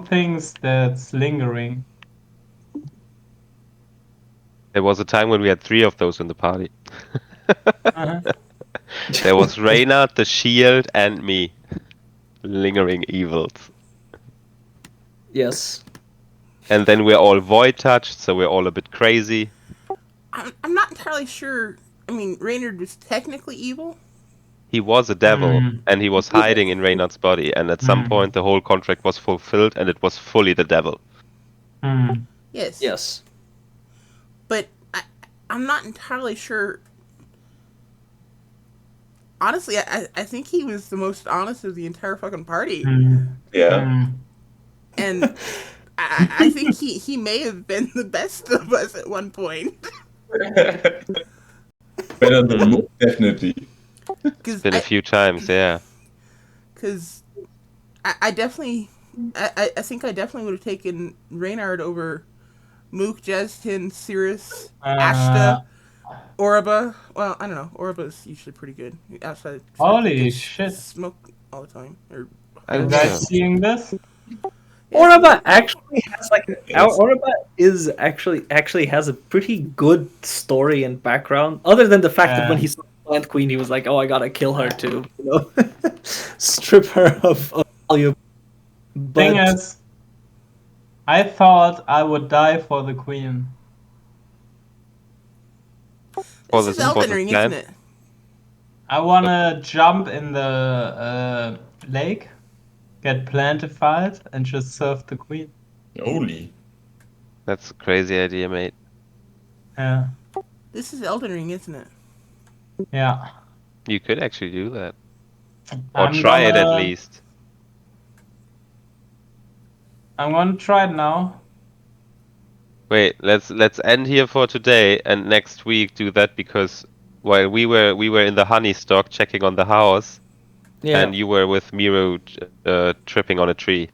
things that's lingering. There was a time when we had 3 of those in the party. There was Reynard, the Shield, and me. Lingering evils. Yes. And then we're all void touched, so we're all a bit crazy. I'm not entirely sure. I mean, Reynard was technically evil. He was a devil, and he was hiding in Reynard's body, and at some point the whole contract was fulfilled, and it was fully the devil. Yes. Yes. But I'm not entirely sure. Honestly, I think he was the most honest of the entire fucking party. Yeah. And I think he may have been the best of us at one point. Better than Mook, definitely. It's been a few times, yeah. Because I definitely... I think I definitely would have taken Reynard over Mook, Justin, Cirrus, Ashta, Orba. Well, I don't know. Orba's usually pretty good. Outside. Holy shit. Smoke all the time. Or, Are you guys seeing this? Orba actually has Orba is actually has a pretty good story and background. Other than the fact that when he saw Plant Queen, he was like, "Oh, I gotta kill her too," you know, strip her of value. Thing is, I thought I would die for the queen. This is Elden Ring, isn't it? I wanna jump in the lake, get plantified, and just serve the queen. Holy. That's a crazy idea, mate. Yeah. This is Elden Ring, isn't it? Yeah. You could actually do that. Or try it at least. I'm gonna try it now. Wait, let's end here for today, and next week do that, because while we were in the honey stock checking on the house, and you were with Miro tripping on a tree.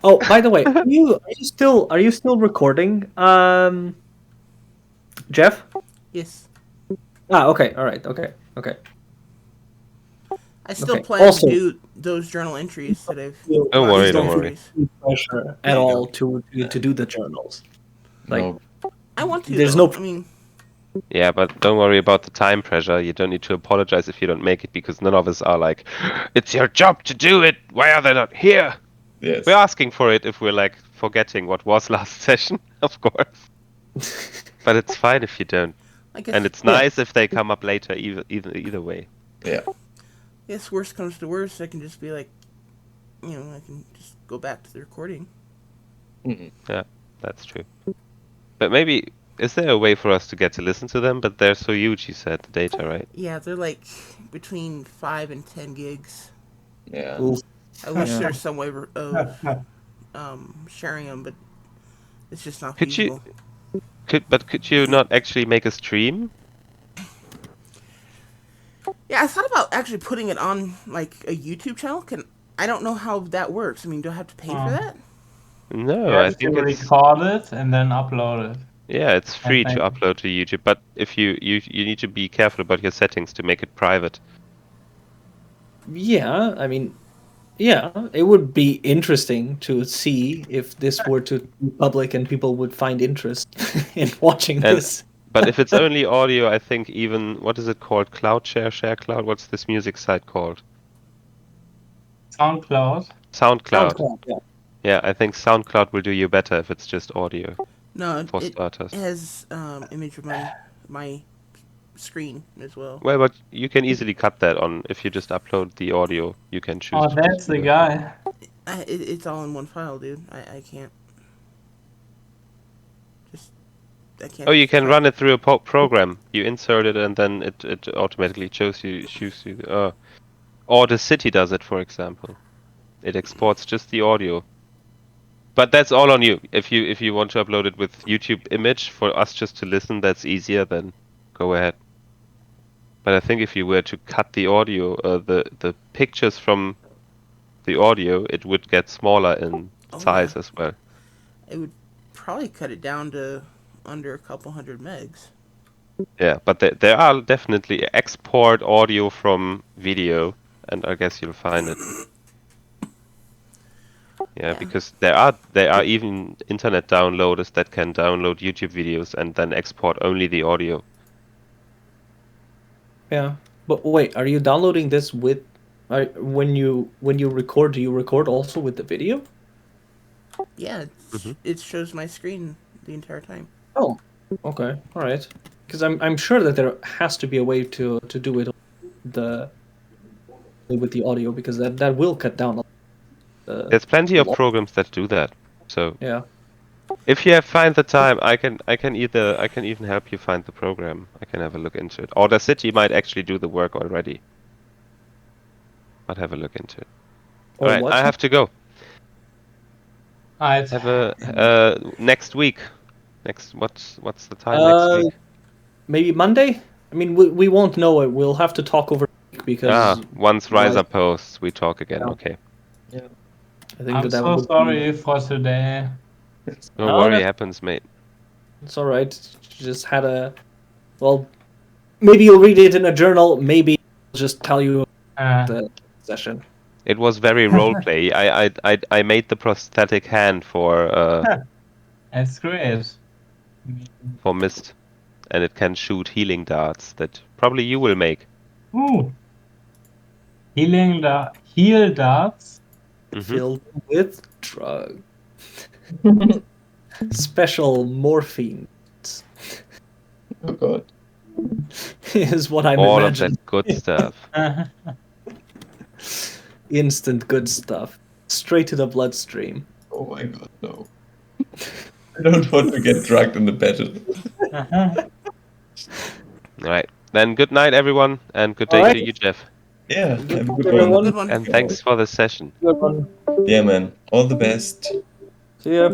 Oh, by the way, are you still recording, Jeff? Yes. Okay. All right. Okay. I still plan Also, to do those journal entries that I've... Don't worry. No pressure at all to do the journals. Like, No. I want to. There's though. no... I mean, Yeah, but don't worry about the time pressure. You don't need to apologize if you don't make it, because none of us are like, it's your job to do it. Why are they not here? Yes. We're asking for it if we're like forgetting what was last session, of course. But it's fine if you don't. And it's nice if they come up later, either way. Yeah. Yes, worst comes to worst, I can just be like, I can just go back to the recording. Mhm. That's true. But maybe, is there a way for us to get to listen to them? But they're so huge, you said, the data, right? Yeah, they're like between 5 and 10 gigs. Yeah. Oof. I wish Yeah. there was some way of sharing them, but it's just not Could you, feasible. could you not actually make a stream? Yeah, I thought about actually putting it on like a YouTube channel. I don't know how that works. I mean, do I have to pay for that? No, You I have to think it's, record it and then upload it. yeah, it's I free to think. upload to YouTube, but if you need to be careful about your settings to make it private. Yeah, I mean, yeah, it would be interesting to see if this were to be public and people would find interest in watching And this. but if it's only audio, I think even, what is it called? Share Cloud? What's this music site called? SoundCloud. SoundCloud. SoundCloud, yeah. Yeah, I think SoundCloud will do you better if it's just audio, No, for it starters. has image of my screen as well. Well, but you can easily cut that on if you just upload the audio. You can choose Oh, to that's just do the that. guy. It's all in one file, dude. I can't. I can't. Oh, you can cut. run it through a program. You insert it and then it automatically choose you. Or the city does it, for example. It exports just the audio. But that's all on you. If you want to upload it with YouTube image for us just to listen, that's easier. Then go ahead. But I think if you were to cut the audio, the pictures from the audio, it would get smaller in size as well. It would probably cut it down to under a couple hundred megs. Yeah, but there are definitely export audio from video, and I guess you'll find it. Yeah, because there are even internet downloaders that can download YouTube videos and then export only the audio. Yeah. But wait, are you downloading this with when you record, do you record also with the video? Yeah, Mhm. it shows my screen the entire time. Oh. Okay. All right. Because I'm sure that there has to be a way to do it the with the audio, because that will cut down There's plenty of lot. programs that do that. So Yeah. if you find the time, I can even help you find the program. I can have a look into it. Or the city might actually do the work already. But have a look into it. All Or right, what? I have to go. Alright. Have a next week. What's the time next week? Maybe Monday? I mean, we won't know it. We'll have to talk over because Once Riser posts, we talk again. Yeah. Okay. I think I'm that so would sorry for today. Don't Oh, worry, that's- it happens, mate. It's all right. Just had a well. Maybe you'll read it in a journal. Maybe I'll just tell you Uh, the session. It was very roleplay. I made the prosthetic hand That's great. for Mist, and it can shoot healing darts that probably you will make. Ooh. Heal darts. Mhm. Filled with drug. Special morphine Oh god. is what I'm All of imagining. that good stuff. Instant good stuff. Straight to the bloodstream. Oh my god, no. I don't want to get drugged in the battle. All right. Then good night, everyone, and good day All right. to you, Jeff. Yeah, have a good everyone. one. Good one. And thanks for the session. Good one. Yeah, man. All the best. See ya.